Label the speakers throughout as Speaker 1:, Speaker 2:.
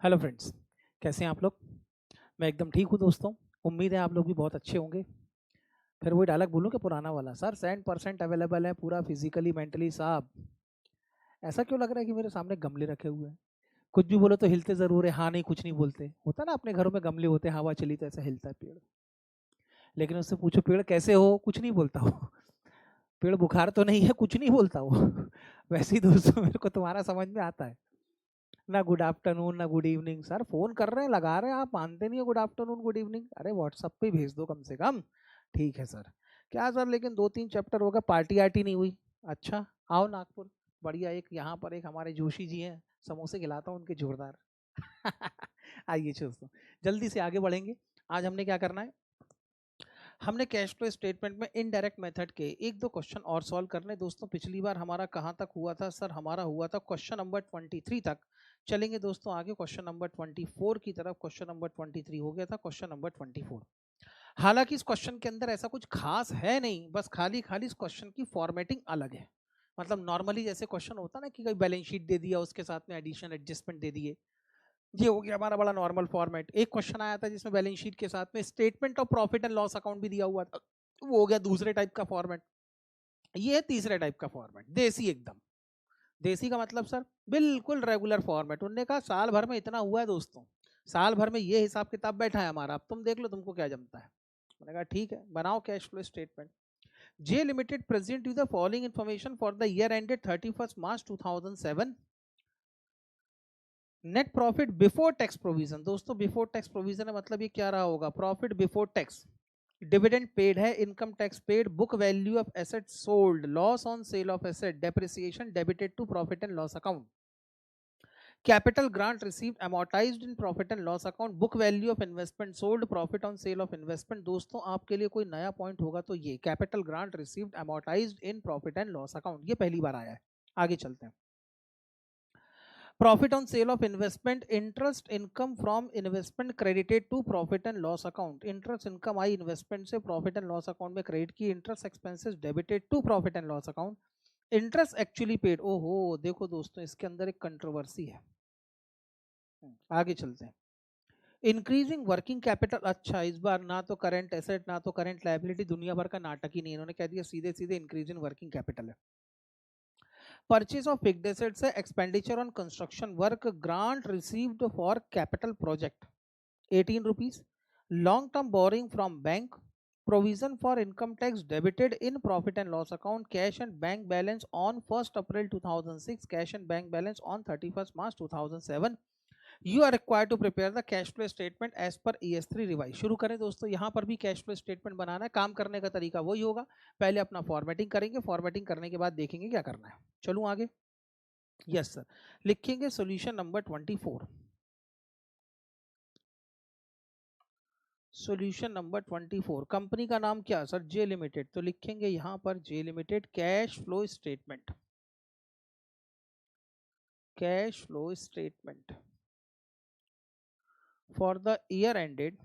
Speaker 1: Hello friends, कैसे हैं आप लोग। मैं एकदम ठीक हूँ दोस्तों। उम्मीद है आप लोग भी बहुत अच्छे होंगे। फिर वही डायलॉग बोलूँ कि पुराना वाला, सर 100% अवेलेबल है पूरा फिजिकली मेंटली साहब। ऐसा क्यों लग रहा है कि मेरे सामने गमले रखे हुए हैं। कुछ भी बोलो तो हिलते जरूर है, हाँ नहीं कुछ नहीं बोलते। होता ना अपने घरों में गमले होते हैं, हवा चली तो ऐसा हिलता है पेड़। लेकिन उससे पूछो पेड़ कैसे हो, कुछ नहीं बोलता हो। पेड़ बुखार तो नहीं है, कुछ नहीं बोलता हो। वैसे ही दोस्तों मेरे को तुम्हारा समझ में आता है। ना गुड आफ्टरनून ना गुड इवनिंग, सर फोन कर रहे हैं लगा रहे हैं, आप मानते नहीं हो गुड आफ्टरनून गुड इवनिंग। अरे व्हाट्सएप पे भेज दो कम से कम। ठीक है सर। क्या सर, लेकिन 2-3 चैप्टर हो गया, पार्टी आर्टी नहीं हुई। अच्छा, आओ नागपुर। बढ़िया, एक यहाँ पर एक हमारे जोशी जी हैं, समोसे खिलाता हूँ उनके जोरदार। आइए दोस्तों, जल्दी से आगे बढ़ेंगे। आज हमने क्या करना है, हमने कैश फ्लो स्टेटमेंट में इनडायरेक्ट मेथड के एक दो क्वेश्चन और सॉल्व करने। दोस्तों पिछली बार हमारा कहाँ तक हुआ था सर, हमारा हुआ था क्वेश्चन नंबर 23 तक। चलेंगे दोस्तों आगे क्वेश्चन नंबर 24 की तरफ। क्वेश्चन नंबर 23 हो गया था, क्वेश्चन नंबर 24। हालांकि इस क्वेश्चन के अंदर ऐसा कुछ खास है नहीं, बस खाली खाली इस क्वेश्चन की फॉर्मेटिंग अलग है। मतलब नॉर्मली जैसे क्वेश्चन होता ना कि कोई बैलेंस शीट दे दिया, उसके साथ में एडिशन एडजस्टमेंट दे दिए, ये हो गया हमारा बड़ा नॉर्मल फॉर्मेट। एक क्वेश्चन आया था जिसमें बैलेंस शीट के साथ में statement of profit and loss account भी दिया हुआ था, वो हो गया दूसरे टाइप का फॉर्मेट। ये है तीसरे टाइप का फॉर्मेट, देसी एकदम। देसी का मतलब सर बिल्कुल रेगुलर फॉर्मेट। उनने कहा साल भर में इतना हुआ है दोस्तों, साल भर में ये हिसाब किताब बैठा है हमारा, अब तुम देख लो तुमको क्या जमता है। मैंने कहा ठीक है, बनाओ cash flow statement. J limited present you the following information for the year ended 31 March 2007। Net profit before tax provision. दोस्तों बिफोर टैक्स प्रोविजन है, मतलब ये क्या रहा होगा, profit before tax. Dividend paid है, income tax paid, book value of asset sold, loss on sale of asset, depreciation debited to profit and loss account, capital grant received amortized in profit and loss account, book value of investment sold, profit on sale of investment. दोस्तों आपके लिए कोई नया point होगा तो ये capital grant received amortized in profit and loss account, ये पहली बार आया है। आगे चलते हैं। Profit on sale of investment, interest income from investment credited to profit and loss account. Interest income आई इन्वेस्टमेंट से, प्रॉफिट एंड लॉस अकाउंट में क्रेडिट की, interest expenses debited to profit and loss account. Interest actually paid, ओहो देखो दोस्तों इसके अंदर एक कंट्रोवर्सी है। आगे चलते हैं। इंक्रीजिंग वर्किंग कैपिटल, अच्छा इस बार ना तो करंट एसेट ना तो करंट लायबिलिटी, दुनिया भर का नाटक ही नहीं, इन्होंने कह दिया सीधे सीधे इंक्रीज इन वर्किंग कैपिटल है। परचेज ऑफ फिक्स्ड एसेट्स है, expenditure on construction work, grant received for capital project 18 rupees, long term borrowing from bank, provision for income tax debited in profit and loss account, cash and bank balance on 1st April 2006, cash and bank balance on 31st March 2007। You are required to prepare the cash flow statement as per ES3 revise. शुरू करें दोस्तों, यहाँ पर भी cash flow statement बनाना है। काम करने का तरीका वही होगा, पहले अपना फॉर्मेटिंग करेंगे, फॉर्मेटिंग करने के बाद देखेंगे क्या करना है। चलूँ आगे। यस सर, लिखेंगे solution number 24। Solution number 24, company का नाम क्या सर, जे लिमिटेड, तो लिखेंगे यहां पर J limited. Cash flow statement, cash flow statement for the year ended,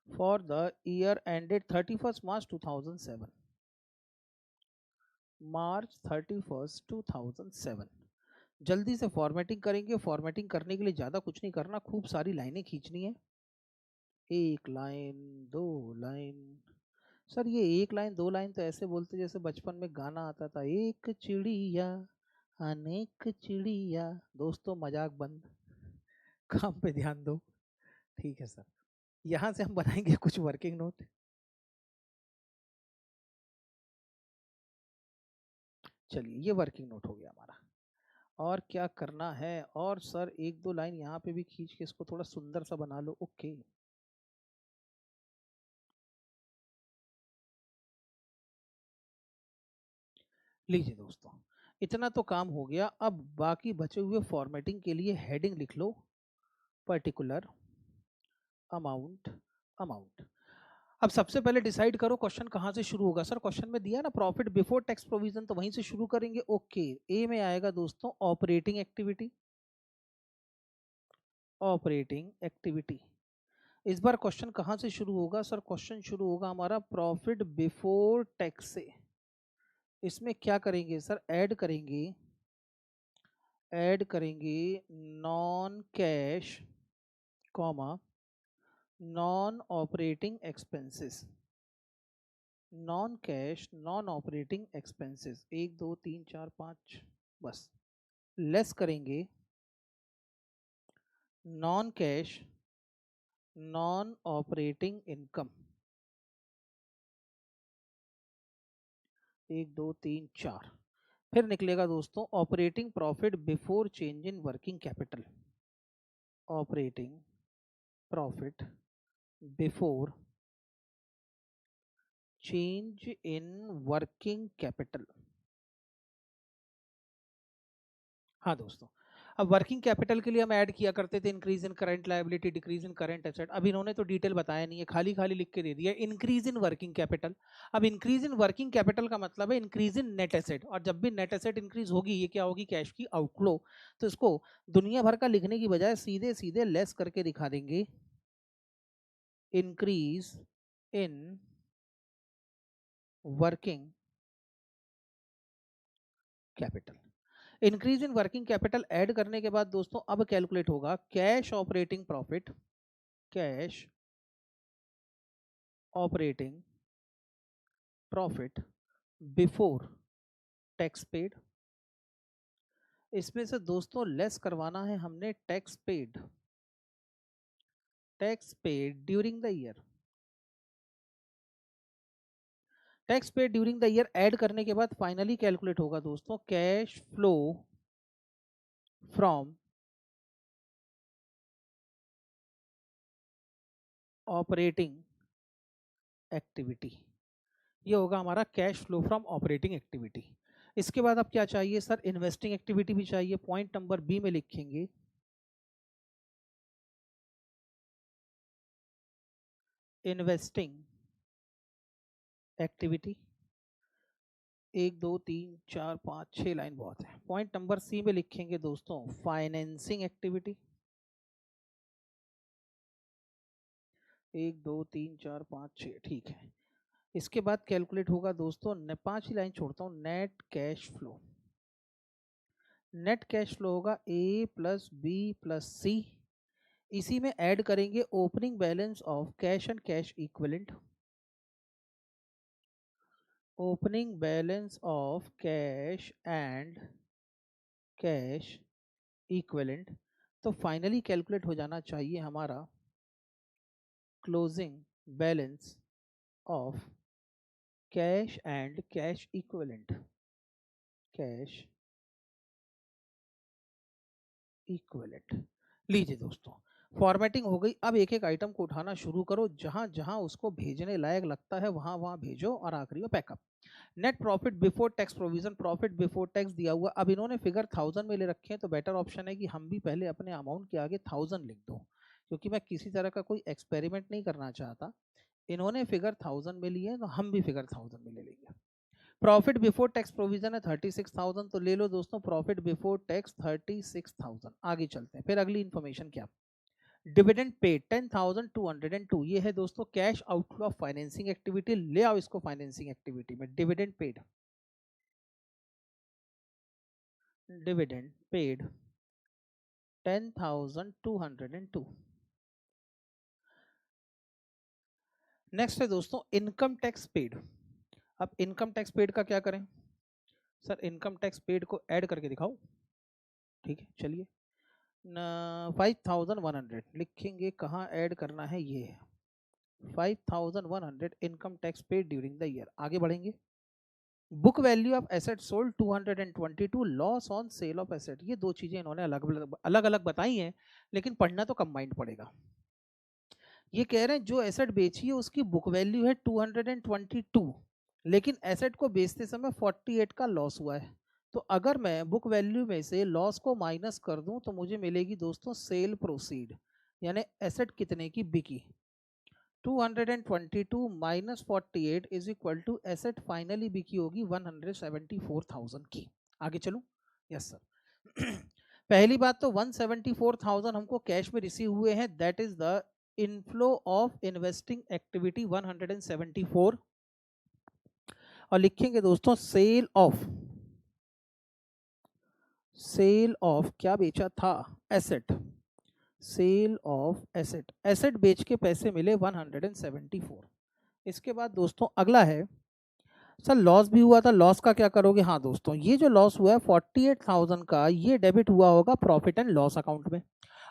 Speaker 1: for the year ended 31 March 2007, March 31 2007। जल्दी से फॉर्मेटिंग करेंगे। फॉर्मेटिंग करने के लिए ज्यादा कुछ नहीं करना, खूब सारी लाइनें खींचनी है। एक लाइन, दो लाइन। सर ये एक लाइन दो लाइन तो ऐसे बोलते जैसे बचपन में गाना आता था, एक चिड़िया अनेक चिड़िया। दोस्तों मजाक बंद, काम पे ध्यान दो। ठीक है सर, यहाँ से हम बनाएंगे कुछ वर्किंग नोट। चलिए ये वर्किंग नोट हो गया हमारा। और क्या करना है, और सर एक दो लाइन यहाँ पे भी खींच के इसको थोड़ा सुंदर सा बना लो। ओके, लीजिए दोस्तों, इतना तो काम हो गया। अब बाकी बचे हुए फॉर्मेटिंग के लिए हेडिंग लिख लो, पर्टिकुलर अमाउंट, अमाउंट। अब सबसे पहले डिसाइड करो क्वेश्चन कहाँ से शुरू होगा। सर क्वेश्चन में दिया ना प्रॉफिट बिफोर टैक्स प्रोविजन, तो वहीं से शुरू करेंगे। ओके, ए में आएगा दोस्तों ऑपरेटिंग एक्टिविटी, ऑपरेटिंग एक्टिविटी। इस बार क्वेश्चन कहाँ से शुरू होगा सर, क्वेश्चन शुरू होगा हमारा प्रॉफिट बिफोर टैक्स से। इसमें क्या करेंगे सर, ऐड करेंगे non cash comma non operating expenses, non cash non operating expenses 1 2 3 4 5, बस लेस करेंगे non cash non operating income 1 2 3 4, फिर निकलेगा दोस्तों operating profit before change in working capital, operating profit before change in working capital. हाँ दोस्तों, अब working capital के लिए हम ऐड किया करते थे increase in current liability, decrease in current asset. अब इन्होंने तो डिटेल बताया नहीं है, खाली खाली लिख के दे दिया इंक्रीज इन वर्किंग कैपिटल। अब इंक्रीज इन वर्किंग कैपिटल का मतलब है इंक्रीज इन नेट एसेट, और जब भी नेट एसेट इंक्रीज होगी ये क्या होगी, कैश की आउटफ्लो। तो इसको दुनिया भर का लिखने की बजाय सीधे सीधे लेस करके दिखा देंगे, increase in working capital. Increase in working capital add करने के बाद दोस्तों अब कैलकुलेट होगा cash operating profit, cash operating profit before tax paid. इसमें से दोस्तों लेस करवाना है हमने tax paid, tax paid during the year. Tax paid during the year add करने के बाद फाइनली कैलकुलेट होगा दोस्तों cash flow from operating activity. ये होगा हमारा cash flow from operating activity. इसके बाद अब क्या चाहिए सर, इन्वेस्टिंग एक्टिविटी भी चाहिए। पॉइंट नंबर बी में लिखेंगे इन्वेस्टिंग एक्टिविटी। 1 2 3 4 5 6 लाइन बहुत है। पॉइंट नंबर सी में लिखेंगे दोस्तों फाइनेंसिंग एक्टिविटी। 1 2 3 4 5 6, ठीक है। इसके बाद कैलकुलेट होगा दोस्तों 5 ही लाइन छोड़ता हूँ, net cash flow. Net cash flow होगा ए प्लस बी प्लस सी। इसी में ऐड करेंगे opening balance of cash and cash equivalent, opening balance of cash and cash equivalent. तो फाइनली कैलकुलेट हो जाना चाहिए हमारा closing balance of cash and cash equivalent, cash equivalent. लीजिए दोस्तों फॉर्मेटिंग हो गई। अब एक एक आइटम को उठाना शुरू करो, जहां जहां उसको भेजने लायक लगता है वहां वहां भेजो, और आखिरी में pack up. Net profit before tax provision, profit before tax दिया हुआ। अब इन्होंने फिगर 1000 में ले रखे हैं, तो बेटर ऑप्शन है कि हम भी पहले अपने अमाउंट के आगे 1000 लिख दो, क्योंकि मैं किसी तरह का कोई एक्सपेरिमेंट नहीं करना चाहता। इन्होंने फिगर 1000 में लिए तो हम भी फिगर 1000 में ले लेंगे। प्रॉफिट बिफोर टैक्स प्रोविजन है 36,000, तो ले लो दोस्तों प्रॉफिट बिफोर टैक्स 36,000। आगे चलते हैं, फिर अगली इंफॉर्मेशन क्या, डिविडेंड पेड 10,202। ये है दोस्तों cash outflow of financing activity. ले आओ इसको फाइनेंसिंग एक्टिविटी में, dividend paid, dividend paid 10,202। Next है दोस्तों इनकम टैक्स पेड। अब इनकम टैक्स पेड का क्या करें सर, इनकम टैक्स पेड को ऐड करके दिखाओ, ठीक है चलिए। 5,100 लिखेंगे, कहाँ ऐड करना है, ये है 5,100 income tax paid during the year. आगे बढ़ेंगे, book value of asset sold 222, loss on sale of asset. ये दो चीजें इन्होंने अलग अलग बताई हैं, लेकिन पढ़ना तो कंबाइंड पड़ेगा। ये कह रहे हैं जो एसेट बेची है उसकी बुक वैल्यू है 222, लेकिन एसेट को बेचते समय 48 का लॉस हुआ है। तो अगर मैं बुक वैल्यू में से लॉस को माइनस कर दूं तो मुझे मिलेगी दोस्तों सेल प्रोसीड, यानी एसेट कितने की बिकी। 222 minus 48 is equal to asset finally बिकी होगी 174,000 की। आगे चलूं, यस सर। पहली बात तो 174,000 हमको कैश में रिसीव हुए हैं, that is the inflow of investing activity 174। और लिखेंगे दोस्तों सेल ऑफ क्या बेचा था, asset, sale of asset, asset बेच के पैसे मिले 174। इसके बाद दोस्तों अगला है, सर लॉस भी हुआ था, लॉस का क्या करोगे। हाँ दोस्तों, ये जो लॉस हुआ है 48,000 का, ये डेबिट हुआ होगा प्रॉफिट एंड लॉस अकाउंट में।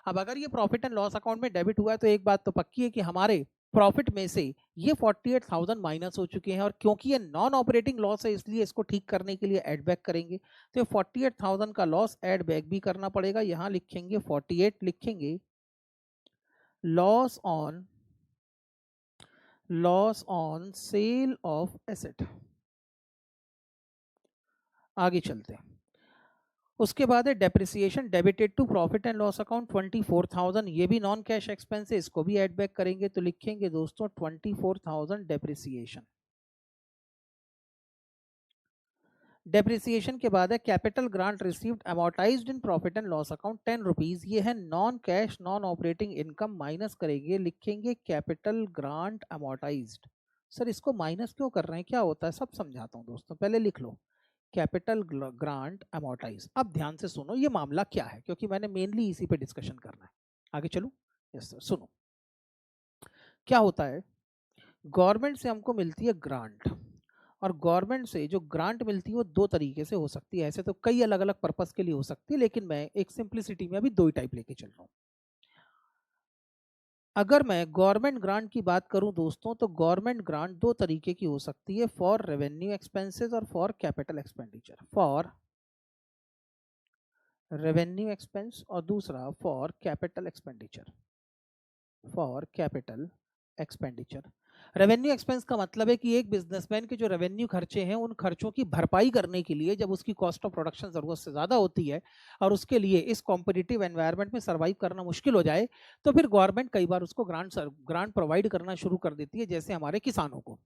Speaker 1: अब अगर ये प्रॉफिट एंड लॉस अकाउंट में डेबिट हुआ है तो एक बात तो पक्की है कि हमारे प्रॉफिट में से ये 48,000 माइनस हो चुके हैं, और क्योंकि ये नॉन ऑपरेटिंग लॉस है इसलिए इसको ठीक करने के लिए एड बैक करेंगे। तो 48,000 का लॉस एड बैक भी करना पड़ेगा। यहां लिखेंगे 48, लिखेंगे loss on sale of asset. आगे चलते हैं, उसके बाद है depreciation debited to profit and loss account 24,000, ये भी नॉन कैश एक्सपेंस है, इसको भी एड बैक करेंगे। तो लिखेंगे दोस्तों 24,000 डेप्रिसिएशन। डेप्रिसिएशन के बाद है capital grant received amortised in profit and loss account 10 rupees, ये है non cash non operating income, minus करेंगे, लिखेंगे कैपिटल ग्रांट अमोर्टाइज्ड। सर इसको माइनस क्यों कर रहे हैं, क्या होता है, सब समझाता हूं दोस्तों, पहले लिख लो कैपिटल ग्रांट अमोर्टाइज। अब ध्यान से सुनो ये मामला क्या है, क्योंकि मैंने मेनली इसी पे डिस्कशन करना है। आगे चलो, यस सर सुनो क्या होता है। गवर्नमेंट से हमको मिलती है ग्रांट, और गवर्नमेंट से जो ग्रांट मिलती है वो दो तरीके से हो सकती है, ऐसे तो कई अलग अलग पर्पस के लिए हो सकती है, लेकिन मैं एक सिंप्लिसिटी में अभी दो ही टाइप लेके चल रहा हूँ। अगर मैं गवर्नमेंट ग्रांट की बात करूं दोस्तों, तो गवर्नमेंट ग्रांट दो तरीके की हो सकती है, फॉर रेवेन्यू एक्सपेंसेस और for capital expenditure. For revenue expense और दूसरा for capital expenditure, for capital expenditure. Revenue expense का मतलब है कि एक बिजनेसमैन के जो रेवेन्यू खर्चे हैं उन खर्चों की भरपाई करने के लिए जब उसकी कॉस्ट ऑफ प्रोडक्शन जरूरत से ज्यादा होती है और उसके लिए इस कॉम्पिटिटिव एनवायरनमेंट में सर्वाइव करना मुश्किल हो जाए, तो फिर गवर्नमेंट कई बार उसको ग्रांट प्रोवाइड करना शुरू कर देती है, जैसे हमारे किसानों को।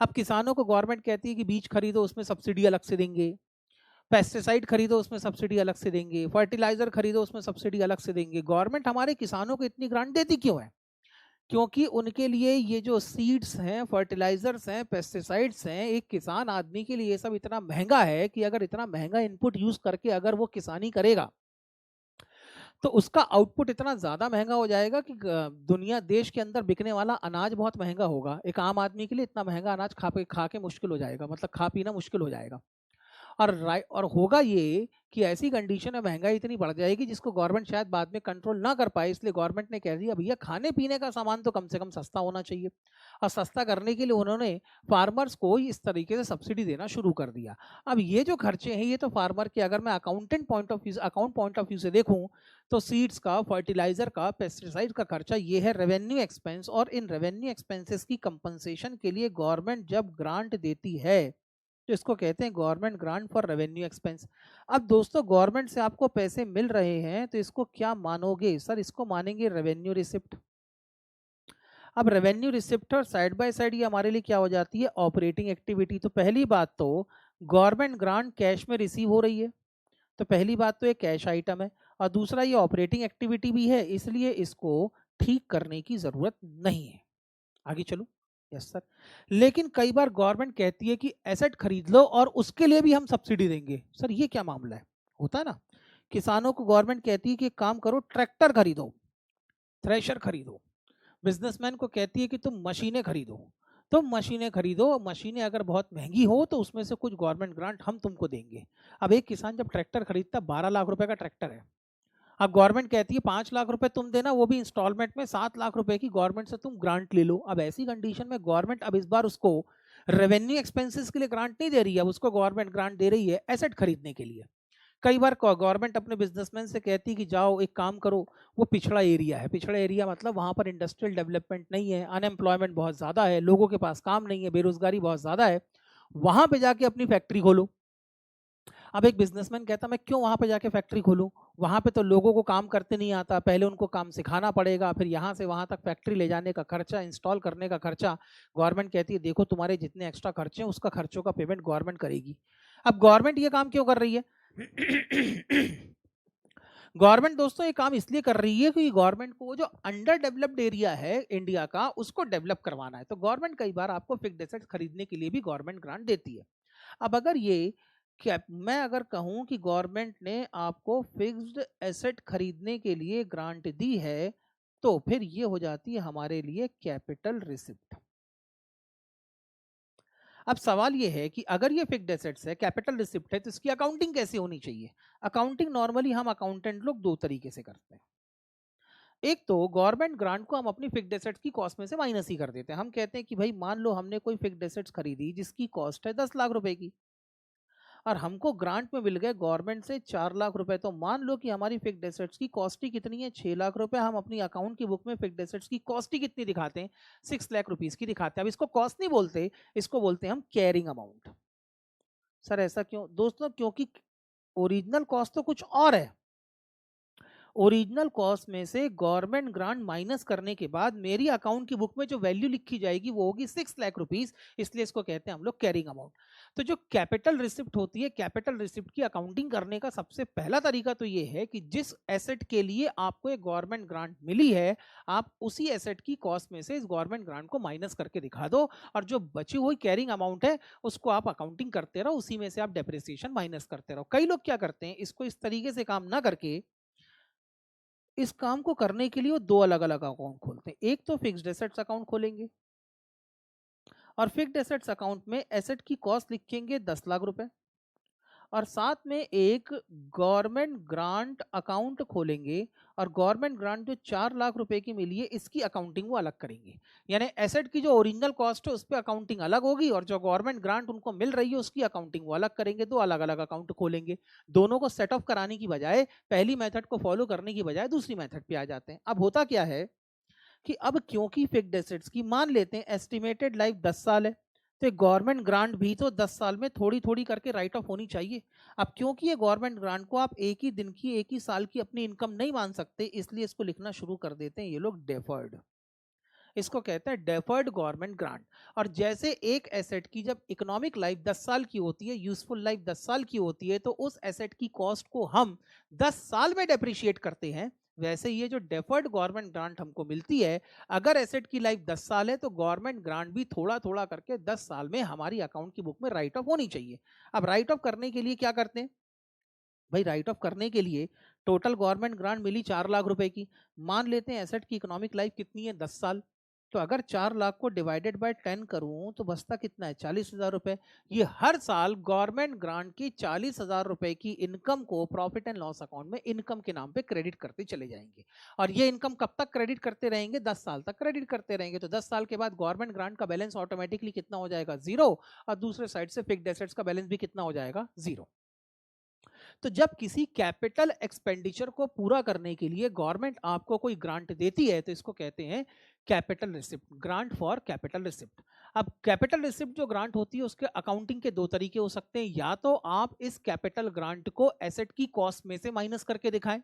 Speaker 1: अब किसानों को गवर्नमेंट कहती है कि बीज खरीदो उसमें सब्सिडी अलग से देंगे, पेस्टिसाइड खरीदो उसमें सब्सिडी अलग से देंगे, फर्टिलाइजर खरीदो उसमें सब्सिडी अलग से देंगे। गवर्नमेंट हमारे किसानों को इतनी ग्रांट देती क्यों है, क्योंकि उनके लिए ये जो सीड्स हैं, फर्टिलाइजर्स हैं, पेस्टिसाइड्स हैं, एक किसान आदमी के लिए ये सब इतना महंगा है कि अगर इतना महंगा इनपुट यूज करके अगर वो किसानी करेगा तो उसका आउटपुट इतना ज्यादा महंगा हो जाएगा कि दुनिया देश के अंदर बिकने वाला अनाज बहुत महंगा होगा। एक आम आदमी के लिए इतना महंगा अनाज खा के मुश्किल हो जाएगा, मतलब खा पीना मुश्किल हो जाएगा। और होगा ये कि ऐसी कंडीशन में महंगाई इतनी बढ़ जाएगी जिसको गवर्नमेंट शायद बाद में कंट्रोल ना कर पाए, इसलिए गवर्नमेंट ने कह दिया भैया खाने पीने का सामान तो कम से कम सस्ता होना चाहिए, और सस्ता करने के लिए उन्होंने फार्मर्स को इस तरीके से सब्सिडी देना शुरू कर दिया। अब ये जो खर्चे हैं ये तो फार्मर के, अगर मैं अकाउंट पॉइंट ऑफ व्यू से देखूं तो सीड्स का, फर्टिलाइजर का, पेस्टिसाइड का खर्चा ये है रेवेन्यू एक्सपेंस, और इन रेवेन्यू एक्सपेंसेस की कंपनसेशन के लिए गवर्नमेंट जब ग्रांट देती है तो इसको कहते हैं government grant for revenue expense. अब दोस्तों गवर्नमेंट से आपको पैसे मिल रहे हैं तो इसको क्या मानोगे, सर इसको मानेंगे रेवेन्यू रिसिप्ट। अब रेवेन्यू रिसिप्ट और साइड बाय साइड ये हमारे लिए क्या हो जाती है, ऑपरेटिंग एक्टिविटी। तो पहली बात तो गवर्नमेंट ग्रांट कैश में रिसीव हो रही है, तो पहली बात तो ये कैश आइटम है, और दूसरा ये ऑपरेटिंग एक्टिविटी भी है, इसलिए इसको ठीक करने की जरूरत नहीं है। आगे चलो, यस सर। लेकिन कई बार गवर्नमेंट कहती है कि एसेट खरीद लो और उसके लिए भी हम सब्सिडी देंगे। सर ये क्या मामला है, होता है ना, किसानों को गवर्नमेंट कहती है कि काम करो ट्रैक्टर खरीदो, थ्रेशर खरीदो, बिजनेसमैन को कहती है कि तुम मशीनें खरीदो, तो मशीनें खरीदो, मशीनें अगर बहुत महंगी हो तो उसमें से कुछ गवर्नमेंट ग्रांट हम तुमको देंगे। अब एक किसान जब ट्रैक्टर खरीदता, 12 लाख रुपए का ट्रैक्टर है, अब गवर्नमेंट कहती है 5 लाख रुपए तुम देना, वो भी इंस्टॉलमेंट में, 7 लाख रुपए की गवर्नमेंट से तुम ग्रांट ले लो। अब ऐसी कंडीशन में गवर्नमेंट अब इस बार उसको रेवेन्यू एक्सपेंसेस के लिए ग्रांट नहीं दे रही है, अब उसको गवर्नमेंट ग्रांट दे रही है एसेट खरीदने के लिए। कई बार गवर्नमेंट अपने बिजनेसमैन से कहती है कि जाओ एक काम करो, वो पिछड़ा एरिया है, पिछड़ा एरिया मतलब वहां पर इंडस्ट्रियल डेवलपमेंट नहीं है, अनएम्प्लॉयमेंट बहुत ज्यादा है, लोगों के पास काम नहीं है, बेरोजगारी बहुत ज्यादा है, वहां पे जाके अपनी फैक्ट्री खोलो। अब एक बिजनेसमैन कहता मैं क्यों वहां पे जाके फैक्ट्री खोलूं, वहां पे तो लोगों को काम करते नहीं आता, पहले उनको काम सिखाना पड़ेगा, फिर यहाँ से वहां तक फैक्ट्री ले जाने का खर्चा, इंस्टॉल करने का खर्चा। गवर्नमेंट कहती है देखो तुम्हारे जितने एक्स्ट्रा खर्चे हैं उसका खर्चों का पेमेंट गवर्नमेंट करेगी। अब गवर्नमेंट ये काम क्यों कर रही है गवर्नमेंट दोस्तों ये काम इसलिए कर रही है कि गवर्नमेंट को जो अंडर डेवलप्ड एरिया है इंडिया का उसको डेवलप करवाना है। तो गवर्नमेंट कई बार आपको फिक्स्ड एसेट्स खरीदने के लिए भी गवर्नमेंट ग्रांट देती है। अब अगर ये क्या मैं अगर कहूं कि गवर्नमेंट ने आपको फिक्स्ड एसेट खरीदने के लिए ग्रांट दी है तो फिर ये हो जाती है हमारे लिए कैपिटल रिसिप्ट। अब सवाल ये है कि अगर ये फिक्स्ड एसेट्स है, कैपिटल रिसिप्ट है, तो इसकी अकाउंटिंग कैसे होनी चाहिए? अकाउंटिंग नॉर्मली हम अकाउंटेंट लोग दो तरीके से करते हैं। एक तो गवर्नमेंट ग्रांट को हम अपनी फिक्स्ड एसेट्स की कॉस्ट में से माइनस ही कर देते हैं। हम कहते हैं कि भाई मान लो हमने कोई फिक्स्ड एसेट्स खरीदी जिसकी कॉस्ट है 10 लाख रुपए की और हमको ग्रांट में मिल गए गवर्नमेंट से 4 लाख रुपए। तो मान लो कि हमारी फिक्स्ड एसेट्स की कॉस्ट ही कितनी है, 6 लाख रुपए। हम अपनी अकाउंट की बुक में फिक्स्ड एसेट्स की कॉस्ट ही कितनी दिखाते हैं, 6 लाख रुपीस की दिखाते हैं। अब इसको कॉस्ट नहीं बोलते, इसको बोलते हैं हम कैरिंग अमाउंट। सर ऐसा क्यों दोस्तों? क्योंकि ओरिजिनल कॉस्ट तो कुछ और है। ओरिजिनल कॉस्ट में से गवर्नमेंट ग्रांट माइनस करने के बाद मेरी अकाउंट की बुक में जो वैल्यू लिखी जाएगी वो होगी 6 लाख रुपीस, इसलिए इसको कहते हैं हम लोग कैरिंग अमाउंट। तो जो कैपिटल रिसिप्ट होती है, कैपिटल रिसिप्ट की अकाउंटिंग करने का सबसे पहला तरीका तो ये है कि जिस एसेट के लिए आपको एक गवर्नमेंट ग्रांट मिली है, आप उसी एसेट की कॉस्ट में से इस गवर्नमेंट ग्रांट को माइनस करके दिखा दो और जो बची हुई कैरिंग अमाउंट है उसको आप अकाउंटिंग करते रहो, उसी में से आप डेप्रिसिएशन माइनस करते रहो। कई लोग क्या करते हैं, इसको इस तरीके से काम ना करके इस काम को करने के लिए वो दो अलग अलग अकाउंट खोलते हैं। एक तो फिक्स्ड एसेट्स अकाउंट खोलेंगे और फिक्स्ड एसेट्स अकाउंट में एसेट की कॉस्ट लिखेंगे 10 लाख रुपए और साथ में एक गवर्नमेंट ग्रांट अकाउंट खोलेंगे और गवर्नमेंट ग्रांट जो 4 लाख रुपए की मिली है इसकी अकाउंटिंग वो अलग करेंगे। यानी एसेट की जो ओरिजिनल कॉस्ट है उस पर अकाउंटिंग अलग होगी और जो गवर्नमेंट ग्रांट उनको मिल रही है उसकी अकाउंटिंग वो अलग करेंगे। दो अलग अलग अकाउंट खोलेंगे। दोनों को सेट ऑफ कराने की बजाय, पहली मेथड को फॉलो करने की बजाय दूसरी मेथड पे आ जाते हैं। अब होता क्या है कि अब क्योंकि फिक्स्ड एसेट्स की मान लेते हैं एस्टिमेटेड लाइफ 10 साल है, तो गवर्नमेंट ग्रांट भी तो 10 साल में थोड़ी थोड़ी करके राइट ऑफ होनी चाहिए। अब क्योंकि ये गवर्नमेंट ग्रांट को आप एक ही दिन की, एक ही साल की अपनी इनकम नहीं मान सकते, इसलिए इसको लिखना शुरू कर देते हैं ये लोग डेफर्ड। इसको कहते हैं डेफर्ड गवर्नमेंट ग्रांट। और जैसे एक एसेट की जब इकोनॉमिक लाइफ 10 साल की होती है, यूजफुल लाइफ 10 साल की होती है, तो उस एसेट की कॉस्ट को हम 10 साल में डेप्रिशिएट करते हैं। वैसे ये जो डेफर्ड गवर्नमेंट ग्रांट हमको मिलती है, अगर एसेट की लाइफ 10 साल है तो गवर्नमेंट ग्रांट भी थोड़ा थोड़ा करके 10 साल में हमारी अकाउंट की बुक में राइट ऑफ होनी चाहिए। अब राइट ऑफ करने के लिए क्या करते हैं भाई? राइट ऑफ करने के लिए टोटल गवर्नमेंट ग्रांट मिली 4 लाख रुपए की। मान लेते हैं एसेट की इकोनॉमिक लाइफ कितनी है, 10 साल। तो अगर 4 लाख को डिवाइडेड बाय 10 करूं तो बचता कितना है, 40,000 रुपए। ये हर साल गवर्नमेंट ग्रांट की 40,000 रुपए की इनकम को प्रॉफिट एंड लॉस अकाउंट में इनकम के नाम पे क्रेडिट करते चले जाएंगे। और ये इनकम कब तक क्रेडिट करते रहेंगे? 10 साल तक क्रेडिट करते रहेंगे। तो 10 साल के बाद गवर्नमेंट ग्रांट का बैलेंस ऑटोमेटिकली कितना हो जाएगा, जीरो। और दूसरे साइड से फिक्स्ड एसेट्स का बैलेंस भी कितना हो जाएगा, जीरो। तो जब किसी कैपिटल एक्सपेंडिचर को पूरा करने के लिए गवर्नमेंट आपको कोई ग्रांट देती है तो इसको कहते हैं capital receipt, grant for capital receipt. अब कैपिटल रिसिप्ट जो ग्रांट होती है उसके अकाउंटिंग के दो तरीके हो सकते हैं। या तो आप इस कैपिटल ग्रांट को एसेट की कॉस्ट में से माइनस करके दिखाएं,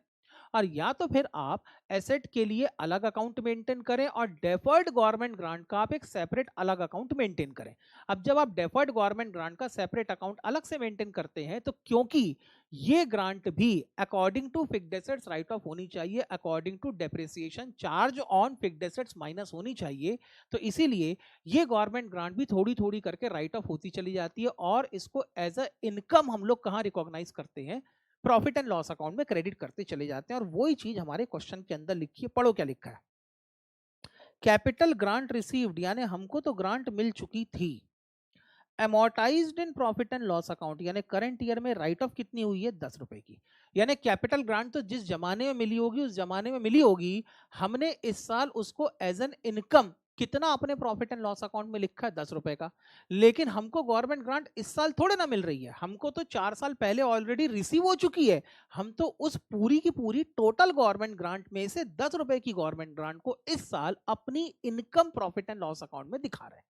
Speaker 1: और या तो फिर आप एसेट के लिए अलग अकाउंट मेंटेन करें और डेफर्ड गवर्नमेंट ग्रांट का आप एक सेपरेट अलग अकाउंट मेंटेन करें। अब जब आप डेफर्ड गवर्नमेंट ग्रांट का सेपरेट अकाउंट अलग से मेंटेन करते हैं तो क्योंकि ये ग्रांट भी according to fixed assets write off होनी चाहिए, according to depreciation charge on fixed assets minus होनी चाहिए, तो इसीलिए ये गवर्नमेंट ग्रांट भी थोड़ी थोड़ी करके राइट ऑफ होती चली जाती है और इसको एज अ इनकम हम लोग कहां रिकॉग्नाइज करते हैं, प्रॉफिट एंड लॉस अकाउंट में क्रेडिट करते चले जाते हैं। और वही चीज हमारे क्वेश्चन के अंदर लिखी है, पढ़ो क्या लिखा है। कैपिटल ग्रांट रिसीव्ड, यानी हमको तो ग्रांट मिल चुकी थी। Amortised in profit and loss account, यानी करंट ईयर में राइट ऑफ कितनी हुई है, 10 रुपए की। यानी कैपिटल ग्रांट तो जिस जमाने में मिली होगी उस जमाने में मिली होगी, हमने इस साल उसको एज एन इनकम कितना अपने प्रॉफिट एंड लॉस अकाउंट में लिखा है, 10 रुपए का। लेकिन हमको गवर्नमेंट ग्रांट इस साल थोड़े ना मिल रही है, हमको तो 4 साल पहले ऑलरेडी रिसीव हो चुकी है। हम तो उस पूरी की पूरी टोटल गवर्नमेंट ग्रांट में से 10 रुपए की गवर्नमेंट ग्रांट को इस साल अपनी income profit and loss account में दिखा रहे हैं।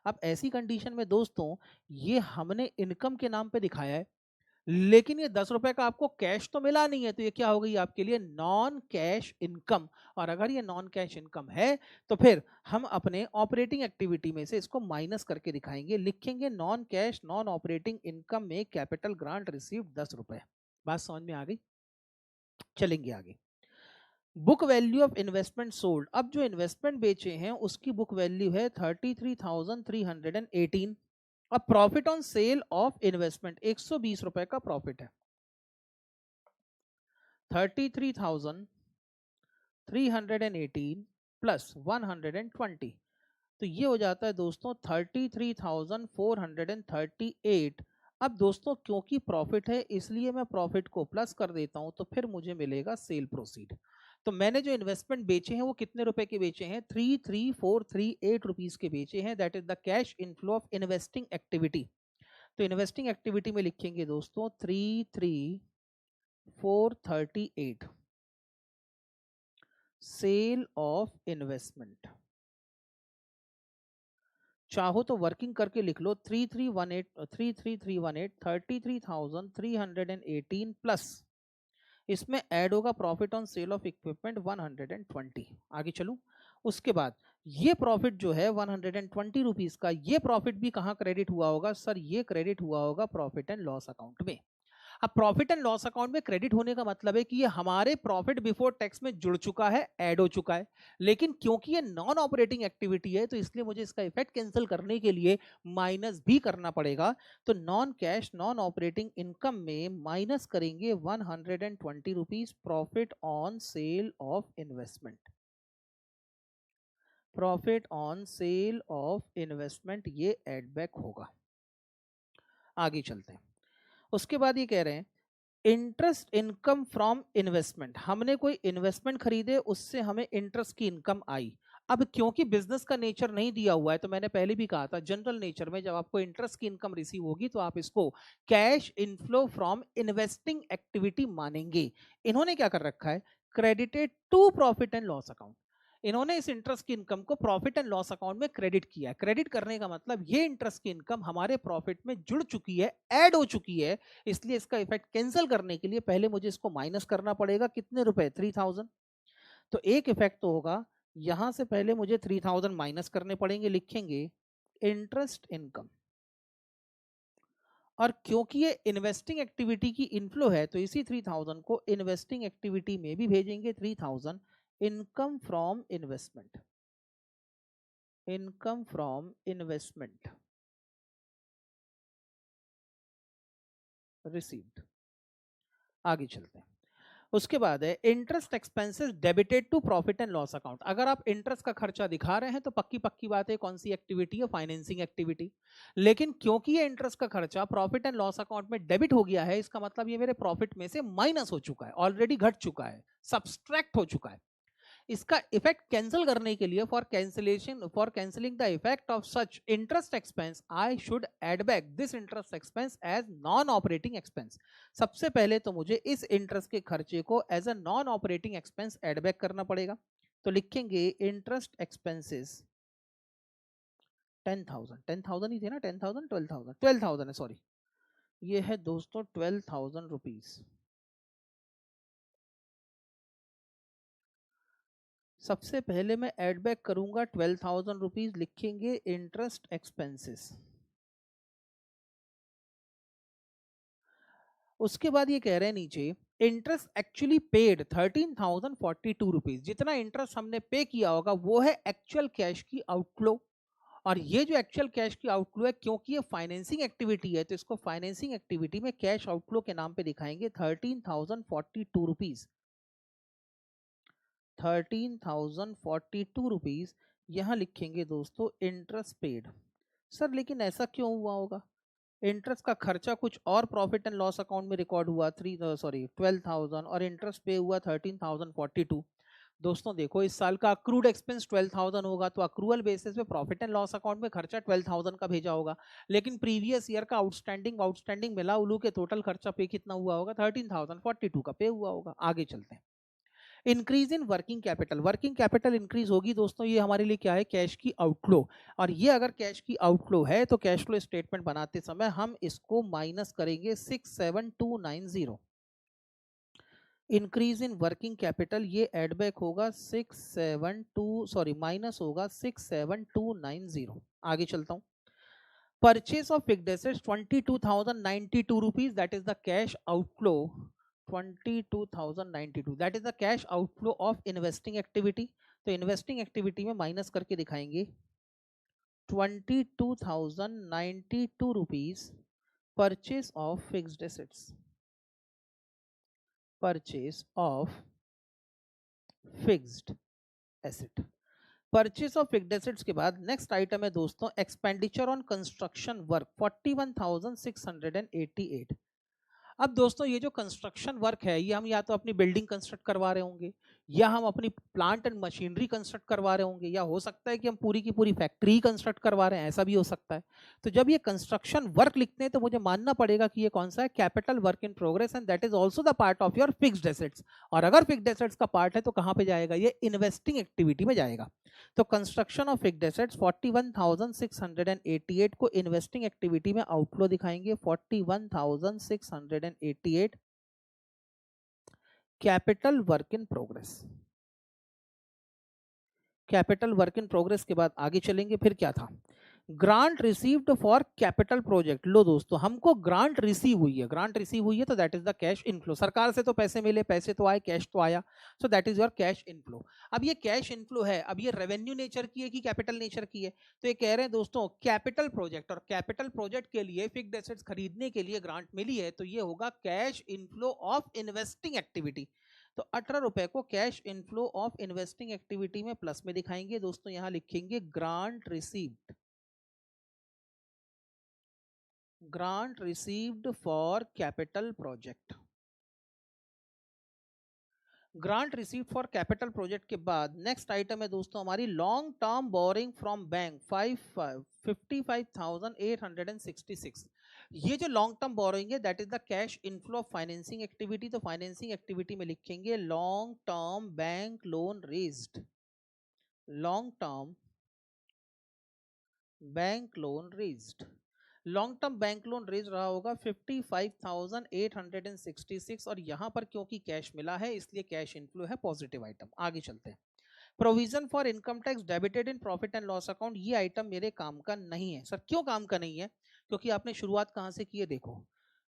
Speaker 1: अब ऐसी कंडीशन में दोस्तों ये हमने इनकम के नाम पे दिखाया है, लेकिन ये 10 रुपए का आपको कैश तो मिला नहीं है, तो ये क्या हो गई आपके लिए, नॉन कैश इनकम। और अगर ये नॉन कैश इनकम है तो फिर हम अपने ऑपरेटिंग एक्टिविटी में से इसको माइनस करके दिखाएंगे, लिखेंगे non cash non operating income में कैपिटल ग्रांट रिसीव्ड 10 रुपए। बात समझ में आ गई? चलेंगे आगे। Book value of investment sold, अब जो इन्वेस्टमेंट बेचे हैं उसकी बुक वैल्यू है 33,318। अब profit on sale of investment 120 रुपए का प्रॉफिट है। 33,318 प्लस 120, तो ये हो जाता है दोस्तों 33,438। अब दोस्तों क्योंकि प्रॉफिट है इसलिए मैं प्रॉफिट को प्लस कर देता हूं, तो फिर मुझे मिलेगा सेल प्रोसीड। तो मैंने जो इन्वेस्टमेंट बेचे हैं वो कितने रुपए के बेचे हैं, 33,438 रुपीज के बेचे हैं। That is the cash inflow of investing activity. तो इन्वेस्टिंग एक्टिविटी में लिखेंगे दोस्तों 33,438 सेल ऑफ इन्वेस्टमेंट। चाहो तो वर्किंग करके लिख लो 33,33318 33,318 प्लस इसमें ऐड होगा profit on sale of equipment 120। आगे चलूं, उसके बाद ये प्रॉफिट जो है 120 रुपीज का, ये प्रॉफिट भी कहां क्रेडिट हुआ होगा सर, ये क्रेडिट हुआ होगा प्रॉफिट एंड लॉस अकाउंट में। अब प्रॉफिट एंड लॉस अकाउंट में क्रेडिट होने का मतलब है कि ये हमारे प्रॉफिट बिफोर टैक्स में जुड़ चुका है, ऐड हो चुका है। लेकिन क्योंकि ये नॉन ऑपरेटिंग एक्टिविटी है तो इसलिए मुझे इसका इफेक्ट कैंसिल करने के लिए माइनस भी करना पड़ेगा। तो non cash non operating income में माइनस करेंगे 120 rupees profit on sale of investment. Profit on sale of investment ये एड बैक होगा। आगे चलते हैं, उसके बाद ये कह रहे हैं इंटरेस्ट इनकम फ्रॉम इन्वेस्टमेंट। हमने कोई इन्वेस्टमेंट खरीदे, उससे हमें इंटरेस्ट की इनकम आई। अब क्योंकि बिजनेस का नेचर नहीं दिया हुआ है, तो मैंने पहले भी कहा था जनरल नेचर में जब आपको इंटरेस्ट की इनकम रिसीव होगी तो आप इसको cash inflow from investing activity मानेंगे। इन्होंने क्या कर रखा है, credited to profit and loss account. इन्होंने इस इंटरेस्ट की इनकम को प्रॉफिट एंड लॉस अकाउंट में क्रेडिट किया है। क्रेडिट करने का मतलब ये इंटरेस्ट की इनकम हमारे प्रॉफिट में जुड़ चुकी है, ऐड हो चुकी है, इसलिए इसका इफेक्ट कैंसिल करने के लिए पहले मुझे इसको माइनस करना पड़ेगा। कितने रुपए, 3000। तो एक इफेक्ट तो होगा, यहां से पहले मुझे 3000 माइनस करने पड़ेंगे, लिखेंगे इंटरेस्ट इनकम। और क्योंकि ये इन्वेस्टिंग एक्टिविटी की इनफ्लो है तो इसी 3000 को इन्वेस्टिंग एक्टिविटी में भी भेजेंगे। 3000 income from investment, income from investment received. आगे चलते हैं, उसके बाद है interest expenses debited to profit and loss account. अगर आप इंटरेस्ट का खर्चा दिखा रहे हैं तो पक्की पक्की बात है कौन सी एक्टिविटी है, फाइनेंसिंग एक्टिविटी। लेकिन क्योंकि ये इंटरेस्ट का खर्चा प्रॉफिट एंड लॉस अकाउंट में डेबिट हो गया है, इसका मतलब ये मेरे प्रॉफिट में से माइनस हो चुका है, ऑलरेडी घट चुका है, सब्सट्रैक्ट हो चुका है। इसका इफेक्ट कैंसिल करने के लिए for cancelling the effect of such interest expense I should add back this interest expense as non operating expense. सबसे पहले तो मुझे इस इंटरेस्ट के खर्चे को as a non operating expense add back करना पड़ेगा। तो लिखेंगे इंटरेस्ट एक्सपेंसेस 10,000, 10,000 ही थे ना, 10,000 12,000, 12,000 है सॉरी, ये है दोस्तों 12,000 रुपीज। सबसे पहले मैं एड बैक करूंगा 12,000 रुपीज, लिखेंगे इंटरेस्ट एक्सपेंसेस। उसके बाद ये कह रहे हैं नीचे इंटरेस्ट एक्चुअली पेड 13,042 रुपीज। जितना इंटरेस्ट हमने पे किया होगा वो है एक्चुअल कैश की आउटफ्लो। और ये जो एक्चुअल कैश की आउटफ्लो है, क्योंकि ये फाइनेंसिंग एक्टिविटी है तो इसको फाइनेंसिंग एक्टिविटी में कैश आउटफ्लो के नाम पे दिखाएंगे 13,042 रुपीज। 13,042 रुपीज यहां लिखेंगे दोस्तों इंटरेस्ट पेड। सर लेकिन ऐसा क्यों हुआ होगा, इंटरेस्ट का खर्चा कुछ और प्रॉफिट एंड लॉस अकाउंट में रिकॉर्ड हुआ 12,000 और इंटरेस्ट पे हुआ 13,042। दोस्तों देखो इस साल का अक्रूड एक्सपेंस 12,000 होगा तो अक्रूअल बेसिस पे प्रॉफिट एंड लॉस अकाउंट में खर्चा 12,000 का भेजा होगा। लेकिन प्रीवियस ईयर का आउटस्टैंडिंग मिला उलू के टोटल खर्चा पे कितना हुआ होगा, 13,042 का पे हुआ होगा। आगे चलते हैं, increase in working capital. Working capital increase होगी दोस्तों, ये हमारे लिए क्या है, कैश की आउटफ्लो। और ये अगर कैश की आउटफ्लो है तो कैश फ्लो स्टेटमेंट बनाते समय हम इसको माइनस करेंगे 67290। इंक्रीज इन वर्किंग कैपिटल ये एड बैक होगा 672 माइनस होगा 67290। आगे चलता हूं, purchase of fixed assets 22,092 rupees, that is the cash outflow 22,092, that is the cash outflow of investing activity. तो इन्वेस्टिंग एक्टिविटी में माइनस करके दिखाएंगे 22,092 rupees purchase of fixed assets, purchase of fixed asset. Purchase of fixed assets के बाद next item है दोस्तों expenditure on construction work 41,688। अब दोस्तों ये जो कंस्ट्रक्शन वर्क है ये हम या तो अपनी बिल्डिंग कंस्ट्रक्ट करवा रहे होंगे, या हम अपनी प्लांट एंड मशीनरी कंस्ट्रक्ट करवा रहे होंगे, या हो सकता है कि हम पूरी की पूरी फैक्ट्री कंस्ट्रक्ट करवा रहे हैं, ऐसा भी हो सकता है। तो जब ये कंस्ट्रक्शन वर्क लिखते हैं तो मुझे मानना पड़ेगा कि ये कौन सा है, capital work in progress, and that is also the part of your fixed assets. और अगर फिक्स्ड एसेट्स का पार्ट है तो कहां पे जाएगा, ये इन्वेस्टिंग एक्टिविटी में जाएगा। तो कंस्ट्रक्शन ऑफ फिक्स्ड एसेट्स 41,688 को इन्वेस्टिंग एक्टिविटी में आउटफ्लो दिखाएंगे 41,688 capital work in progress. Capital work in progress के बाद आगे चलेंगे, फिर क्या था, grant received for capital project. लो दोस्तों हमको ग्रांट रिसीव हुई है, ग्रांट रिसीव हुई है तो that is the cash inflow. सरकार से तो पैसे मिले, पैसे तो आए, कैश तो आया, so that is your cash inflow. अब ये कैश इनफ्लो है, अब ये रेवेन्यू नेचर की है कि कैपिटल नेचर की है, तो ये कह रहे हैं दोस्तों कैपिटल प्रोजेक्ट, और कैपिटल प्रोजेक्ट के लिए फिक्स्ड एसेट्स खरीदने के लिए ग्रांट मिली है, तो ये होगा cash inflow of investing activity. तो 18 रुपए को cash inflow of investing activity में प्लस में दिखाएंगे दोस्तों, यहां लिखेंगे grant received, grant received for capital project. Grant received for capital project के बाद नेक्स्ट आइटम है दोस्तों हमारी long term borrowing from bank 55,866। ये जो लॉन्ग टर्म बोरिंग है that is the cash inflow of financing activity. तो फाइनेंसिंग एक्टिविटी में लिखेंगे long term bank loan raised, long term bank loan raised. Long term bank loan raise रहा होगा 55,866, और यहां पर क्योंकि कैश मिला है इसलिए कैश इनफ्लो है, पॉजिटिव आइटम। आगे चलते हैं, provision for income tax debited in profit and loss account, ये आइटम मेरे काम का नहीं है। सर क्यों काम का नहीं है, क्योंकि आपने शुरुआत कहां से की है, देखो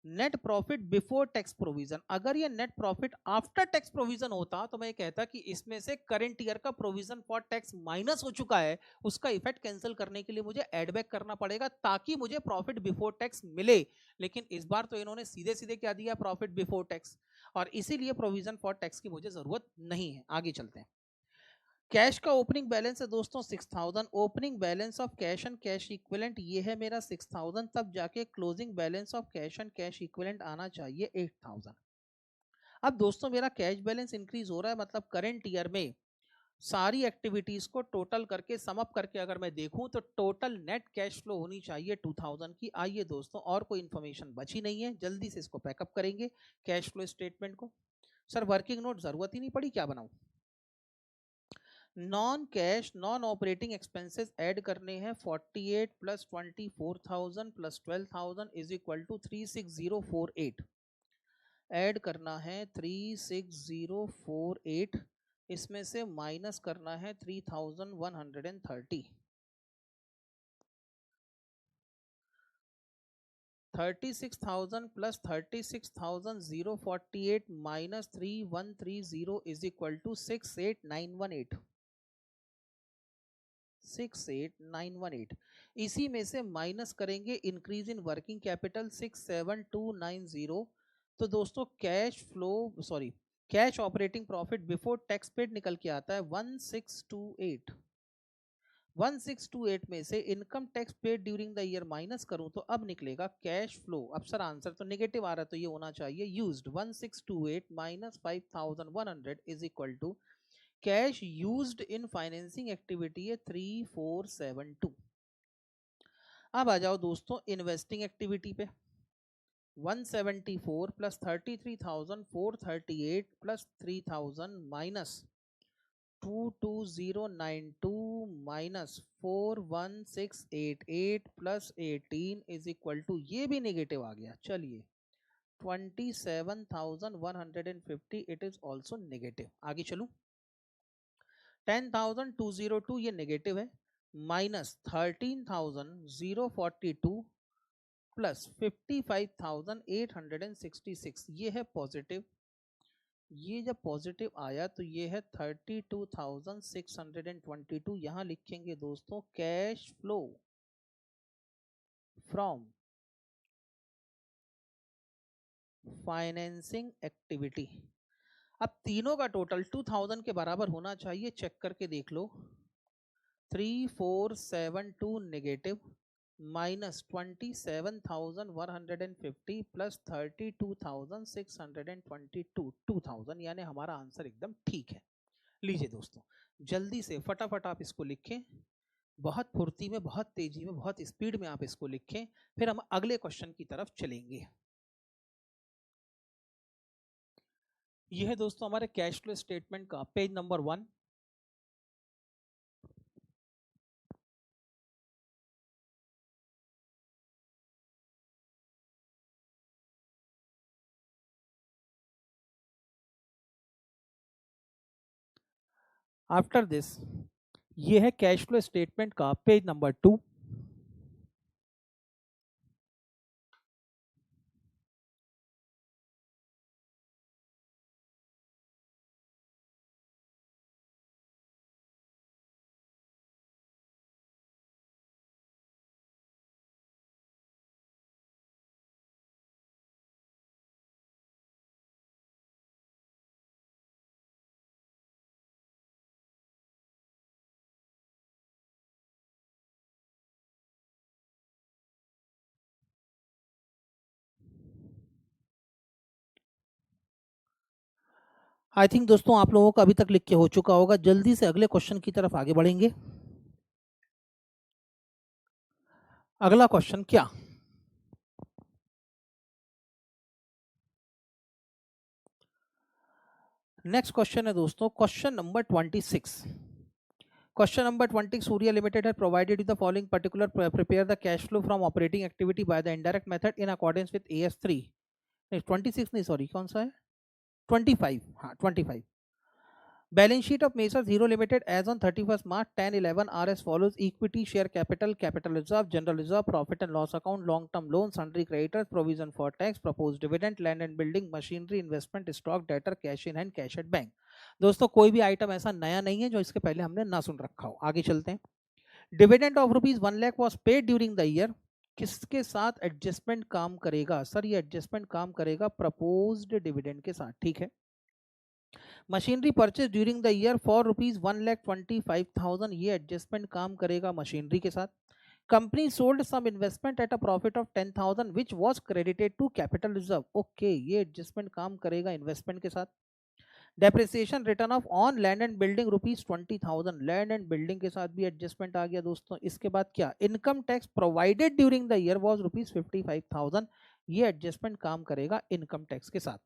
Speaker 1: net profit before tax provision. अगर ये net profit after tax provision होता तो मैं कहता कि इसमें से करंट ईयर का प्रोविजन फॉर टैक्स माइनस हो चुका है, उसका इफेक्ट कैंसिल करने के लिए मुझे एड बैक करना पड़ेगा ताकि मुझे प्रॉफिट बिफोर टैक्स मिले। लेकिन इस बार तो इन्होंने सीधे सीधे क्या दिया, प्रॉफिट बिफोर टैक्स, और इसीलिए प्रोविजन फॉर टैक्स की मुझे जरूरत नहीं है। आगे चलते हैं, कैश का ओपनिंग बैलेंस है दोस्तों 6,000, opening balance of cash and cash equivalent ये है मेरा 6,000, तब जाके closing balance of cash and cash equivalent आना चाहिए 8,000। अब दोस्तों मेरा कैश बैलेंस इंक्रीज हो रहा है, मतलब करंट ईयर में सारी एक्टिविटीज को टोटल करके सम अप करके अगर मैं देखूं तो टोटल नेट कैश फ्लो होनी चाहिए 2,000 की। आइए दोस्तों और कोई इंफॉर्मेशन बची नहीं है, जल्दी से इसको पैकअप करेंगे कैश फ्लो स्टेटमेंट को। सर वर्किंग नोट जरूरत ही नहीं पड़ी, क्या बनाऊं, non cash non operating expenses add करने हैं 48 plus 24,000 plus 12,000 is equal to 36048। Add करना है 36048, इसमें से माइनस करना है 3,130। 36,000 plus 36,048 minus 3,130 is equal to 68,918, 68,918। इसी में से माइनस करेंगे इंक्रीज इन वर्किंग कैपिटल 67,290। तो दोस्तों cash flow sorry cash operating profit before tax paid निकल के आता है 1628। 1628 में से income tax paid during the year minus करूं तो अब निकलेगा कैश फ्लो। अब सर आंसर तो नेगेटिव आ रहा है तो ये होना चाहिए used 1628 minus 5,100 is equal to cash used in financing activity है 3,472। अब आ जाओ दोस्तों इन्वेस्टिंग एक्टिविटी पे, 174 plus 33,438 plus 3,000 minus 22092 minus 41688 plus 18 is equal to, ये भी नेगेटिव आ गया, चलिए 27,150 इट इज ऑल्सो नेगेटिव। आगे चलूं, 10,202 ये नेगेटिव है, माइनस 13,042 प्लस 55,866 ये है पॉजिटिव। ये जब पॉजिटिव आया तो ये है 32,622। यहां लिखेंगे दोस्तों cash flow from financing activity. अब तीनों का टोटल 2000 के बराबर होना चाहिए, चेक करके देख लो। 3472 नेगेटिव माइनस 27,150 प्लस 32,622 2000, यानी हमारा आंसर एकदम ठीक है। लीजिए दोस्तों, जल्दी से फटाफट आप इसको लिखें, बहुत फुर्ती में, बहुत तेजी में, बहुत स्पीड में आप इसको लिखें, फिर हम अगले क्वेश्चन की तरफ चलेंगे। यह है दोस्तों हमारे कैश फ्लो स्टेटमेंट का पेज नंबर 1। आफ्टर दिस ये है कैश फ्लो स्टेटमेंट का पेज नंबर 2। आई थिंक दोस्तों आप लोगों का अभी तक लिख के हो चुका होगा। जल्दी से अगले क्वेश्चन की तरफ आगे बढ़ेंगे। अगला क्वेश्चन क्या? नेक्स्ट क्वेश्चन है दोस्तों question number 26। Question number 20, Surya Limited has provided you the following particular prepare the cash flow from operating activity by the indirect method in accordance with AS3। नहीं 26 नहीं, सॉरी कौन सा है, 25। हाँ 25। Balance sheet of Messrs Hero Limited as on 31 March 10-11 are as follows: equity share capital, capital reserve, general reserve, profit and loss account, long term loan, sundry creditors, provision for tax, propose dividend, land and building, machinery, investment, stock, debtor, cash in hand, cash at bank. दोस्तों कोई भी item ऐसा नया नहीं है जो इसके पहले हमने ना सुन रखा हो। आगे चलते हैं। Dividend of ₹1 lakh was paid during the year. किसके साथ एडजस्टमेंट काम करेगा सर? ये एडजस्टमेंट काम करेगा प्रपोज्ड डिविडेंड के साथ, ठीक है। Machinery purchase during the year for ₹1,25,000, ये एडजस्टमेंट काम करेगा मशीनरी के साथ। कंपनी sold some investment at a profit of 10,000 which was credited to capital reserve. Okay, ये एडजस्टमेंट काम करेगा इन्वेस्टमेंट के साथ। Depreciation written off on land and building ₹20,000, land and building के साथ भी एडजस्टमेंट आ गया दोस्तों। इसके बाद क्या? Income tax provided during the year was ₹55,000, ये एडजस्टमेंट काम करेगा इनकम टैक्स के साथ।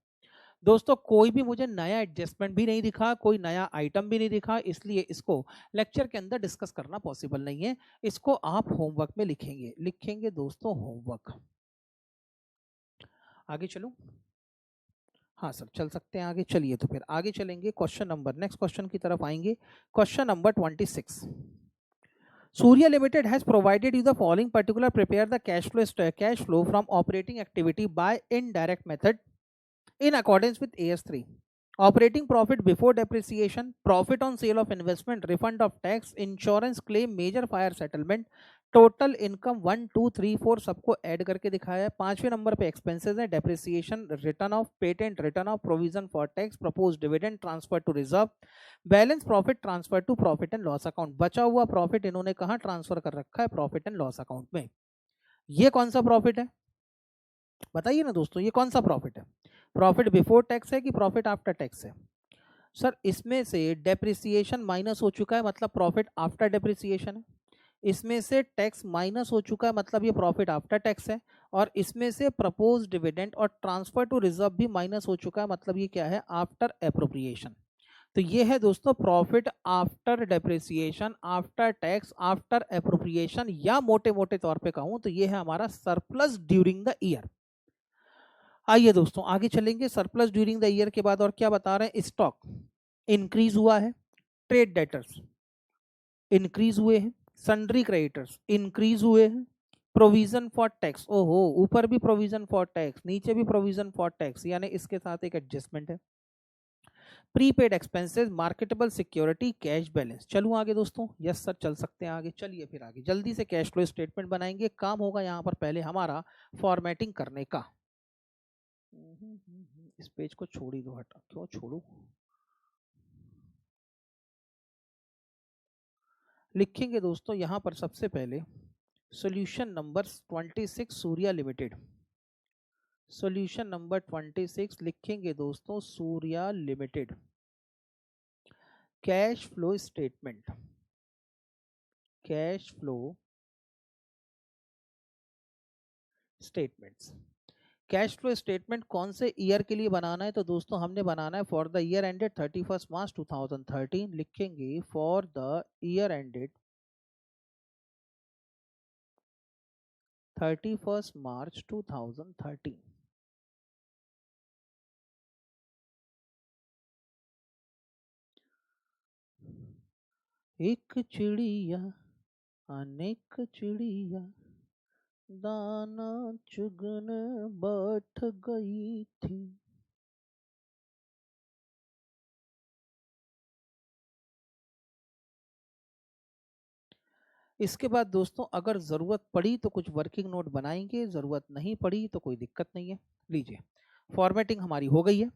Speaker 1: दोस्तों कोई भी मुझे नया एडजस्टमेंट भी नहीं दिखा, कोई नया आइटम भी नहीं दिखा, इसलिए इसको लेक्चर के अंदर डिस्कस करना पॉसिबल नहीं है। इसको आप होमवर्क में लिखेंगे दोस्तों, होमवर्क। आगे चलूं? हाँ सर चल सकते हैं आगे। चलिए तो फिर आगे चलेंगे, क्वेश्चन नंबर, नेक्स्ट क्वेश्चन की तरफ आएंगे। Question number 26। Surya Limited has provided you the following particular: prepare the cash flow from operating activity by indirect method in accordance with AS3. Operating profit before depreciation, profit on sale of investment, refund of tax, insurance claim, major fire settlement, total income 1 2 3 4 सबको add करके दिखाया है। 5वें number पे expenses है: depreciation, written off patent, written off provision for tax, propose dividend, transfer to reserve, balance profit transfer to profit and loss account. बचा हुआ profit इन्होंने कहाँ ट्रांसफर कर रखा है? प्रॉफिट एंड लॉस अकाउंट में। ये कौन सा प्रॉफिट है बताइए ना दोस्तों, ये कौन सा प्रॉफिट है? प्रॉफिट बिफोर टैक्स है कि प्रॉफिट आफ्टर टैक्स है? सर इसमें से डेप्रिसिएशन माइनस हो चुका है, मतलब प्रॉफिट आफ्टर डेप्रिसिएशन है। इसमें से टैक्स माइनस हो चुका है, मतलब ये प्रॉफिट आफ्टर टैक्स है। और इसमें से प्रपोज डिविडेंड और ट्रांसफर टू रिजर्व भी माइनस हो चुका है, मतलब ये क्या है? After appropriation. तो ये है दोस्तों profit after depreciation, after tax, after appropriation, या मोटे मोटे तौर पे कहूं तो ये है हमारा सरप्लस ड्यूरिंग द ईयर। आइए दोस्तों आगे चलेंगे। सरप्लस ड्यूरिंग द ईयर के बाद और क्या बता रहे हैं? स्टॉक इंक्रीज हुआ है, ट्रेड डेटर्स इंक्रीज हुए हैं, सन्ड्री क्रेडिटर्स इंक्रीज हुए हैं, प्रोविजन फॉर टैक्स, ओहो ऊपर भी प्रोविजन फॉर टैक्स, नीचे भी प्रोविजन फॉर टैक्स, यानी इसके साथ एक एडजस्टमेंट है। Prepaid expenses, marketable security, cash balance. चलूँ आगे दोस्तों? यस सर, चल सकते हैं आगे। चलिए फिर आगे जल्दी से कैश फ्लो स्टेटमेंट बनाएंगे। काम होगा यहाँ पर पहले हमारा फॉर्मेटिंग करने का। इस पेज को छोड़ ही दो, हटा, क्यों छोड़ू। लिखेंगे दोस्तों यहाँ पर सबसे पहले solution number 26 Surya limited. Solution number 26 लिखेंगे दोस्तों Surya limited. Cash flow statement, cash flow statements. Cash flow statement कौन से ईयर के लिए बनाना है? तो दोस्तों हमने बनाना है फॉर द ईयर एंडेड 31 मार्च 2013। लिखेंगे फॉर द ईयर एंडेड 31 मार्च 2013। एक चिड़िया अनेक चिड़िया दाना चुगन बैठ गई थी। इसके बाद दोस्तों अगर ज़रूरत पड़ी तो कुछ वर्किंग नोट बनाएंगे, ज़रूरत नहीं पड़ी तो कोई दिक्कत नहीं है। लीजिए, फॉर्मेटिंग हमारी हो गई है,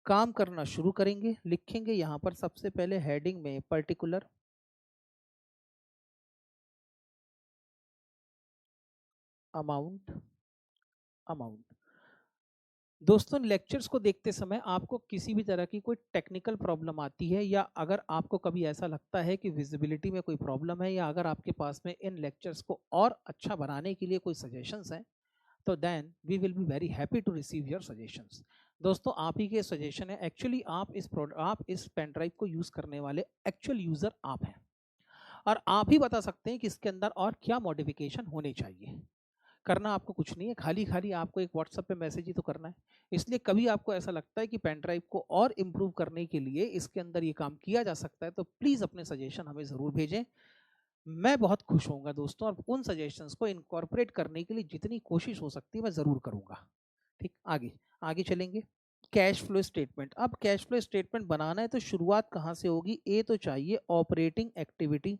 Speaker 1: काम करना शुरू करेंगे। लिखेंगे यहाँ पर सबसे पहले हेडिंग में पर्टिकुलर अमाउंट। अमाउंट दोस्तों, लेक्चर्स को देखते समय आपको किसी भी तरह की कोई टेक्निकल प्रॉब्लम आती है, या अगर आपको कभी ऐसा लगता है कि विजिबिलिटी में कोई प्रॉब्लम है, या अगर आपके पास में इन लेक्चर्स को और अच्छा बनाने के लिए कोई सजेशंस हैं, तो then we will be very happy to receive your suggestions. दोस्तों आप ही के सजेशन है, एक्चुअली आप इस पेन ड्राइव को यूज़ करने वाले एक्चुअल यूज़र आप हैं, और आप ही बता सकते हैं कि इसके अंदर और क्या मॉडिफिकेशन होने चाहिए। करना आपको कुछ नहीं है, खाली खाली आपको एक व्हाट्सएप पे मैसेज ही तो करना है। इसलिए कभी आपको ऐसा लगता है कि पेन ड्राइव को और इम्प्रूव करने के लिए इसके अंदर ये काम किया जा सकता है, तो प्लीज़ अपने सजेशन हमें ज़रूर भेजें। मैं बहुत खुश होऊंगा दोस्तों, और उन सजेशंस को इनकॉर्पोरेट करने के लिए जितनी कोशिश हो सकती है मैं ज़रूर करूंगा। ठीक, आगे आगे चलेंगे। Cash flow statement. अब कैश फ्लो स्टेटमेंट बनाना है तो शुरुआत कहाँ से होगी? ए तो चाहिए ऑपरेटिंग एक्टिविटी।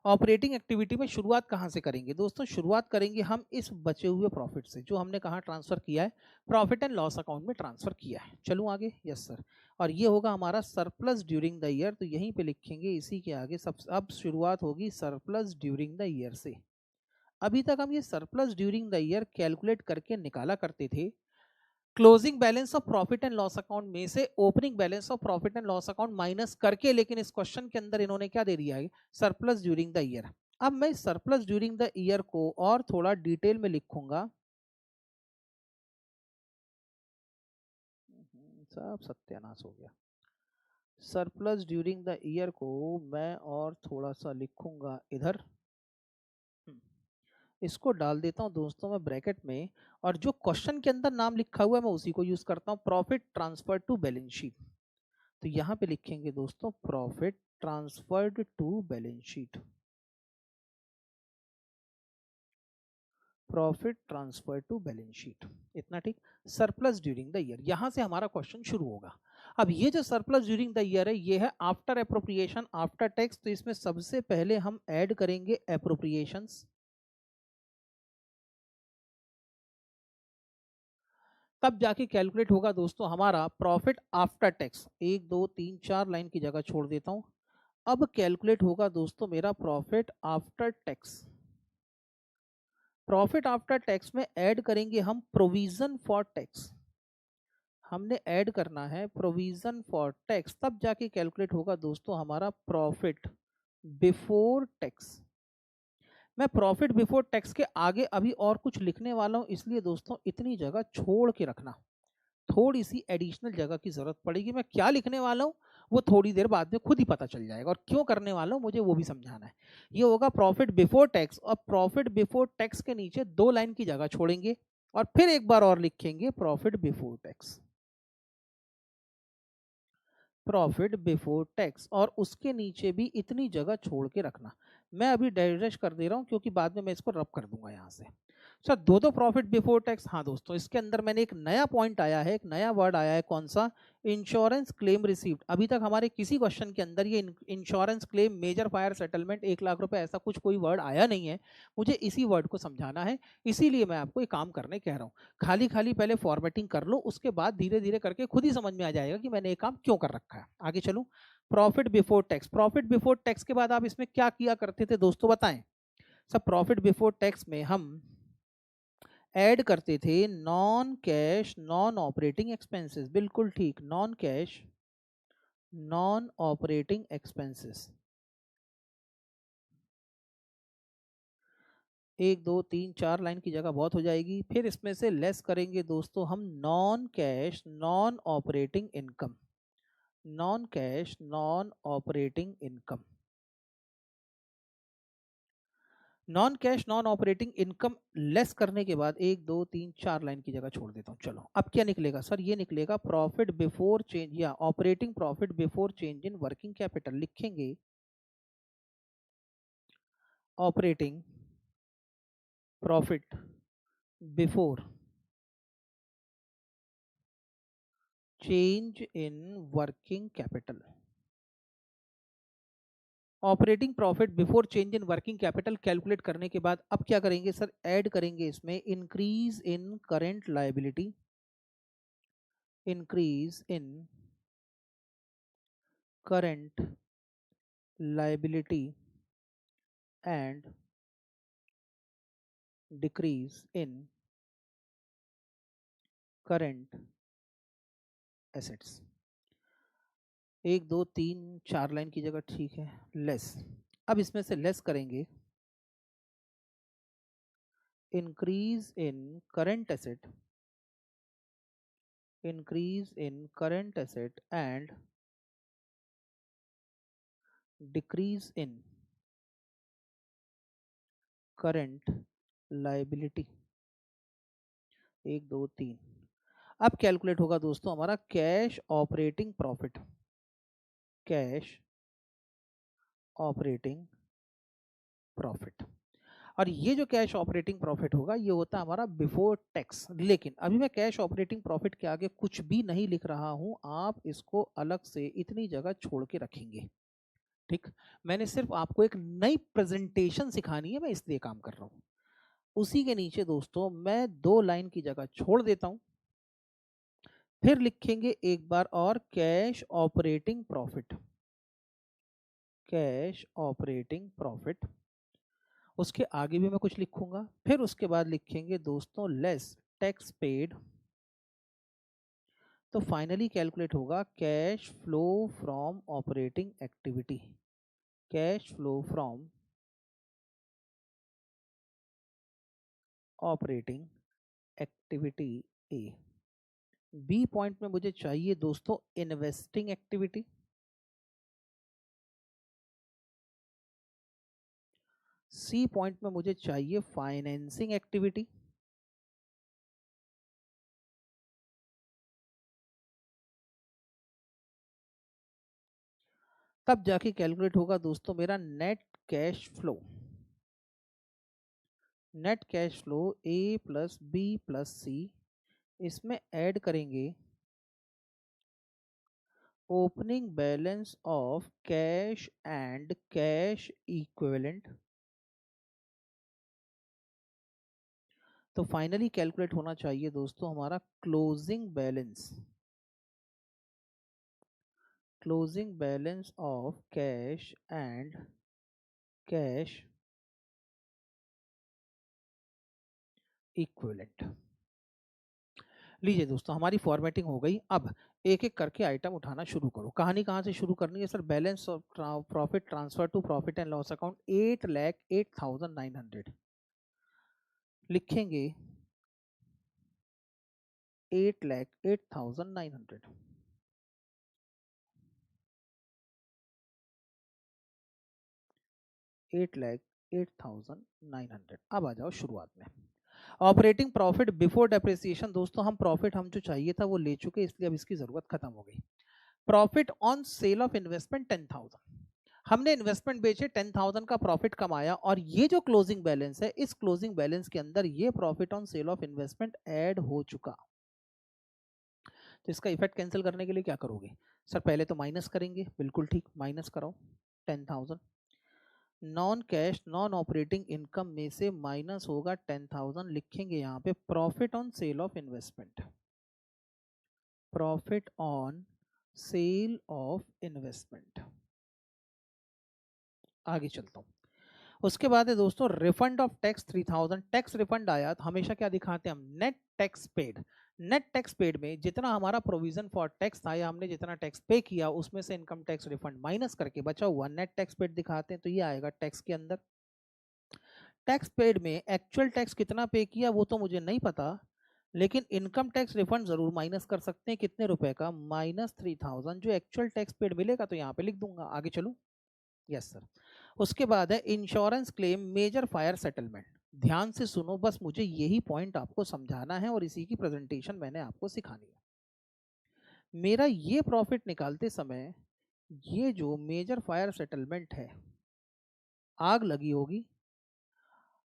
Speaker 1: ऑपरेटिंग एक्टिविटी में शुरुआत कहाँ से करेंगे दोस्तों? शुरुआत करेंगे हम इस बचे हुए प्रॉफिट से, जो हमने कहाँ ट्रांसफर किया है? प्रॉफिट एंड लॉस अकाउंट में ट्रांसफर किया है। चलूँ आगे? Yes sir. और ये होगा हमारा सरप्लस ड्यूरिंग द ईयर, तो यहीं पे लिखेंगे इसी के आगे सब। अब शुरुआत होगी सरप्लस ड्यूरिंग द ईयर से। अभी तक हम ये surplus during the year calculate करके निकाला करते थे closing balance of profit and loss account में से opening balance of profit and loss account minus करके, लेकिन इस क्वेश्चन के अंदर इन्होंने क्या दे दिया है? Surplus during the year. अब मैं सरप्लस ड्यूरिंग द ईयर को और थोड़ा डिटेल में लिखूंगा। सब सत्यानाश हो गया। सरप्लस ड्यूरिंग द ईयर को मैं और थोड़ा सा लिखूंगा इधर। इसको डाल देता हूं दोस्तों मैं ब्रैकेट में, और जो क्वेश्चन के अंदर नाम लिखा हुआ है मैं उसी को यूज करता हूं, profit transfer to balance sheet. तो यहां पे लिखेंगे दोस्तों profit transferred to balance sheet. Profit transfer to balance sheet, इतना ठीक। सरप्लस ड्यूरिंग द ईयर, यहां से हमारा क्वेश्चन शुरू होगा। अब ये जो सरप्लस ड्यूरिंग द ईयर है, ये है आफ्टर एप्रोप्रिएशन आफ्टर टैक्स, तो इसमें सबसे पहले हम ऐड करेंगे एप्रोप्रिएशंस। तब जाके कैलकुलेट होगा दोस्तों हमारा प्रॉफिट आफ्टर टैक्स। 1 2 3 4 लाइन की जगह छोड़ देता हूं। अब कैलकुलेट होगा दोस्तों मेरा profit after tax. Profit after tax में ऐड करेंगे हम प्रोविजन फॉर टैक्स। हमने ऐड करना है प्रोविजन फॉर टैक्स, तब जाके कैलकुलेट होगा दोस्तों हमारा प्रॉफिट बिफोर टैक्स। मैं प्रॉफिट बिफोर टैक्स के आगे अभी और कुछ लिखने वाला हूं, इसलिए दोस्तों इतनी जगह छोड़ के रखना। थोड़ी सी एडिशनल जगह की जरूरत पड़ेगी। मैं क्या लिखने वाला हूँ वो थोड़ी देर बाद में खुद ही पता चल जाएगा, और क्यों करने वाला हूँ मुझे वो भी समझाना है। ये होगा प्रॉफिट बिफोर टैक्स, और प्रॉफिट बिफोर टैक्स के नीचे 2 लाइन की जगह छोड़ेंगे, और फिर एक बार और लिखेंगे profit before tax. Profit before tax, और उसके नीचे भी इतनी जगह छोड़ के रखना। मैं अभी डाइरेक्ट कर दे रहा हूं क्योंकि बाद में मैं इसको रब कर दूंगा यहां से। सर दो दो प्रॉफिट बिफोर टैक्स, हाँ दोस्तों इसके अंदर मैंने एक नया पॉइंट आया है, एक नया वर्ड आया है, कौन सा? Insurance claim received. अभी तक हमारे किसी क्वेश्चन के अंदर ये insurance claim, major fire settlement, 1 lakh रुपए, ऐसा कुछ कोई वर्ड आया नहीं है। मुझे इसी वर्ड को समझाना है, इसीलिए मैं आपको ये काम करने कह रहा हूँ। खाली खाली पहले फॉर्मेटिंग कर लो, उसके बाद धीरे धीरे करके खुद ही समझ में आ जाएगा कि मैंने ये काम क्यों कर रखा है। आगे चलूँ, profit before tax. Profit before tax के बाद आप इसमें क्या किया करते थे दोस्तों, बताएं। सब प्रॉफिट बिफोर टैक्स में हम ऐड करते थे non cash non operating expenses. बिल्कुल ठीक, non cash non operating expenses. 1 2 3 4 line की जगह बहुत हो जाएगी। फिर इसमें से लेस करेंगे दोस्तों हम non cash non operating income. Non cash non operating income, non cash non operating income less करने के बाद 1 2 3 4 लाइन की जगह छोड़ देता हूं। चलो अब क्या निकलेगा सर, ये निकलेगा प्रॉफिट बिफोर चेंज या operating profit before change in working capital. लिखेंगे operating profit before change in working capital. Operating profit before change in working capital calculate करने के बाद अब क्या करेंगे सर, ऐड करेंगे इसमें increase in current liability, increase in current liability and decrease in current assets। 1 2 3 4 line की जगह ठीक है, लेस। अब इसमें से लेस करेंगे increase in current asset, increase in current asset and decrease in current liability. 1 2 3। अब कैलकुलेट होगा दोस्तों हमारा cash operating profit, cash operating profit. और ये जो कैश ऑपरेटिंग प्रॉफिट होगा ये होता है हमारा बिफोर टैक्स। लेकिन अभी मैं कैश ऑपरेटिंग प्रॉफिट के आगे कुछ भी नहीं लिख रहा हूं, आप इसको अलग से इतनी जगह छोड़ के रखेंगे। ठीक, मैंने सिर्फ आपको एक नई प्रेजेंटेशन सिखानी है, मैं इसलिए काम कर रहा हूं। उसी के नीचे दोस्तों मैं 2 लाइन की जगह छोड़ देता हूं, फिर लिखेंगे एक बार और cash operating profit, cash operating profit. उसके आगे भी मैं कुछ लिखूंगा, फिर उसके बाद लिखेंगे दोस्तों लेस टैक्स पेड। तो फाइनली कैलकुलेट होगा cash flow from operating activity, cash flow from operating activity A. B point में मुझे चाहिए दोस्तों इन्वेस्टिंग एक्टिविटी, सी पॉइंट में मुझे चाहिए फाइनेंसिंग एक्टिविटी, तब जाके कैलकुलेट होगा दोस्तों मेरा net cash flow. Net cash flow A plus B plus C, इसमें ऐड करेंगे opening balance of cash and cash equivalent. तो फाइनली कैलकुलेट होना चाहिए दोस्तों हमारा closing balance, closing balance of cash and cash equivalent. लीजिए दोस्तों हमारी फॉर्मेटिंग हो गई। अब एक एक करके आइटम उठाना शुरू करो। कहानी कहाँ से शुरू करनी है sir, balance of profit transfer to profit and loss account 8,08,900। लिखेंगे 8,08,900। 8,08,900। अब आ जाओ शुरुआत में ऑपरेटिंग प्रॉफिट बिफोर डेप्रिसिएशन। दोस्तों हम प्रॉफिट हम जो चाहिए था वो ले चुके, इसलिए अब इसकी जरूरत खत्म हो गई। Profit on sale of investment 10,000। हमने इन्वेस्टमेंट बेचे, 10,000 का प्रॉफिट कमाया, और ये जो क्लोजिंग बैलेंस है, इस क्लोजिंग बैलेंस के अंदर ये profit on sale of investment add हो चुका। तो इसका इफेक्ट कैंसिल करने के लिए क्या करोगे? सर पहले तो माइनस करेंगे, बिल्कुल ठीक, माइनस कराओ 10,000। Non cash non operating income में से माइनस होगा 10,000, लिखेंगे यहाँ पे profit on sale of investment, profit on sale of investment. आगे चलता हूँ। उसके बाद है दोस्तों refund of tax 3000, tax refund आया तो हमेशा क्या दिखाते हैं हम? Net tax paid. Net tax paid में जितना हमारा प्रोविजन फॉर टैक्स था या हमने जितना टैक्स पे किया उसमें से इनकम टैक्स रिफंड माइनस करके बचा हुआ नेट टैक्स पेड दिखाते हैं, तो ये आएगा टैक्स के अंदर। टैक्स पेड में एक्चुअल टैक्स कितना पे किया वो तो मुझे नहीं पता, लेकिन इनकम टैक्स रिफंड जरूर माइनस कर सकते हैं। कितने रुपए का? -3000, जो एक्चुअल टैक्स पेड मिलेगा तो यहाँ पे लिख दूंगा। आगे चलूं? Yes sir. उसके बाद है insurance claim major fire settlement. ध्यान से सुनो, बस मुझे यही पॉइंट आपको समझाना है और इसी की प्रेजेंटेशन मैंने आपको सिखानी है। मेरा ये प्रॉफिट निकालते समय ये जो मेजर फायर सेटलमेंट है, आग लगी होगी,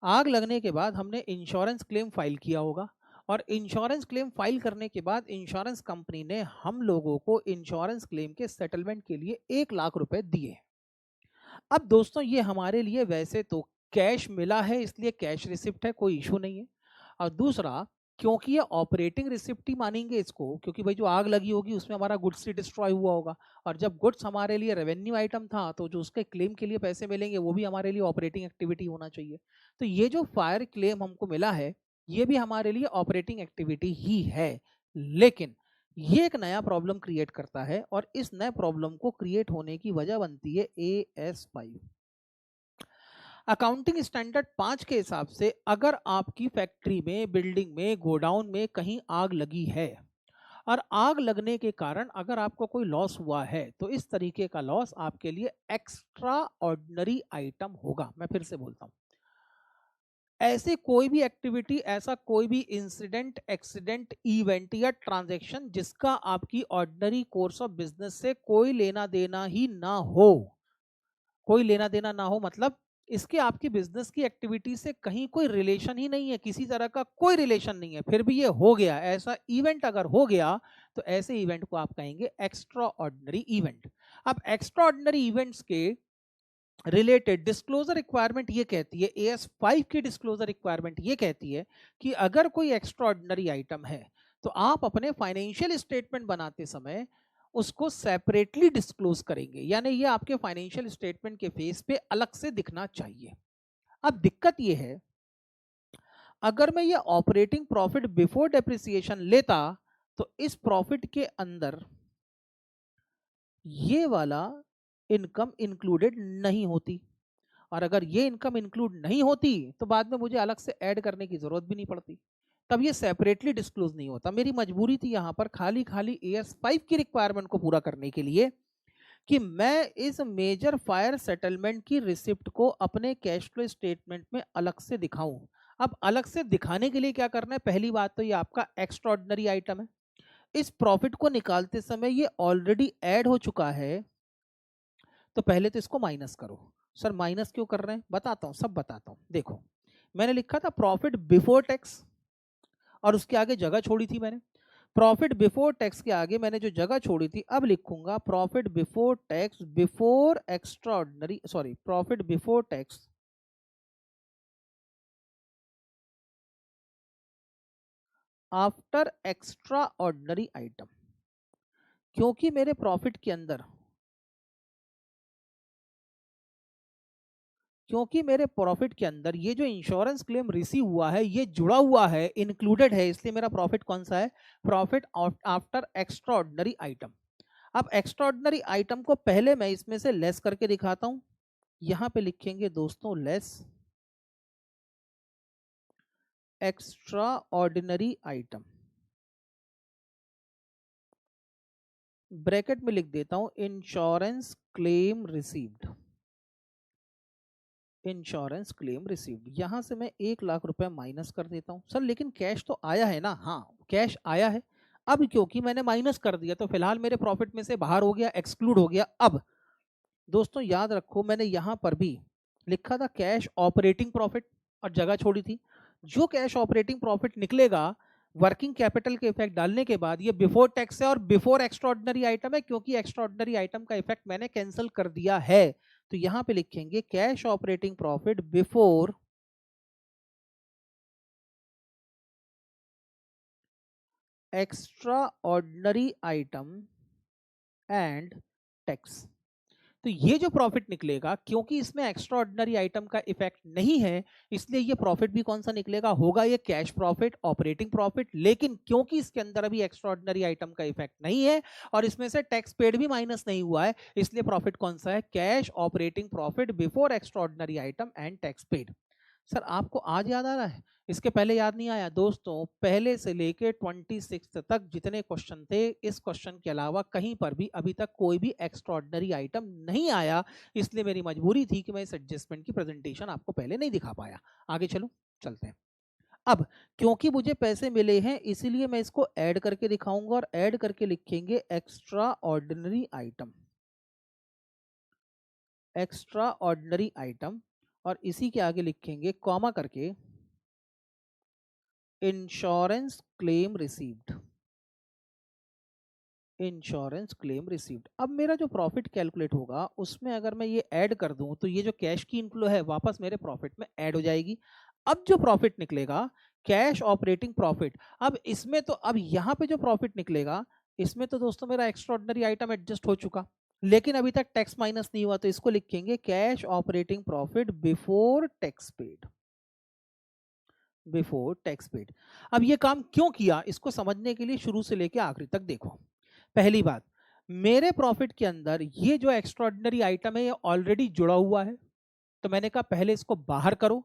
Speaker 1: आग लगने के बाद हमने इंश्योरेंस क्लेम फाइल किया होगा, और इंश्योरेंस क्लेम फाइल करने के बाद इंश्योरेंस कंपनी ने हम लोगों को इंश्योरेंस क्लेम के सेटलमेंट के लिए 1,00,000 रुपए दिए। अब दोस्तों ये हमारे लिए वैसे तो कैश मिला है, इसलिए कैश रिसिप्ट है, कोई इशू नहीं है। और दूसरा, क्योंकि ये ऑपरेटिंग रिसिप्ट ही मानेंगे इसको, क्योंकि भाई जो आग लगी होगी उसमें हमारा गुड्स ही डिस्ट्रॉय हुआ होगा, और जब गुड्स हमारे लिए रेवेन्यू आइटम था तो जो उसके क्लेम के लिए पैसे मिलेंगे वो भी हमारे लिए ऑपरेटिंग एक्टिविटी होना चाहिए। तो ये जो फायर क्लेम हमको मिला है ये भी हमारे लिए ऑपरेटिंग एक्टिविटी ही है, लेकिन ये एक नया प्रॉब्लम क्रिएट करता है, और इस नए प्रॉब्लम को क्रिएट होने की वजह बनती है AS5। अकाउंटिंग स्टैंडर्ड 5 के हिसाब से अगर आपकी फैक्ट्री में, बिल्डिंग में, गोडाउन में कहीं आग लगी है, और आग लगने के कारण अगर आपको कोई लॉस हुआ है, तो इस तरीके का लॉस आपके लिए एक्स्ट्रा ऑर्डिनरी आइटम होगा। मैं फिर से बोलता हूं, ऐसे कोई भी एक्टिविटी, ऐसा कोई भी इंसिडेंट, एक्सीडेंट, इवेंट या ट्रांजैक्शन जिसका आपकी ऑर्डिनरी कोर्स ऑफ बिजनेस से कोई लेना देना ही ना हो, कोई लेना देना ना हो मतलब इसके आपकी बिजनेस की एक्टिविटी से कहीं कोई रिलेशन ही नहीं है, किसी तरह का कोई रिलेशन नहीं है, फिर भी ये हो गया, ऐसा इवेंट अगर हो गया तो ऐसे इवेंट को आप कहेंगे एक्स्ट्रा ऑर्डिनरी इवेंट। अब एक्स्ट्रा ऑर्डिनरी इवेंट्स के रिलेटेड डिस्क्लोजर रिक्वायरमेंट ये कहती है, AS5 की डिस्क्लोजर रिक्वायरमेंट ये कहती है कि अगर कोई एक्स्ट्रा ऑर्डिनरी आइटम है तो आप अपने फाइनेंशियल स्टेटमेंट बनाते समय उसको सेपरेटली डिस्क्लोज करेंगे, यानी ये आपके फाइनेंशियल स्टेटमेंट के फेस पे अलग से दिखना चाहिए। अब दिक्कत ये है, अगर मैं ये ऑपरेटिंग प्रॉफिट बिफोर डेप्रिसिएशन लेता तो इस प्रॉफिट के अंदर ये वाला इनकम इंक्लूडेड नहीं होती, और अगर ये इनकम इंक्लूड नहीं होती तो बाद में मुझे अलग से ऐड करने की जरूरत भी नहीं पड़ती, तब ये सेपरेटली डिस्क्लोज नहीं होता। मेरी मजबूरी थी यहाँ पर खाली खाली AS5 की रिक्वायरमेंट को पूरा करने के लिए कि मैं इस मेजर फायर सेटलमेंट की रिसिप्ट को अपने कैश फ्लो स्टेटमेंट में अलग से दिखाऊं। अब अलग से दिखाने के लिए क्या करना है? पहली बात तो ये आपका एक्स्ट्रा ऑर्डिनरी आइटम है, इस प्रॉफिट को निकालते समय ये ऑलरेडी ऐड हो चुका है, तो पहले तो इसको माइनस करो। सर माइनस क्यों कर रहे हैं? बताता हूं, सब बताता हूं। देखो, मैंने लिखा था प्रॉफिट बिफोर टैक्स और उसके आगे जगह छोड़ी थी मैंने, प्रॉफिट बिफोर टैक्स के आगे मैंने जो जगह छोड़ी थी अब लिखूंगा profit before tax before extra ordinary, sorry, profit before tax after extra ordinary item. क्योंकि मेरे प्रॉफिट के अंदर, क्योंकि मेरे प्रॉफिट के अंदर ये जो इंश्योरेंस क्लेम रिसीव हुआ है ये जुड़ा हुआ है, इंक्लूडेड है, इसलिए मेरा प्रॉफिट कौन सा है? Profit after extra ordinary item. अब एक्स्ट्रा ऑर्डिनरी आइटम को पहले मैं इसमें से लेस करके दिखाता हूं। यहां पे लिखेंगे दोस्तों less extra ordinary item, bracket में लिख देता हूं insurance claim received, insurance claim received. यहां से मैं 1,00,000 रुपए माइनस कर देता हूं। सर लेकिन कैश तो आया है ना? हाँ कैश आया है, अब क्योंकि मैंने माइनस कर दिया तो फिलहाल मेरे प्रॉफिट में से बाहर हो गया, एक्सक्लूड हो गया। अब दोस्तों याद रखो मैंने यहां पर भी लिखा था कैश ऑपरेटिंग प्रॉफिट और जगह छोड़ी थी। जो कैश ऑपरेटिंग प्रॉफिट निकलेगा वर्किंग कैपिटल के इफेक्ट डालने के बाद, ये बिफोर टैक्स है और बिफोर एक्स्ट्राऑर्डिनरी आइटम है, क्योंकि एक्स्ट्राऑर्डिनरी आइटम का इफेक्ट मैंने कैंसिल कर दिया है। तो यहां पे लिखेंगे cash operating profit before extra ordinary item and tax. तो ये जो प्रॉफिट निकलेगा, क्योंकि इसमें एक्स्ट्रा ऑर्डिनरी आइटम का इफेक्ट नहीं है, इसलिए ये प्रॉफिट भी कौन सा निकलेगा, होगा ये कैश प्रॉफिट, ऑपरेटिंग प्रॉफिट। लेकिन क्योंकि इसके अंदर अभी एक्स्ट्रा ऑर्डिनरी आइटम का इफेक्ट नहीं है और इसमें से टैक्स पेड भी माइनस नहीं हुआ है, इसलिए प्रॉफिट कौन सा है, cash operating profit before extra ordinary item and tax paid. Sir आपको आज याद आ रहा है, इसके पहले याद नहीं आया? दोस्तों पहले से लेके 26 तक जितने क्वेश्चन थे, इस क्वेश्चन के अलावा कहीं पर भी अभी तक कोई भी एक्स्ट्राऑर्डिनरी आइटम नहीं आया, इसलिए मेरी मजबूरी थी कि मैं इस एडजस्टमेंट की प्रेजेंटेशन आपको पहले नहीं दिखा पाया। आगे चलो, चलते हैं। अब क्योंकि मुझे पैसे मिले हैं इसीलिए मैं इसको ऐड करके दिखाऊंगा, और ऐड करके लिखेंगे extra ordinary item, extra ordinary item, और इसी के आगे लिखेंगे कॉमा करके insurance claim received, insurance claim received. अब मेरा जो प्रॉफिट कैलकुलेट होगा उसमें अगर मैं ये ऐड कर दूं तो ये जो कैश की इनफ्लो है वापस मेरे प्रॉफिट में ऐड हो जाएगी। अब जो प्रॉफिट निकलेगा कैश ऑपरेटिंग प्रॉफिट, अब इसमें तो अब यहां पे जो प्रॉफिट निकलेगा इसमें तो दोस्तों मेरा एक्स्ट्राऑर्डिनरी आइटम एडजस्ट हो चुका, लेकिन अभी तक टैक्स माइनस नहीं हुआ, तो इसको लिखेंगे cash operating profit before tax paid, before tax paid. अब ये काम क्यों किया इसको समझने के लिए शुरू से लेकर आखिरी तक देखो। पहली बात, मेरे प्रॉफिट के अंदर ये जो एक्स्ट्राऑर्डिनरी आइटम है ये ऑलरेडी जुड़ा हुआ है, तो मैंने कहा पहले इसको बाहर करो।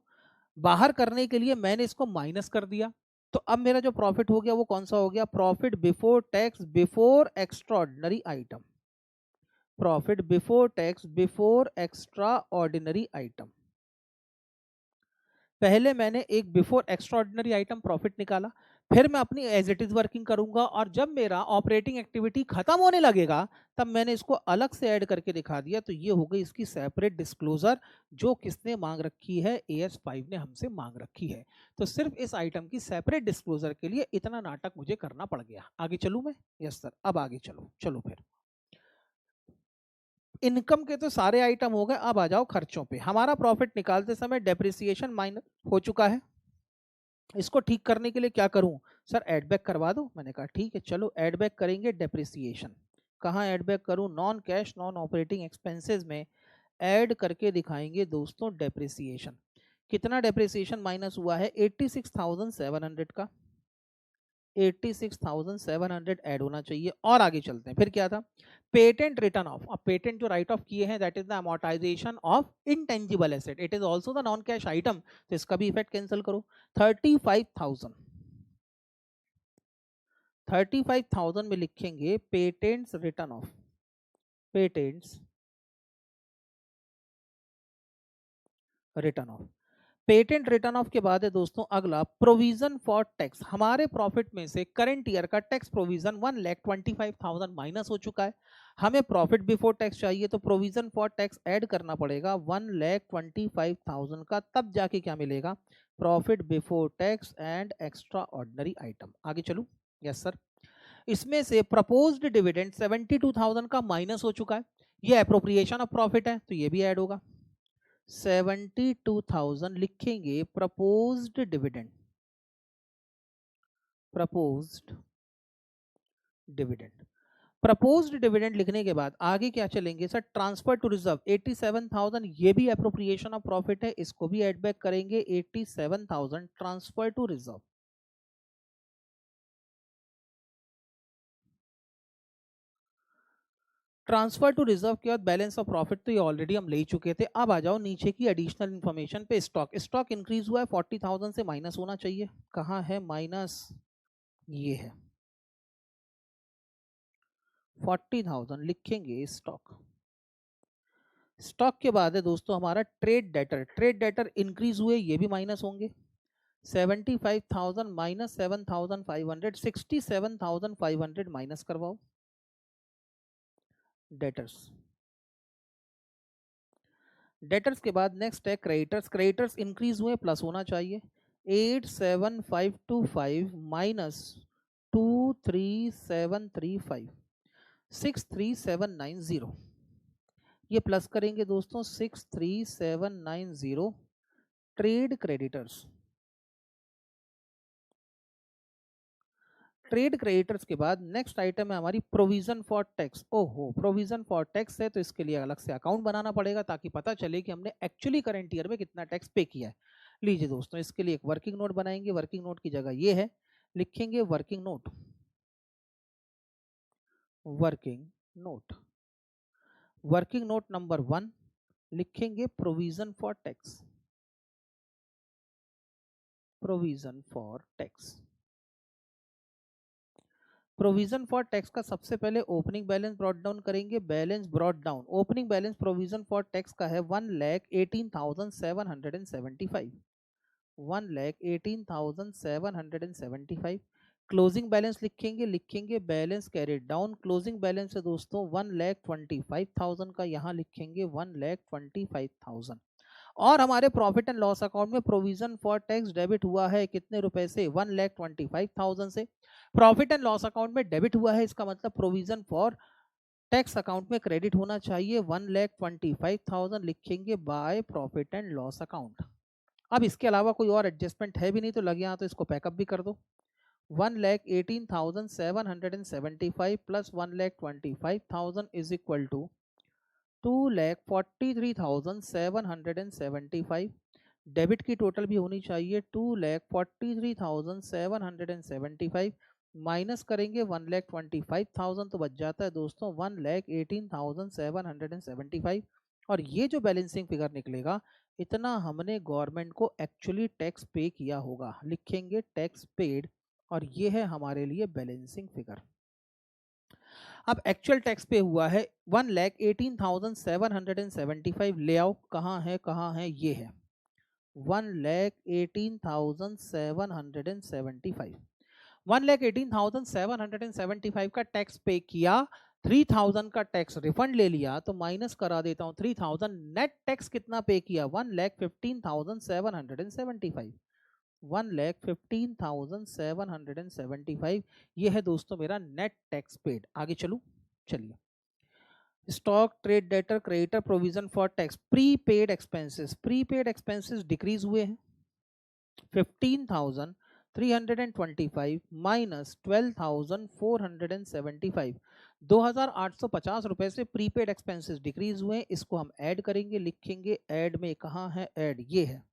Speaker 1: बाहर करने के लिए मैंने इसको माइनस कर दिया, तो अब मेरा जो प्रॉफिट हो गया वो कौन सा हो गया, profit before tax before extraordinary item, profit before tax before extra ordinary item. पहले मैंने एक बिफोर एक्स्ट्राऑर्डिनरी आइटम प्रॉफिट निकाला, फिर मैं अपनी एज इट इज वर्किंग करूंगा, और जब मेरा ऑपरेटिंग एक्टिविटी खत्म होने लगेगा तब मैंने इसको अलग से ऐड करके दिखा दिया। तो ये हो गई इसकी सेपरेट डिस्क्लोजर, जो किसने मांग रखी है, AS5 ने हमसे मांग रखी है। तो सिर्फ इस आइटम की सेपरेट डिस्क्लोजर के लिए इतना नाटक मुझे करना पड़ गया। आगे चलूं मैं? यस सर, अब आगे चलो। चलो फिर इनकम के तो सारे आइटम हो गए, अब आ जाओ खर्चों पे। हमारा प्रॉफिट निकालते समय डेप्रिसिएशन माइनस हो चुका है, इसको ठीक करने के लिए क्या करूं, सर ऐड बैक करवा दो। मैंने कहा ठीक है, चलो ऐड बैक करेंगे डेप्रिसिएशन। कहाँ ऐड बैक करूं, non cash non operating expenses में ऐड करके दिखाएंगे दोस्तों डेप्रिसिएशन। कितना डेप्रिसिएशन माइनस हुआ है, 86,700 का, 86,700 ऐड होना चाहिए। और आगे चलते हैं, फिर क्या था, पेटेंट रिटर्न ऑफ। अब पेटेंट जो राइट ऑफ किए हैं that is the amortisation of intangible asset, it is also the non cash item, तो इसका भी इफेक्ट कैंसिल करो। 35,000, 35,000 में लिखेंगे patents return of, patents return off. Patent written of के बाद है दोस्तों अगला प्रोविजन फॉर टैक्स। हमारे प्रॉफिट में से करंट ईयर का टैक्स प्रोविजन 1,25,000 माइनस हो चुका है, हमें प्रॉफिट बिफोर टैक्स चाहिए, तो प्रोविजन फॉर टैक्स ऐड करना पड़ेगा 1,25,000 का, तब जाके क्या मिलेगा, profit before tax and extra ordinary item. आगे चलूं? Yes sir. इसमें से प्रपोज्ड डिविडेंड 72,000 का माइनस हो चुका है, ये अप्रोप्रिएशन ऑफ प्रॉफिट है, तो ये भी ऐड होगा। 72,000 लिखेंगे proposed dividend, proposed dividend. Proposed dividend लिखने के बाद आगे क्या चलेंगे सर, ट्रांसफर टू रिजर्व 87,000, ये भी अप्रोप्रिएशन ऑफ प्रॉफिट है, इसको भी एड बैक करेंगे। 87,000 transfer to reserve. Transfer to reserve के बाद बैलेंस ऑफ प्रॉफिट तो ये ऑलरेडी हम ले ही चुके थे। अब आ जाओ नीचे की एडिशनल इन्फॉर्मेशन पे। स्टॉक, स्टॉक इंक्रीज हुआ है, 40,000 से माइनस होना चाहिए, कहाँ है माइनस, ये है 40,000 लिखेंगे स्टॉक। स्टॉक के बाद है दोस्तों हमारा trade debtor, trade debtor increase हुए, ये भी माइनस होंगे। 75,000 माइनस 7,500, 67,500 माइनस करवाओ डेटर्स। डेटर्स के बाद नेक्स्ट है क्रेडिटर्स। क्रेडिटर्स इंक्रीज हुए, प्लस होना चाहिए। 87525 माइनस 23735 63790, ये प्लस करेंगे दोस्तों 63790 ट्रेड क्रेडिटर्स। ट्रेड क्रेडिटर्स के बाद नेक्स्ट आइटम है हमारी प्रोविजन फॉर टैक्स। ओहो, प्रोविजन फॉर टैक्स है तो इसके लिए अलग से अकाउंट बनाना पड़ेगा ताकि पता चले कि हमने एक्चुअली करंट ईयर में कितना टैक्स पे किया है। लीजिए दोस्तों, इसके लिए एक वर्किंग नोट बनाएंगे। वर्किंग नोट की जगह ये है, लिखेंगे working note. Working note, working note number 1 लिखेंगे provision for tax. Provision for tax, provision for tax का सबसे पहले ओपनिंग बैलेंस ब्रॉट डाउन करेंगे। Balance brought down, opening balance provision for tax का है 1,18,775, 1,18,775। क्लोजिंग बैलेंस लिखेंगे, लिखेंगे balance carried down. Closing balance है दोस्तों 1,25,000 का, यहाँ लिखेंगे 1,25,000। और हमारे प्रॉफिट एंड लॉस अकाउंट में प्रोविजन फॉर टैक्स डेबिट हुआ है कितने रुपए से, 1,25,000 से। प्रॉफिट एंड लॉस अकाउंट में डेबिट हुआ है, इसका मतलब प्रोविजन फॉर टैक्स अकाउंट में क्रेडिट होना चाहिए 1,25,000, लिखेंगे by profit and loss account. अब इसके अलावा कोई और एडजस्टमेंट है भी नहीं तो लगे यहाँ, तो इसको पैकअप भी कर दो। 1,18,775 plus 1,25,000 is equal to 2,43,775। Debit की टोटल भी होनी चाहिए 2,43,775, माइनस करेंगे 1,25,000 तो बच जाता है दोस्तों 1,18,775। और ये जो बैलेंसिंग फिगर निकलेगा, इतना हमने गवर्नमेंट को एक्चुअली टैक्स पे किया होगा, लिखेंगे टैक्स पेड, और ये है हमारे लिए बैलेंसिंग फिगर। अब एक्चुअल टैक्स पे हुआ है 1,18,775, ले आओ, कहाँ है कहाँ है, ये है 1,18,775। 1,18,775 का टैक्स पे किया, 3,000 का टैक्स रिफंड ले लिया, तो माइनस करा देता हूं 3,000। नेट टैक्स कितना पे किया, 1,15,775, 1,15,775। ये है दोस्तों मेरा नेट टैक्स पेड। आगे चलूं, चलिए। Stock, trade debtor, creditor, provision for tax, prepaid expenses. Prepaid expenses decrease हुए हैं 15,325 माइनस 12,475, 2,850 रुपए से प्रीपेड एक्सपेंसेस डिक्रीज हुए। इसको हम ऐड करेंगे, लिखेंगे ऐड में, कहाँ है ऐड, ये है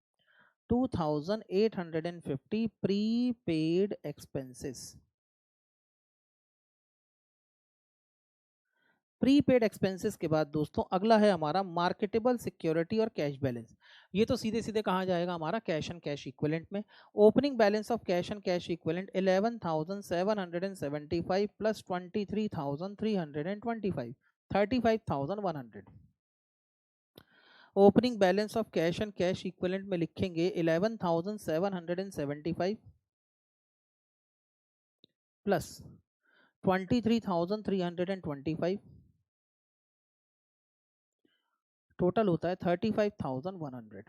Speaker 1: 2,850 प्रीपेड एक्सपेंसेस। प्रीपेड एक्सपेंसेस के बाद दोस्तों अगला है हमारा मार्केटेबल सिक्योरिटी और कैश बैलेंस। ये तो सीधे सीधे कहाँ जाएगा हमारा कैश एंड कैश इक्विवेलेंट में। Opening balance of cash and cash equivalent 11,775 plus 23,325, 35,100। Opening balance of cash and cash equivalent में लिखेंगे 11,775 प्लस 23,325, टोटल होता है 35,100।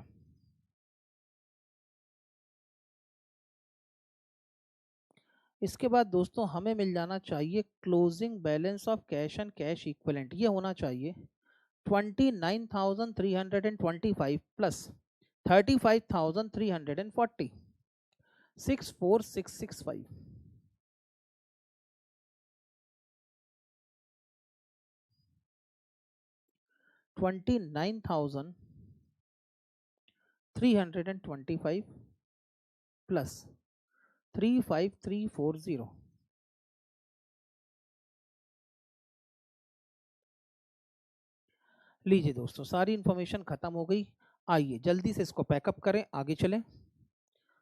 Speaker 1: इसके बाद दोस्तों हमें मिल जाना चाहिए closing balance of cash and cash equivalent. ये होना चाहिए 29,325 प्लस 35,340, 64665। 29,325 प्लस 35340। लीजिए दोस्तों, सारी इंफॉर्मेशन खत्म हो गई। आइए जल्दी से इसको पैकअप करें, आगे चलें।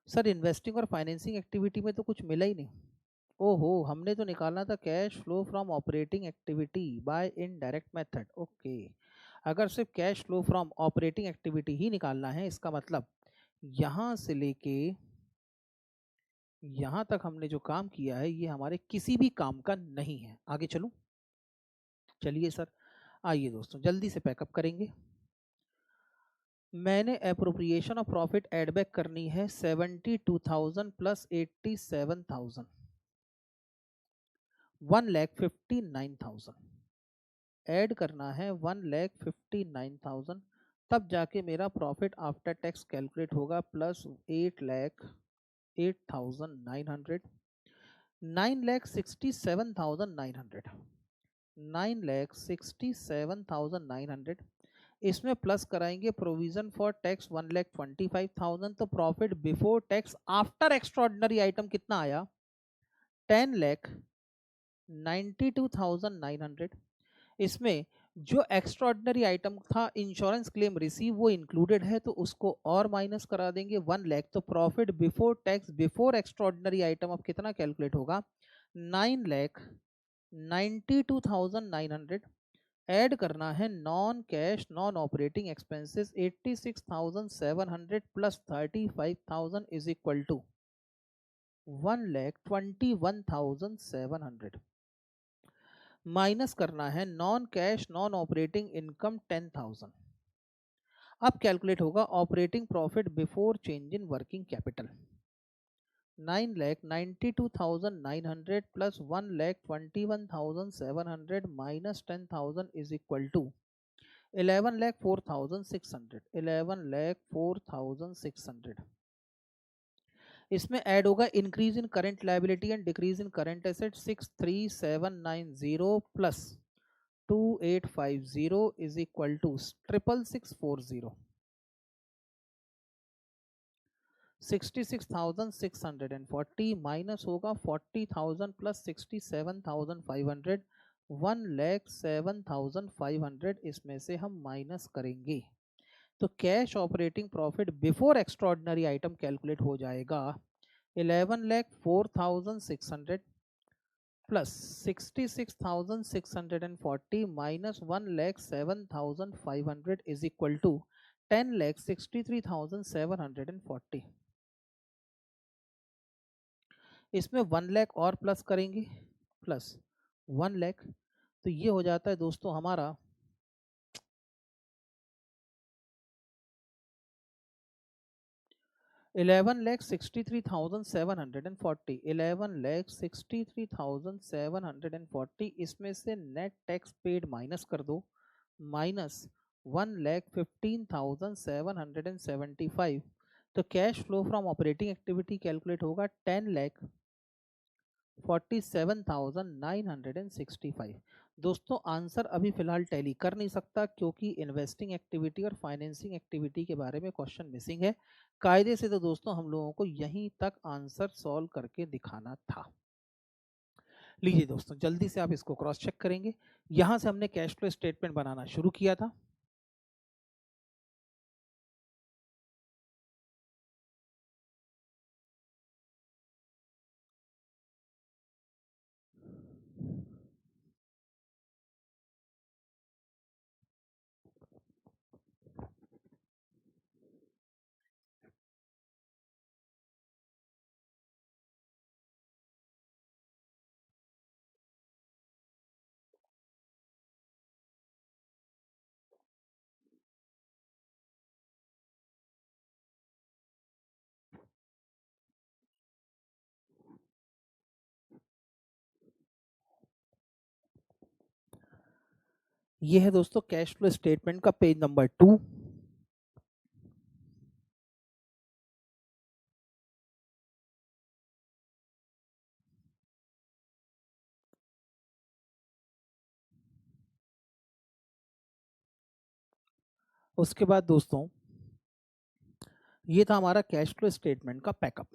Speaker 1: सर इन्वेस्टिंग और फाइनेंसिंग एक्टिविटी में तो कुछ मिला ही नहीं। ओहो, हमने तो निकालना था cash flow from operating activity by indirect method. Okay, अगर सिर्फ cash flow from operating activity ही निकालना है, इसका मतलब यहाँ से लेके यहाँ तक हमने जो काम किया है ये हमारे किसी भी काम का नहीं है। आगे चलूं, चलिए सर। आइए दोस्तों जल्दी से पैकअप करेंगे। मैंने appropriation of profit add back करनी है 72,000 प्लस 87,000, 1,59,000 ऐड करना है 1,59,000, तब जाके मेरा प्रॉफिट आफ्टर टैक्स कैलकुलेट होगा प्लस 8,08,900, 9,67,900, 9,67,900। इसमें प्लस कराएंगे प्रोविजन फॉर टैक्स 1,25,000, तो profit before tax after extraordinary item कितना आया 10,92,900। इसमें जो एक्स्ट्रॉर्डिनरी आइटम था इंश्योरेंस क्लेम रिसीव वो इंक्लूडेड है, तो उसको और माइनस करा देंगे 1 लाख, तो profit before tax before extraordinary item अब कितना कैलकुलेट होगा 9,92,900। ऐड करना है non cash non operating expenses 86,700 plus 35,000 is equal to 1,21,700। Minus करना है non cash non operating income 10,000। अब कैलकुलेट होगा operating profit before change in working capital 9,92,900 plus 1,21,700 minus 10,000 is equal to 11,04,600, 11,04,600। इसमें ऐड होगा increase in current liability and decrease in current asset 63790 plus 2850 is equal to 66640, 66,640 minus होगा 40,000 plus 67,500, 1,07,500 इसमें से हम minus करेंगे तो cash operating profit before extraordinary item calculate हो जाएगा 11,04,600 plus 66,640 minus 1,07,500 is equal to 10,63,740। इसमें 1 लाख और प्लस करेंगे प्लस 1 लाख, तो ये हो जाता है दोस्तों हमारा 11,63,740, 11,63,740। इसमें से नेट टैक्स पेड माइनस कर दो माइनस 1,15,775, तो cash flow from operating activity calculate होगा 10,47,965। दोस्तों आंसर अभी फिलहाल टैली कर नहीं सकता क्योंकि इन्वेस्टिंग एक्टिविटी और फाइनेंसिंग एक्टिविटी के बारे में क्वेश्चन मिसिंग है। कायदे से तो दोस्तों हम लोगों को यहीं तक आंसर सॉल्व करके दिखाना था। लीजिए दोस्तों जल्दी से आप इसको क्रॉस चेक करेंगे। यहां से हमने कैश फ्लो स्टेटमेंट बनाना शुरू किया था। ये है दोस्तों कैश फ्लो स्टेटमेंट का पेज नंबर 2। उसके बाद दोस्तों ये था हमारा कैश फ्लो स्टेटमेंट का पैकअप।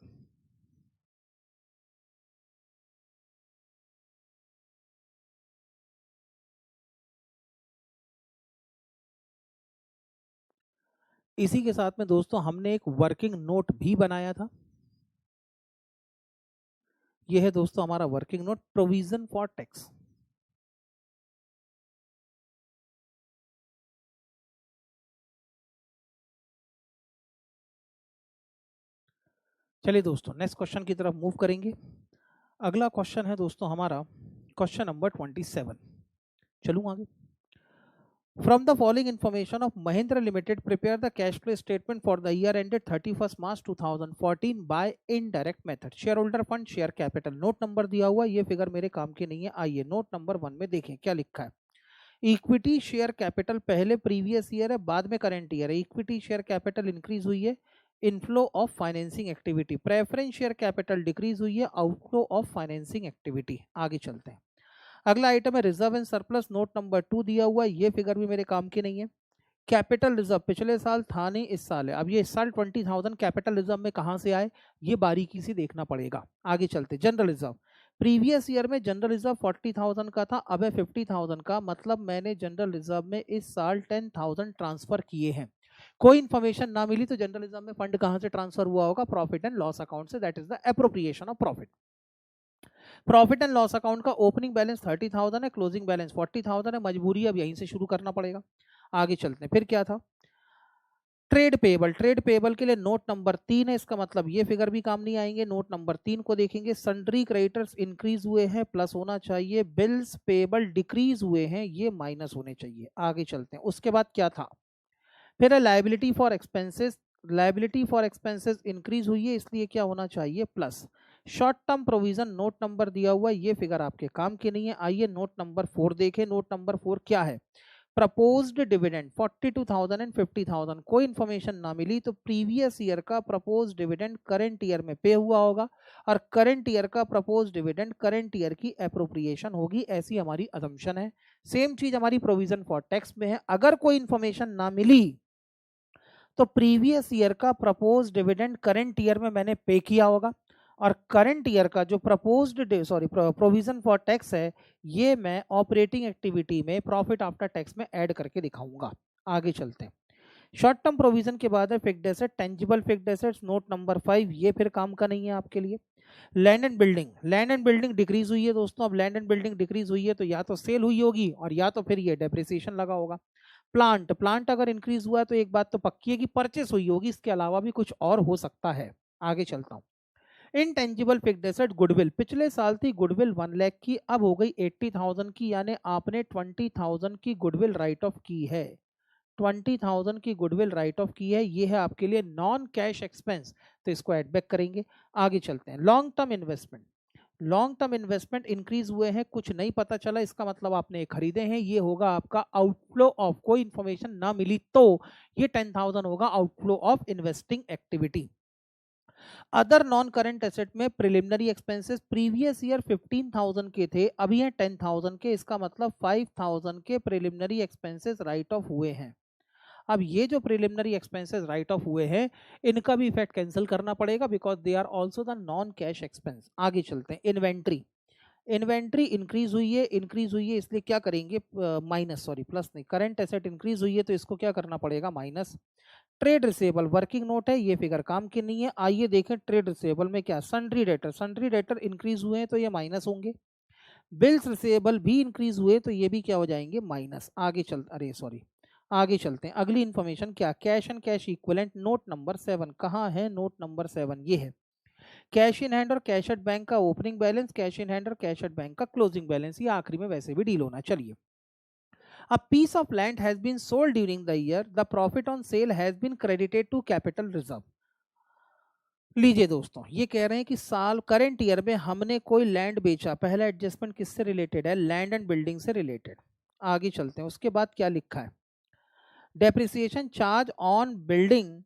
Speaker 1: इसी के साथ में दोस्तों हमने एक वर्किंग नोट भी बनाया था। यह है दोस्तों हमारा working note provision for tax. चलिए दोस्तों नेक्स्ट क्वेश्चन की तरफ मूव करेंगे। अगला क्वेश्चन है दोस्तों हमारा क्वेश्चन नंबर 27। चलूं आगे। From the following information of Mahindra Limited, prepare the cash flow statement for the year ended 31st March 2014 by indirect method. Shareholder fund, share capital, note number दिया हुआ, ये फिगर मेरे काम की नहीं है। आइए नोट नंबर 1 में देखें क्या लिखा है। इक्विटी शेयर कैपिटल पहले प्रीवियस ईयर है, बाद में करंट ईयर है। इक्विटी शेयर कैपिटल इंक्रीज हुई है, inflow of financing activity. Preference share capital decrease हुई है, आउटफ्लो ऑफ फाइनेंसिंग एक्टिविटी। आगे चलते हैं। अगला आइटम है reserve and surplus, note number 2 दिया हुआ है, ये फिगर भी मेरे काम की नहीं है। कैपिटल रिजर्व पिछले साल था नहीं, इस साल है। अब ये इस साल 20,000 कैपिटल रिजर्व में कहां से आए, ये बारीकी से देखना पड़ेगा। आगे चलते। जनरल रिजर्व, प्रीवियस ईयर में जनरल रिजर्व 40,000 का था, अब है 50,000 का। मतलब मैंने जनरल रिजर्व में इस साल 10,000 ट्रांसफर किए हैं। कोई इन्फॉर्मेशन ना मिली तो जनरल रिजर्व में फंड कहां से ट्रांसफर हुआ होगा, प्रॉफिट एंड लॉस अकाउंट से, that is the appropriation of profit. Profit and loss account का ओपनिंग बैलेंस 30,000 है, क्लोजिंग बैलेंस 40,000 है। मजबूरी अब यहीं से शुरू करना पड़ेगा। आगे चलते हैं। फिर क्या था, ट्रेड पेबल। ट्रेड पेबल के लिए नोट नंबर 3 है, इसका मतलब ये फिगर भी काम नहीं आएंगे। नोट नंबर 3 को देखेंगे। सन्ड्री क्रेडिटर्स इंक्रीज हुए हैं, प्लस होना चाहिए। बिल्स पेबल डिक्रीज हुए हैं, ये माइनस होने चाहिए। आगे चलते हैं। उसके बाद क्या था, फिर है liability for expenses. Liability for expenses increase हुई है, इसलिए क्या होना चाहिए, plus. Short term provision note number दिया हुआ है, ये फिगर आपके काम की नहीं है। आइए नोट नंबर 4 देखें। नोट नंबर 4 क्या है, प्रपोज्ड डिविडेंड 42,000 एंड 50,000। कोई इन्फॉर्मेशन ना मिली तो प्रीवियस ईयर का प्रपोज डिविडेंड करंट ईयर में पे हुआ होगा, और करंट ईयर का प्रपोज डिविडेंड करंट ईयर की एप्रोप्रिएशन होगी, ऐसी हमारी असम्पशन है। सेम चीज हमारी प्रोविजन फॉर टैक्स में है। अगर कोई इन्फॉर्मेशन ना मिली तो प्रीवियस ईयर का प्रपोज डिविडेंड करंट ईयर में मैंने पे किया होगा, और करंट ईयर का जो प्रपोज्ड प्रोविजन फॉर टैक्स है, ये मैं ऑपरेटिंग एक्टिविटी में प्रॉफिट आफ्टर टैक्स में ऐड करके दिखाऊंगा। आगे चलते हैं। शॉर्ट टर्म प्रोविजन के बाद है fixed asset, tangible fixed assets, note number 5, ये फिर काम का नहीं है आपके लिए। Land and building, land and building decrease हुई है दोस्तों। अब लैंड एंड बिल्डिंग डिक्रीज हुई है तो या तो सेल हुई होगी, और या तो फिर ये डेप्रिसिएशन लगा होगा। प्लांट, प्लांट अगर इंक्रीज हुआ है तो एक बात तो पक्की है कि परचेस हुई होगी, इसके अलावा भी कुछ और हो सकता है। आगे चलता हूँ। Intangible fixed asset, goodwill. पिछले साल थी गुडविल 1 लाख की, अब हो गई 80,000 की, यानी आपने 20,000 की गुडविल राइट ऑफ की है। 20,000 की गुडविल राइट ऑफ की है, ये है आपके लिए नॉन कैश एक्सपेंस, तो इसको एड बैक करेंगे। आगे चलते हैं। Long term investment, long term investment increase हुए हैं, कुछ नहीं पता चला, इसका मतलब आपने खरीदे हैं, ये होगा आपका आउटफ्लो ऑफ। कोई इंफॉर्मेशन ना मिली तो ये 10,000 होगा outflow of investing activity. Other non current asset में प्रिलिमिनरी एक्सपेंसेस प्रीवियस ईयर 15,000 के थे, अभी है 10,000 के, इसका मतलब 5,000 के प्रिलिमिनरी एक्सपेंसेस राइट ऑफ हुए हैं। अब ये जो प्रिलिमिनरी एक्सपेंसेस राइट ऑफ हुए हैं, इनका भी इफेक्ट कैंसिल करना पड़ेगा, because they are also the non cash expense. आगे चलते हैं। इन्वेंट्री, इन्वेंट्री इंक्रीज हुई है, इंक्रीज हुई है, इसलिए क्या करेंगे, माइनस, सॉरी प्लस नहीं, करंट एसेट इंक्रीज हुई है तो इसको क्या करना पड़ेगा, minus. Trade receivable working note है, ये फिगर काम की नहीं है। आइए देखें ट्रेड रिसेबल में क्या, sundry debtor, sundry debtor increase हुए हैं तो ये माइनस होंगे। बिल्स रिसेबल भी इंक्रीज हुए तो ये भी क्या हो जाएंगे, माइनस। आगे चल, अरे सॉरी, आगे चलते हैं। अगली इन्फॉर्मेशन क्या, cash and cash equivalent, note number 7 कहाँ है, नोट नंबर 7 ये है। कैश इन हैंड और कैश एट बैंक का opening balance, cash in hand और कैश एट बैंक का क्लोजिंग बैलेंस, ये आखिरी में वैसे भी डील होना। चलिए, a piece of land has been sold during the year, the profit on sale has been credited to capital reserve। लीजिए दोस्तों, ये कह रहे हैं कि साल करंट ईयर में हमने कोई लैंड बेचा। पहला एडजस्टमेंट किससे रिलेटेड है, लैंड एंड बिल्डिंग से रिलेटेड। आगे चलते हैं। उसके बाद क्या लिखा है, depreciation charge on building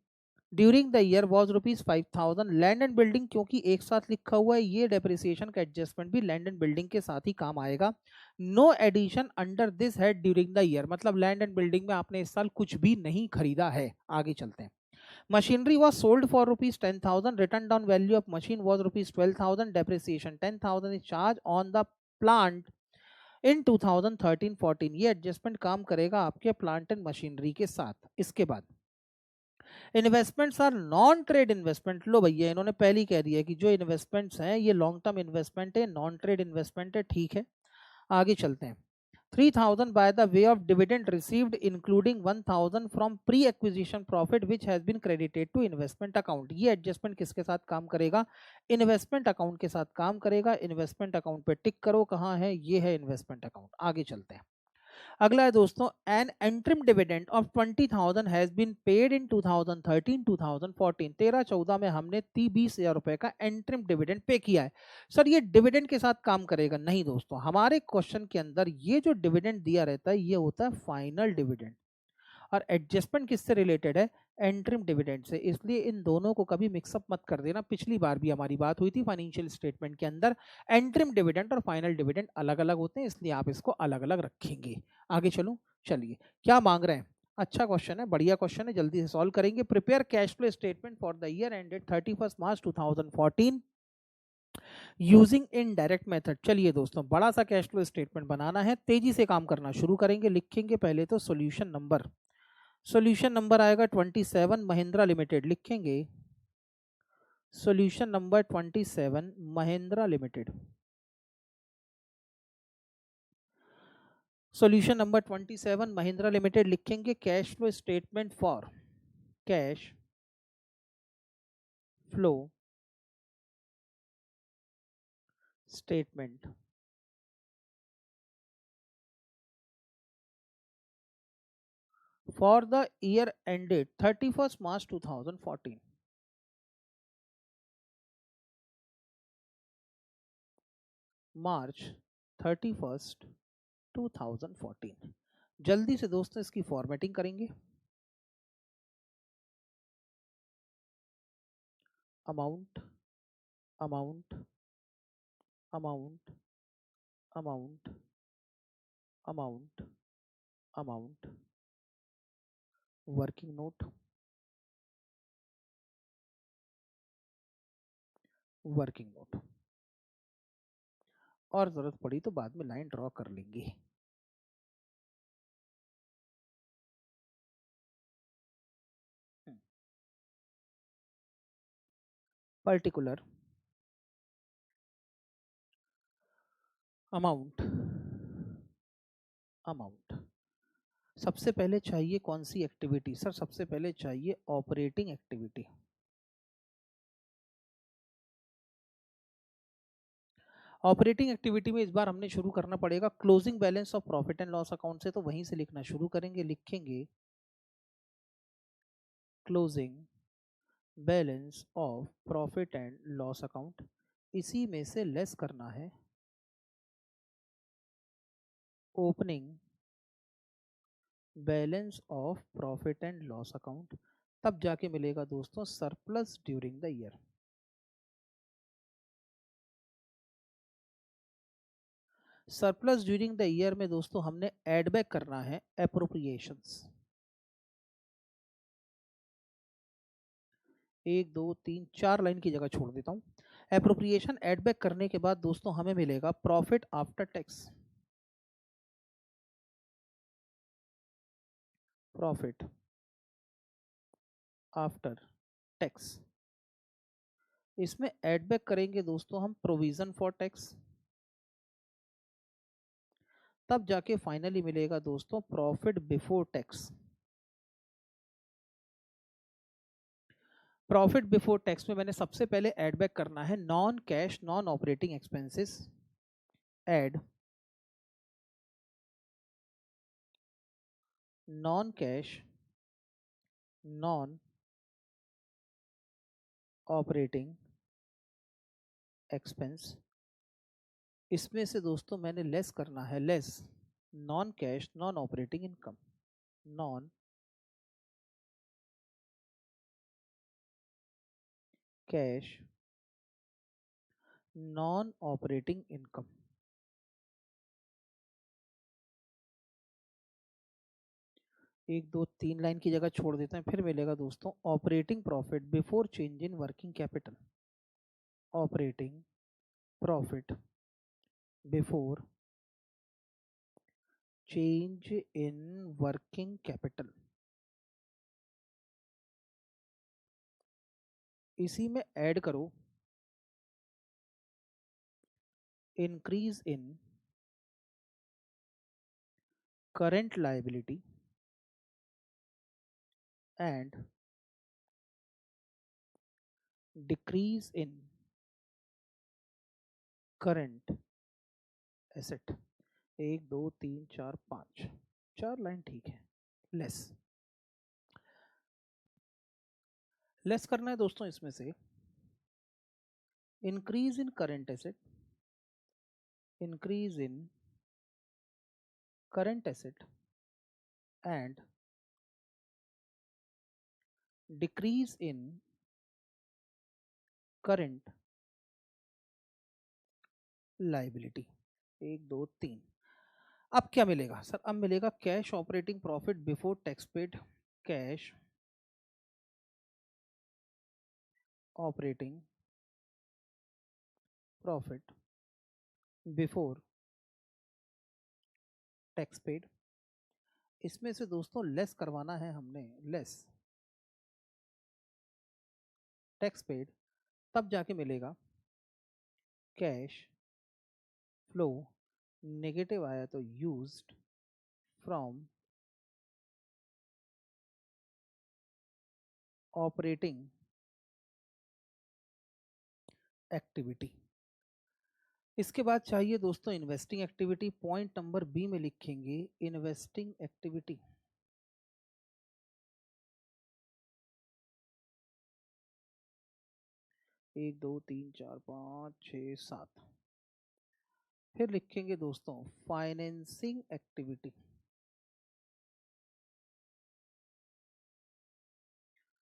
Speaker 1: during the year was ₹5,000। Land and building क्योंकि एक साथ लिखा हुआ है, ये डेप्रिसिएशन का एडजस्टमेंट भी लैंड एंड बिल्डिंग के साथ ही काम आएगा। No addition under this head during the year, मतलब लैंड एंड बिल्डिंग में आपने इस साल कुछ भी नहीं खरीदा है। आगे चलते हैं। Machinery was sold for ₹10,000, return down value of machine was ₹12,000, depreciation 10,000 is charge on the plant in 2013-14। ये एडजस्टमेंट काम करेगा आपके प्लांट एंड मशीनरी के साथ। इसके बाद investments are non trade investment. लो भैया, इन्होंने पहले ही कह दिया कि जो इन्वेस्टमेंट्स हैं ये लॉन्ग टर्म इन्वेस्टमेंट है, नॉन ट्रेड इन्वेस्टमेंट है, ठीक है। आगे चलते हैं। 3,000 by the way of dividend received including 1,000 from pre-acquisition profit which has been credited to investment account। ये एडजस्टमेंट किसके साथ काम करेगा, इन्वेस्टमेंट अकाउंट के साथ काम करेगा। इन्वेस्टमेंट अकाउंट पे टिक करो, कहाँ है, ये है इन्वेस्टमेंट अकाउंट। आगे चलते हैं। अगला है दोस्तों, an interim dividend of 20,000 has been paid in 2013 2014। 13-14 में हमने 20,000 रुपए का एंट्रिम डिविडेंड पे किया है। सर ये डिविडेंड के साथ काम करेगा? नहीं दोस्तों, हमारे क्वेश्चन के अंदर ये जो डिविडेंड दिया रहता है ये होता है फाइनल डिविडेंड, और एडजस्टमेंट किससे रिलेटेड है? एंट्रिम डिविडेंड से। इसलिए इन दोनों को कभी मिक्सअप मत कर देना। पिछली बार भी हमारी बात हुई थी फाइनेंशियल स्टेटमेंट के अंदर एंट्रिम डिविडेंड और फाइनल डिविडेंड अलग अलग होते हैं, इसलिए आप इसको अलग अलग रखेंगे। आगे चलूं, चलिए क्या मांग रहे हैं? अच्छा क्वेश्चन है, बढ़िया क्वेश्चन है, जल्दी से सॉल्व करेंगे। Prepare cash flow statement for the year ended 31 March 2014 using indirect method. चलिए दोस्तों, बड़ा सा कैश फ्लो स्टेटमेंट बनाना है, तेजी से काम करना शुरू करेंगे। लिखेंगे पहले तो सॉल्यूशन नंबर आएगा 27 महिंद्रा लिमिटेड, लिखेंगे solution number 27 Mahindra limited. Solution number 27 Mahindra limited लिखेंगे। Cash flow statement for cash flow statement for the year ended 31 March 2014। March 31 2014। जल्दी से दोस्तों इसकी फॉर्मेटिंग करेंगे। Amount amount amount amount amount amount working note working note, और जरूरत पड़ी तो बाद में लाइन ड्रॉ कर लेंगे। पर्टिकुलर अमाउंट अमाउंट सबसे पहले चाहिए कौन सी एक्टिविटी? सर सबसे पहले चाहिए ऑपरेटिंग एक्टिविटी। ऑपरेटिंग एक्टिविटी में इस बार हमने शुरू करना पड़ेगा closing balance of profit and loss account से, तो वहीं से लिखना शुरू करेंगे। लिखेंगे closing balance of profit and loss account, इसी में से लेस करना है opening balance of profit and loss account, तब जाके मिलेगा दोस्तों surplus during the year. Surplus during the year में दोस्तों हमने एड बैक करना है एप्रोप्रिएशंस। 1 2 3 4 लाइन की जगह छोड़ देता हूं। एप्रोप्रिएशन एड बैक करने के बाद दोस्तों हमें मिलेगा profit after tax. Profit after tax, इसमें एड बैक करेंगे दोस्तों हम प्रोविजन फॉर टैक्स, तब जाके फाइनली मिलेगा दोस्तों profit before tax. Profit before tax में मैंने सबसे पहले एड बैक करना है non cash non operating expenses. Add non cash non operating expense, इसमें से दोस्तों मैंने लेस करना है less non cash non operating income. Non cash non operating income. 1 2 3 line की जगह छोड़ देते हैं, फिर मिलेगा दोस्तों operating profit before change in working capital. Operating profit before change in working capital, इसी में ऐड करो increase in current liability and decrease in current asset. 1 2 3 4 5, 4 line ठीक है। लेस करना है दोस्तों इसमें से increase in current asset, increase in current asset and decrease in current liability। 1 2 3। अब क्या मिलेगा सर? अब मिलेगा cash operating profit before tax paid, cash operating profit before tax paid. इसमें से दोस्तों लेस करवाना है हमने, लेस टैक्स पेड, तब जाके मिलेगा कैश फ्लो नेगेटिव आया तो यूज्ड फ्रॉम ऑपरेटिंग एक्टिविटी। इसके बाद चाहिए दोस्तों investing activity. Point number B में लिखेंगे इन्वेस्टिंग एक्टिविटी। एक दो तीन चार पाँच छः सात। फिर लिखेंगे दोस्तों फाइनेंसिंग एक्टिविटी।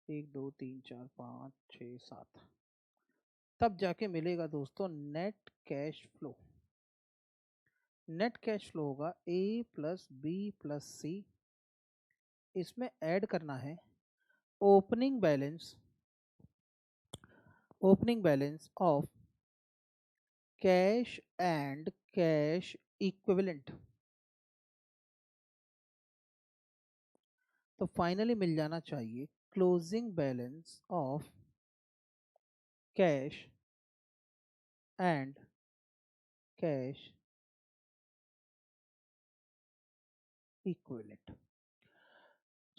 Speaker 1: एक दो तीन चार पाँच छः सात। तब जाके मिलेगा दोस्तों net cash flow. Net cash flow होगा ए प्लस बी प्लस सी। इसमें ऐड करना है opening balance, opening balance of cash and cash equivalent. तो फाइनली मिल जाना चाहिए closing balance of cash and cash equivalent.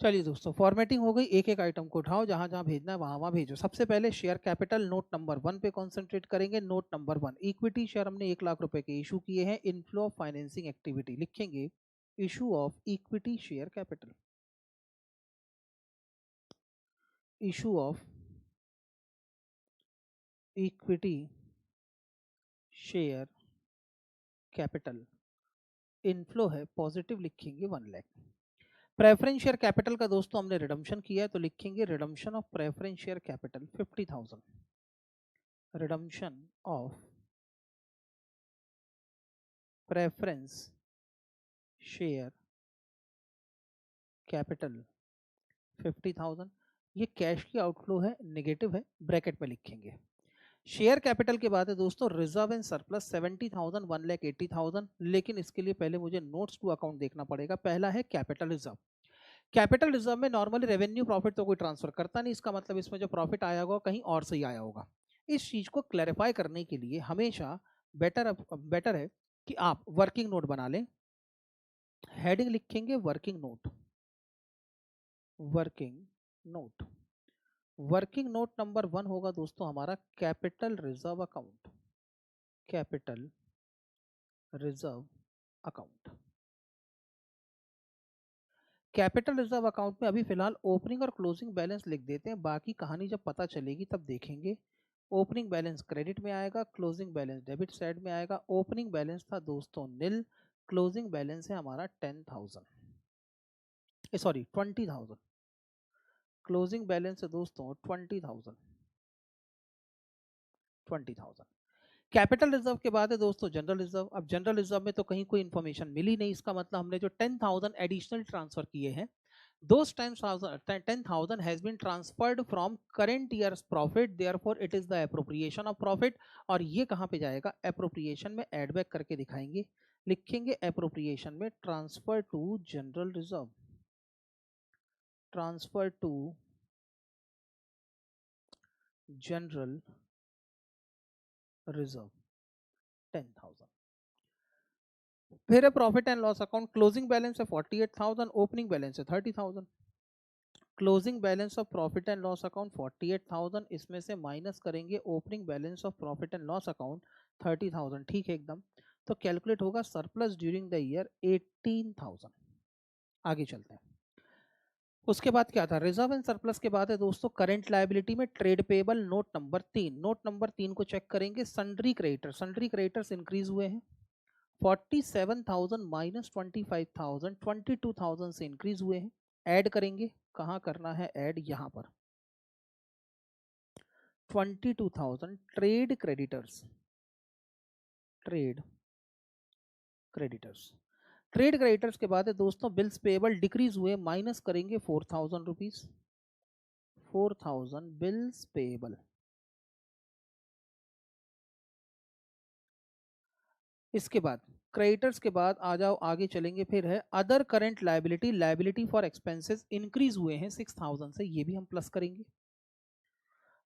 Speaker 1: चलिए दोस्तों फॉर्मेटिंग हो गई। एक एक आइटम को उठाओ, जहां जहां भेजना है वहां वहां भेजो। सबसे पहले शेयर कैपिटल नोट नंबर 1 पे कॉन्सेंट्रेट करेंगे। नोट नंबर 1 इक्विटी शेयर हमने 1 लाख रुपए के इशू किए हैं। इनफ्लो ऑफ फाइनेंसिंग एक्टिविटी लिखेंगे issue of equity share capital, issue of equity share capital. Inflow है पॉजिटिव, लिखेंगे 1 लाख। प्रेफरेंस शेयर कैपिटल का दोस्तों हमने रिडम्पशन किया है तो लिखेंगे redemption of preference share capital 50,000। Redemption of preference share capital 50,000। ये कैश की आउटफ्लो है, नेगेटिव है, ब्रैकेट में लिखेंगे। शेयर कैपिटल के बाद है दोस्तों रिजर्व एंड सरप्लस 70,000, 1,80,000। लेकिन इसके लिए पहले मुझे नोट्स टू अकाउंट देखना पड़ेगा। पहला है कैपिटल रिजर्व। कैपिटल रिजर्व में नॉर्मली रेवेन्यू प्रॉफिट तो कोई ट्रांसफर करता नहीं, इसका मतलब इसमें जो प्रॉफिट आया होगा कहीं और से ही आया होगा। इस चीज को क्लैरिफाई करने के लिए हमेशा बेटर है कि आप वर्किंग नोट बना लें। हेडिंग लिखेंगे working note, working note. Working note number 1 होगा दोस्तों हमारा capital reserve account, capital reserve account. Capital reserve account में अभी फिलहाल ओपनिंग और क्लोजिंग बैलेंस लिख देते हैं, बाकी कहानी जब पता चलेगी तब देखेंगे। ओपनिंग बैलेंस क्रेडिट में आएगा, क्लोजिंग बैलेंस डेबिट साइड में आएगा। ओपनिंग बैलेंस था दोस्तों नील, क्लोजिंग बैलेंस है हमारा 10,000, सॉरी 20,000। क्लोजिंग बैलेंस है दोस्तों 20,000, 20,000। कैपिटल रिजर्व के बाद है दोस्तों जनरल रिजर्व। अब जनरल रिजर्व में तो कहीं कोई इन्फॉर्मेशन मिली नहीं, इसका मतलब हमने जो 10,000 एडिशनल ट्रांसफर किए हैं, those 10,000 has been transferred from current year's profit, therefore it is the appropriation of profit। और ये कहाँ पे जाएगा? एप्रोप्रिएशन में एड बैक करके दिखाएंगे, लिखेंगे एप्रोप्रिएशन में transfer to general reserve, transfer to general reserve 10,000। फिर है profit and loss account. Closing balance है 48,000, ओपनिंग बैलेंस है 30,000। Closing balance of profit and loss account 48,000, इसमें से माइनस करेंगे opening balance of profit and loss account 30,000। ठीक है एकदम। तो तो कैलकुलेट होगा सरप्लस ड्यूरिंग द ईयर 18,000। आगे चलते हैं। उसके बाद क्या था, रिजर्व एंड सरप्लस के बाद है दोस्तों करेंट लायबिलिटी में trade payable note number 3। Note number 3 को चेक करेंगे, sundry creditor, sundry creditors increase हुए हैं 47,000 माइनस 25,000, 22,000 से इंक्रीज हुए हैं। ऐड करेंगे, कहाँ करना है ऐड, यहाँ पर 22,000 trade creditors, trade creditors. Trade creditors के बाद है दोस्तों बिल्स पेबल डिक्रीज हुए, माइनस करेंगे 4,000 रुपीज, 4,000 बिल्स पेबल। इसके बाद क्रेडिटर्स के बाद आ जाओ आगे चलेंगे, फिर है other current liability, liability for expenses increase हुए हैं 6,000 से, ये भी हम प्लस करेंगे,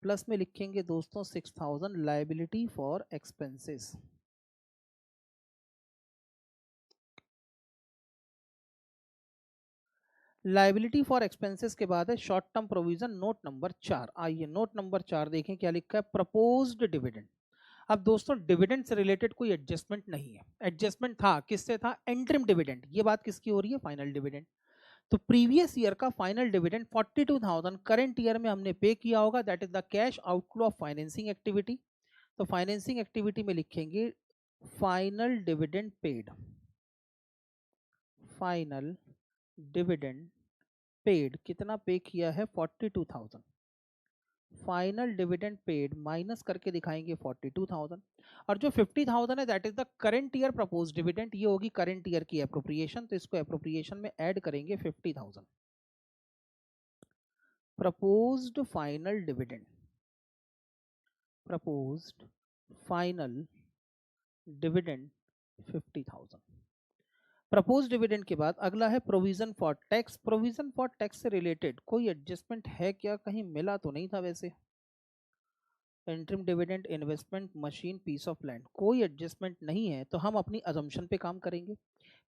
Speaker 1: प्लस में लिखेंगे दोस्तों 6,000 liability for expenses. Liability for expenses के बाद है short term provision note number 4। आइए नोट नंबर 4 देखें क्या लिखा है, प्रपोज्ड डिविडेंड। अब दोस्तों डिविडेंड से रिलेटेड कोई एडजस्टमेंट नहीं है, एडजस्टमेंट था किससे था, एंट्रिम डिविडेंड। ये बात किसकी हो रही है, फाइनल डिविडेंड। तो प्रीवियस ईयर का फाइनल डिविडेंड 42,000 करंट ईयर में हमने पे किया होगा, that is the cash outflow of financing activity. तो फाइनेंसिंग एक्टिविटी में लिखेंगे final dividend paid, final dividend paid कितना पे किया है 42,000, फाइनल डिविडेंड पेड माइनस करके दिखाएंगे 42,000, और जो 50,000 है that is the current year propose dividend, ये होगी करंट ईयर की एप्रोप्रिएशन। तो इसको एप्रोप्रिएशन में ऐड करेंगे 50,000, proposed final dividend, proposed final dividend 50,000। Propose dividend के बाद अगला है provision for tax. Provision for tax से रिलेटेड कोई एडजस्टमेंट है क्या, कहीं मिला तो नहीं था वैसे। Interim dividend, investment, machine, piece of land, कोई एडजस्टमेंट नहीं है, तो हम अपनी अजम्पशन पे काम करेंगे।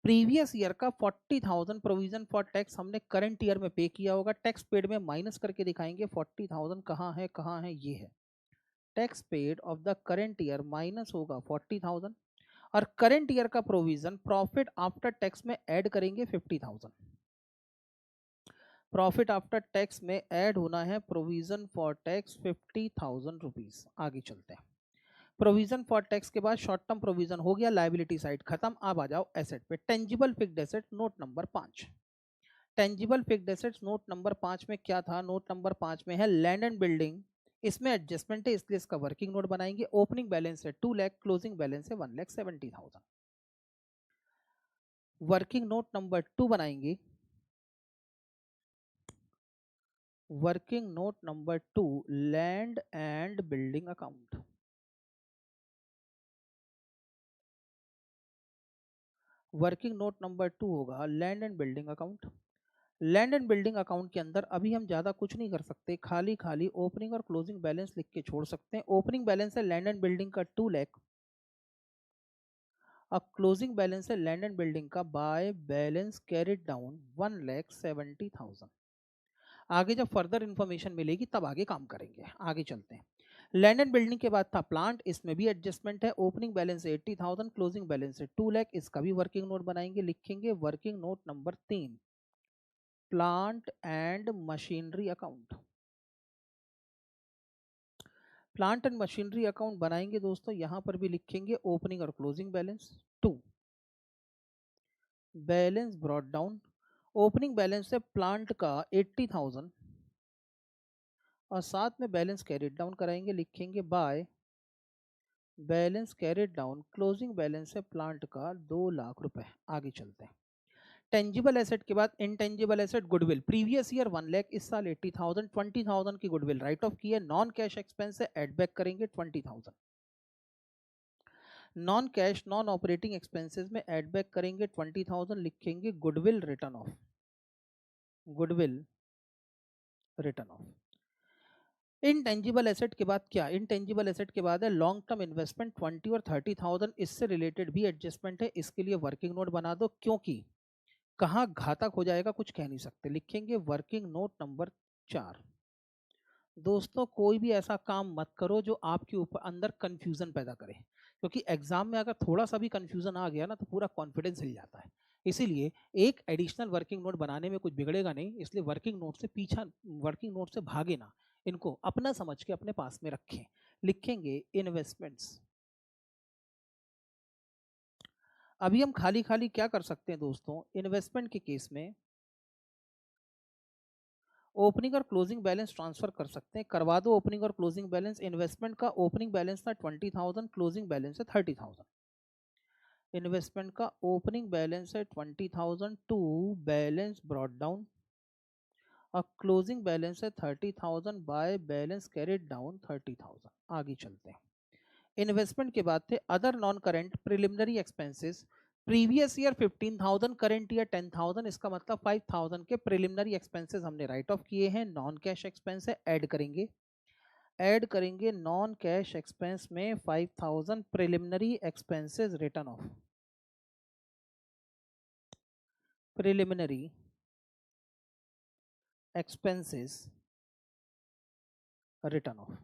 Speaker 1: प्रीवियस ईयर का 40,000 प्रोविजन फॉर टैक्स हमने करंट ईयर में पे किया होगा, टैक्स पेड में माइनस करके दिखाएंगे 40,000 कहाँ है, कहाँ है, ये है tax paid of the current year minus होगा 40,000, और करंट ईयर का प्रोविजन प्रॉफिट आफ्टर टैक्स में ऐड करेंगे 50,000। प्रॉफिट आफ्टर टैक्स में ऐड होना है प्रोविजन फॉर टैक्स 50,000 रुपीज। आगे चलते हैं। प्रोविजन फॉर टैक्स के बाद शॉर्ट टर्म प्रोविजन हो गया, लायबिलिटी साइड खत्म। अब आ जाओ एसेट पे, tangible fixed asset note number 5। Tangible fixed assets note number 5 में क्या था, नोट नंबर 5 में है लैंड एंड बिल्डिंग, इसमें एडजस्टमेंट है इसलिए इसका वर्किंग नोट बनाएंगे। ओपनिंग बैलेंस है 2 लाख, क्लोजिंग बैलेंस है 1,70,000। वर्किंग नोट नंबर 2 बनाएंगे, working note number 2 land and building account. Working note number 2 होगा land and building account. Land and building account के अंदर अभी हम ज्यादा कुछ नहीं कर सकते, खाली खाली ओपनिंग और क्लोजिंग बैलेंस लिख के छोड़ सकते हैं। ओपनिंग बैलेंस है लैंड एंड बिल्डिंग का 2 लाख, और क्लोजिंग बैलेंस है लैंड एंड बिल्डिंग का बाय बैलेंस कैरिड डाउन 1,70,000। आगे जब फर्दर इंफॉर्मेशन मिलेगी तब आगे काम करेंगे। आगे चलते हैं। लैंड एंड बिल्डिंग के बाद था प्लांट, इसमें भी एडजस्टमेंट है। ओपनिंग बैलेंस है 80,000, क्लोजिंग बैलेंस है 2 लाख, इसका भी वर्किंग नोट बनाएंगे, लिखेंगे working note number 3 plant and machinery account. Plant and machinery account बनाएंगे दोस्तों, यहां पर भी लिखेंगे ओपनिंग और closing balance 2, balance brought down. Opening balance है प्लांट का 80,000, और साथ में बैलेंस कैरिड डाउन कराएंगे, लिखेंगे by balance carried down. Closing balance है प्लांट का 2 लाख रुपए। आगे चलते हैं। टेंजिबल एसेट के बाद intangible asset goodwill, previous year 1 lakh, इस साल 80,000, 20,000 की गुडविल राइट ऑफ की है, नॉन कैश एक्सपेंस है, एड बैक करेंगे 20,000। Non cash non operating expenses में एड बैक करेंगे 20,000, लिखेंगे goodwill return of, goodwill return of. Intangible asset के बाद क्या, इनटेंजिबल एसेट के बाद है लॉन्ग टर्म इन्वेस्टमेंट 20 और 30,000, इससे रिलेटेड भी एडजस्टमेंट है, इसके लिए वर्किंग नोट बना दो, क्योंकि कहाँ घातक हो जाएगा कुछ कह नहीं सकते, लिखेंगे वर्किंग नोट नंबर 4 दोस्तों कोई भी ऐसा काम मत करो जो आपके ऊपर अंदर कंफ्यूजन पैदा करे, क्योंकि एग्जाम में अगर थोड़ा सा भी कंफ्यूजन आ गया ना तो पूरा कॉन्फिडेंस हिल जाता है। इसीलिए एक एडिशनल वर्किंग नोट बनाने में कुछ बिगड़ेगा नहीं, इसलिए वर्किंग नोट से भागे ना, इनको अपना समझ के अपने पास में रखें। लिखेंगे इन्वेस्टमेंट्स। अभी हम खाली खाली क्या कर सकते हैं दोस्तों, इन्वेस्टमेंट के केस में ओपनिंग और क्लोजिंग बैलेंस ट्रांसफर कर सकते हैं। करवा दो ओपनिंग और क्लोजिंग बैलेंस। इन्वेस्टमेंट का ओपनिंग बैलेंस था 20,000, क्लोजिंग बैलेंस है 30,000। इन्वेस्टमेंट का ओपनिंग बैलेंस है 20,000 टू बैलेंस ब्रॉट डाउन, और क्लोजिंग बैलेंस है 30,000 बाय बैलेंस कैरिड डाउन 30,000। आगे चलते हैं। इन्वेस्टमेंट के बाद थे other non current preliminary expenses. Previous year 15,000, current year 10,000, इसका मतलब 5,000 के प्रिलिमिनरी एक्सपेंसेस हमने राइट ऑफ किए हैं। नॉन कैश एक्सपेंस है, ऐड करेंगे नॉन कैश एक्सपेंस में 5,000 preliminary expenses return of, preliminary expenses return of.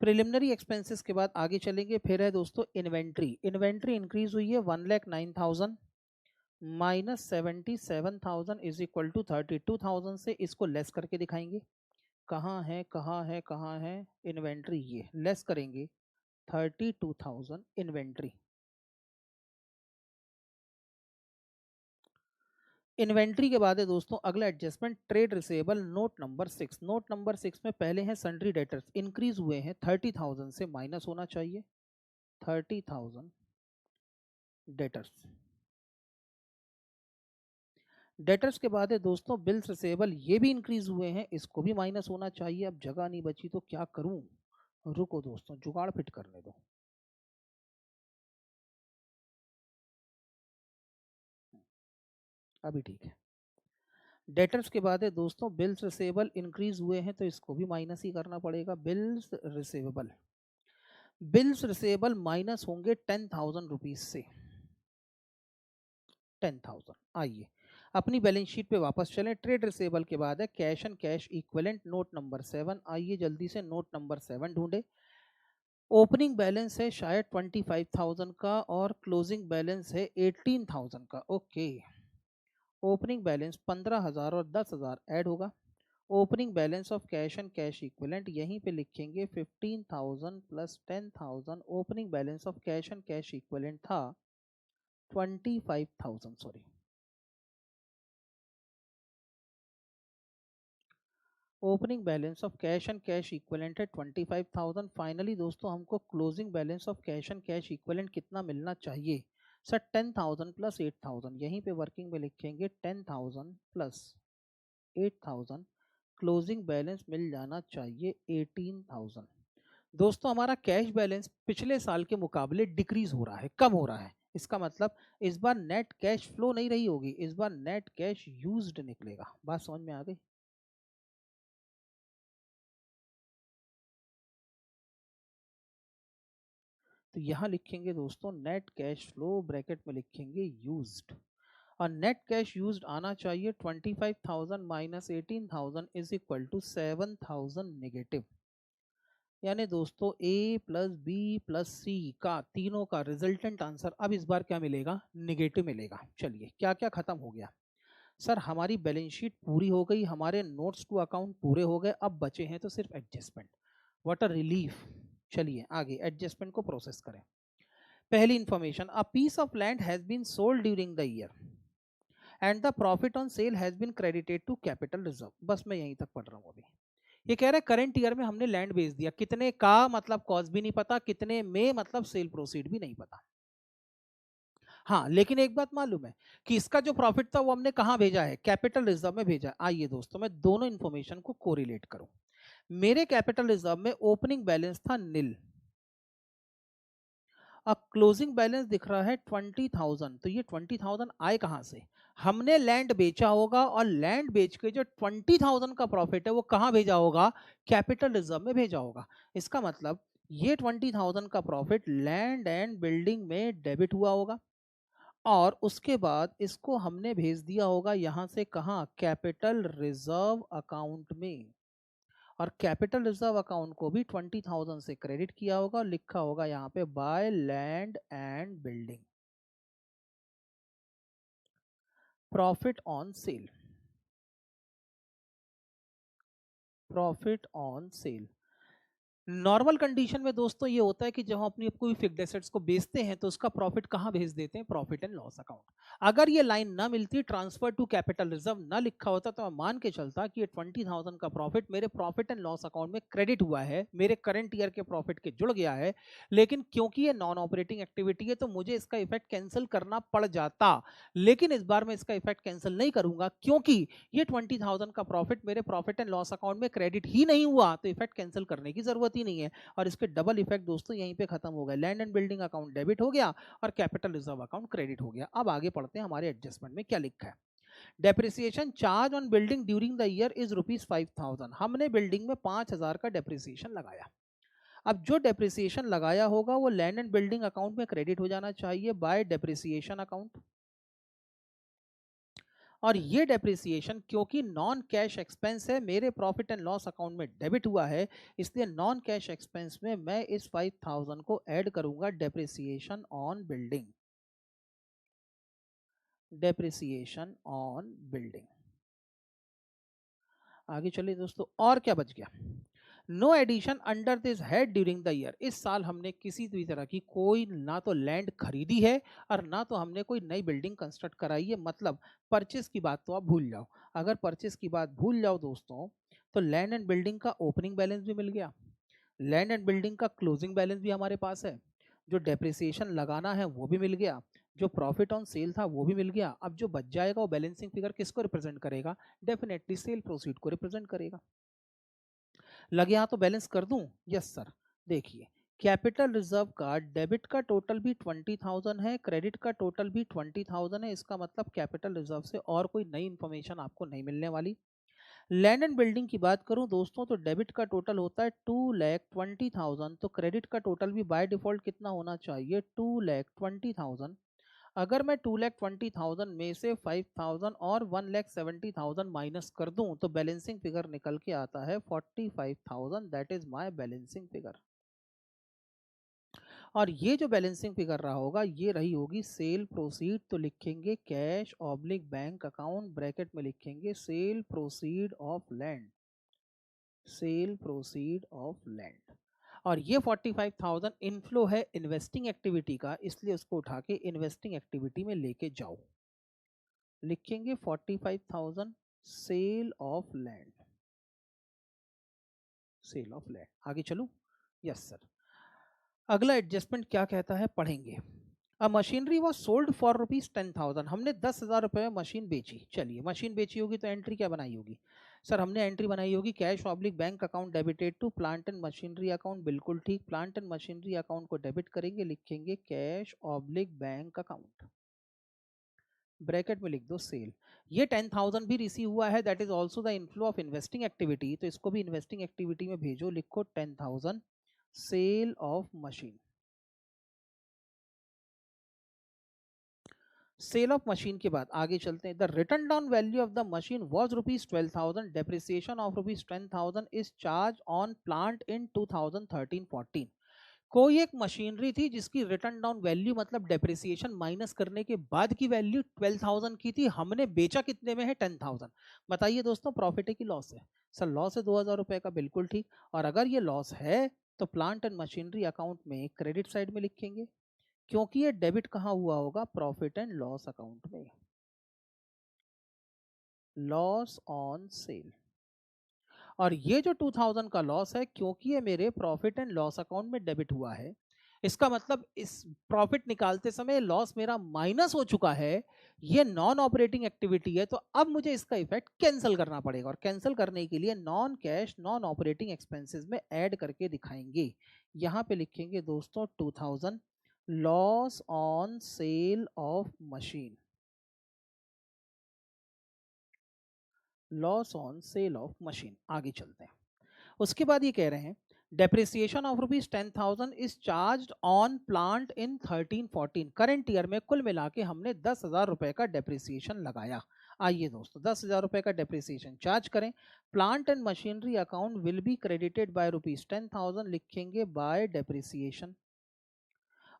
Speaker 1: Preliminary expenses के बाद आगे चलेंगे। फिर है दोस्तों इन्वेंट्री। इन्वेंट्री इंक्रीज हुई है 1,09,000 माइनस 77,000 इज इक्वल टू 32,000 से। इसको लेस करके दिखाएंगे। कहाँ है कहाँ है कहाँ है इन्वेंट्री, ये लेस करेंगे 32,000 इन्वेंट्री। इन्वेंट्री के बाद है दोस्तों अगला adjustment trade receivable note number 6। Note number 6 में पहले हैं सन्ड्री डेटर्स, इंक्रीज हुए हैं 30,000 से, माइनस होना चाहिए 30,000 डेटर्स। डेटर्स के बाद है दोस्तों बिल्स रिसेबल, ये भी इंक्रीज हुए हैं, इसको भी माइनस होना चाहिए। अब जगह नहीं बची तो क्या करूं, रुको दोस्तों जुगाड़ फिट करने दो। अभी ठीक है। डेटर्स के बाद है दोस्तों बिल्स रिसेबल, इंक्रीज हुए हैं तो इसको भी माइनस ही करना पड़ेगा। बिल्स रिसेबल माइनस होंगे 10,000 रुपीज से, 10,000। आइए अपनी बैलेंस शीट पे वापस चलें। ट्रेड रिसेबल के बाद है cash and cash equivalent note number 7। आइए जल्दी से नोट नंबर 7 ढूंढे। ओपनिंग बैलेंस है शायद 25,000 का और क्लोजिंग बैलेंस है 18,000 का। ओके, ओपनिंग बैलेंस 15,000 और 10,000 ऐड होगा। Opening balance of cash and cash equivalent यहीं पे लिखेंगे 15,000 plus 10,000। Opening balance of cash and cash equivalent था 25,000, sorry. Opening balance of cash and cash equivalent है 25,000। फाइनली दोस्तों हमको closing balance of cash and cash equivalent कितना मिलना चाहिए सर, 10,000 प्लस 8,000। यहीं पे वर्किंग में लिखेंगे 10,000 प्लस 8,000। क्लोजिंग बैलेंस मिल जाना चाहिए 18,000। दोस्तों हमारा कैश बैलेंस पिछले साल के मुकाबले डिक्रीज हो रहा है, कम हो रहा है। इसका मतलब इस बार नेट कैश फ्लो नहीं रही होगी, इस बार नेट कैश यूज्ड निकलेगा। बात समझ में आ गई। तो यहां लिखेंगे दोस्तों नेट कैश फ्लो, ब्रैकेट में लिखेंगे यूज्ड, और नेट कैश यूज्ड आना चाहिए 25,000 minus 18,000 is equal to 7,000 negative. यानी दोस्तों A plus B plus C का तीनों का रिजल्टेंट आंसर अब इस बार क्या मिलेगा, निगेटिव मिलेगा। चलिए क्या क्या खत्म हो गया सर, हमारी बैलेंस शीट पूरी हो गई, हमारे नोट्स टू अकाउंट पूरे हो गए, अब बचे हैं तो सिर्फ एडजस्टमेंट। What a relief. चलिए आगे एडजस्टमेंट को प्रोसेस करें। पहली information, a piece of land has been sold during the year and the profit on sale has been credited to capital reserve. बस मैं यहीं तक पढ़ रहा हूं अभी। ये कह रहे हैं करंट ईयर में हमने लैंड बेच दिया, कितने का मतलब कॉस्ट भी नहीं पता, कितने में मतलब सेल प्रोसीड भी नहीं पता। हाँ लेकिन एक बात मालूम है कि इसका जो प्रॉफिट था वो हमने कहां भेजा है, कैपिटल रिजर्व में भेजा है। आइए दोस्तों मैं दोनों इंफॉर्मेशन को कोरिलेट करूं। मेरे कैपिटल रिजर्व में ओपनिंग बैलेंस था नील, अब क्लोजिंग बैलेंस दिख रहा है 20,000। तो ये 20,000 आए कहां से, हमने लैंड बेचा होगा, और लैंड बेच के जो 20,000 का प्रॉफिट है वो कहां भेजा होगा, कैपिटल रिजर्व में भेजा होगा। इसका मतलब ये 20,000 का प्रॉफिट लैंड एंड बिल्डिंग में डेबिट हुआ होगा, और उसके बाद इसको हमने भेज दिया होगा यहां से कहां, कैपिटल रिजर्व अकाउंट में। और कैपिटल रिजर्व अकाउंट को भी 20,000 से क्रेडिट किया होगा और लिखा होगा यहाँ पे by land and building, profit on cell, profit on cell. Normal condition में दोस्तों ये होता है कि जब हम अपनी कोई फिक्स्ड एसेट्स को बेचते हैं तो उसका प्रॉफिट कहां भेज देते हैं, प्रॉफिट एंड लॉस अकाउंट। अगर ये लाइन ना मिलती, ट्रांसफर टू कैपिटल रिजर्व ना लिखा होता, तो मैं मान के चलता कि ये 20,000 का प्रॉफिट मेरे प्रॉफिट एंड लॉस अकाउंट में क्रेडिट हुआ है, मेरे करंट ईयर के प्रॉफिट के जुड़ गया है। लेकिन क्योंकि ये नॉन ऑपरेटिंग एक्टिविटी है तो मुझे इसका इफेक्ट कैंसिल करना पड़ जाता। लेकिन इस बार मैं इसका इफेक्ट कैंसिल नहीं करूंगा क्योंकि ये 20,000 का प्रॉफिट मेरे प्रॉफिट एंड लॉस अकाउंट में क्रेडिट ही नहीं हुआ, तो इफेक्ट कैंसिल करने की जरूरत ही नहीं है। और इसके डबल इफेक्ट दोस्तों यहीं पे खत्म हो गए। Land and building account debit हो गया और कैपिटल रिजर्व अकाउंट क्रेडिट हो गया। अब आगे पढ़ते हैं हमारे एडजस्टमेंट में क्या लिखा है। Depreciation charge on building during the year is ₹5,000। हमने बिल्डिंग में 5,000 का डेप्रिसिएशन लगाया। अब जो डेप्रिसिएशन लगाया होगा वो लैंड एंड बिल्डिंग अकाउंट में क्रेडिट हो जाना चाहिए बाय डेप्रिसिएशन अकाउंट। और ये डेप्रिसिएशन क्योंकि नॉन कैश एक्सपेंस है, मेरे प्रॉफिट एंड लॉस अकाउंट में डेबिट हुआ है, इसलिए नॉन कैश एक्सपेंस में मैं इस 5,000 को ऐड करूंगा depreciation on building, depreciation on building. आगे चलिए दोस्तों, और क्या बच गया। No addition under this head during the year. इस साल हमने किसी भी तरह की कोई ना तो लैंड खरीदी है और ना तो हमने कोई नई बिल्डिंग कंस्ट्रक्ट कराई है। मतलब परचेस की बात तो आप भूल जाओ। अगर परचेस की बात भूल जाओ दोस्तों तो लैंड एंड बिल्डिंग का ओपनिंग बैलेंस भी मिल गया, लैंड एंड बिल्डिंग का क्लोजिंग बैलेंस भी हमारे पास है, जो डेप्रिसिएशन लगाना है वो भी मिल गया, जो प्रॉफिट ऑन सेल था वो भी मिल गया। अब जो बच जाएगा वो बैलेंसिंग फिगर किसको रिप्रेजेंट करेगा, डेफिनेटली सेल प्रोसीड को रिप्रेजेंट करेगा। लगे यहाँ तो बैलेंस कर दूं, यस सर। देखिए कैपिटल रिजर्व का डेबिट का टोटल भी 20,000 है, क्रेडिट का टोटल भी 20,000 है। इसका मतलब कैपिटल रिजर्व से और कोई नई इंफॉर्मेशन आपको नहीं मिलने वाली। लैंड एंड बिल्डिंग की बात करूं दोस्तों तो डेबिट का टोटल होता है 2,20,000, तो क्रेडिट का टोटल भी बाय डिफॉल्ट कितना होना चाहिए, 2,20,000। अगर मैं 2,20,000 में से 5,000 और 1,70,000 माइनस कर दूं तो बैलेंसिंग फिगर निकल के आता है 45,000। That is my balancing figure. और ये जो बैलेंसिंग फिगर रहा होगा ये रही होगी सेल प्रोसीड। तो लिखेंगे cash oblique bank account, bracket में लिखेंगे cell proceed of land, cell proceed of land. और ये 45,000 इनफ्लो है इन्वेस्टिंग एक्टिविटी का, इसलिए उसको उठा के इन्वेस्टिंग एक्टिविटी में लेके जाओ। लिखेंगे 45,000 sale of land, sale of land. आगे चलूं, यस सर। अगला एडजस्टमेंट क्या कहता है पढ़ेंगे। अ मशीनरी वॉज सोल्ड फॉर ₹10,000। हमने 10,000 रुपए में मशीन बेची। चलिए मशीन बेची होगी तो एंट्री क्या बनाई होगी, सर हमने एंट्री बनाई होगी cash oblique bank account debited to plant and machinery account. बिल्कुल ठीक, प्लांट एंड मशीनरी अकाउंट को डेबिट करेंगे, लिखेंगे cash oblique bank account, bracket में लिख दो सेल। ये 10,000 भी रिसीव हुआ है, that is also the inflow of investing activity, तो इसको भी इन्वेस्टिंग एक्टिविटी में भेजो, लिखो 10,000 sale of machine. Sale of machine के बाद आगे चलते हैं। The written down value of the machine was ₹12,000। Depreciation of ₹10,000 is charge on plant in 2013-14। कोई एक मशीनरी थी जिसकी रिटर्न डाउन वैल्यू मतलब डेप्रिसिएशन माइनस करने के बाद की वैल्यू 12,000 की थी। हमने बेचा कितने में है, 10,000। बताइए दोस्तों प्रॉफिट है कि लॉस है, सर लॉस है 2,000 रुपए का। बिल्कुल ठीक। और अगर ये लॉस है तो प्लांट एंड मशीनरी अकाउंट में क्रेडिट साइड में लिखेंगे, क्योंकि ये डेबिट कहां हुआ होगा, प्रॉफिट एंड लॉस अकाउंट में, लॉस ऑन सेल। और ये जो 2000 का लॉस है क्योंकि ये मेरे प्रॉफिट एंड लॉस अकाउंट में डेबिट हुआ है, इसका मतलब इस प्रॉफिट निकालते समय लॉस मेरा माइनस हो चुका है। ये नॉन ऑपरेटिंग एक्टिविटी है, तो अब मुझे इसका इफेक्ट कैंसिल करना पड़ेगा। और कैंसिल करने के लिए non cash non operating expenses में ऐड करके दिखाएंगे। यहां पे लिखेंगे दोस्तों 2000 loss on sale of machine, loss on sale of machine. आगे चलते हैं। उसके बाद ये कह रहे हैं depreciation of ₹10,000 is charge on plant in 13-14। Current year में कुल मिला के हमने 10,000 रुपए का डेप्रिसिएशन लगाया। आइए दोस्तों 10,000 रुपए का डेप्रिसिएशन चार्ज करें। Plant and machinery account will be credited bye ₹10,000 लिखेंगे बाय डेप्रिसिएशन,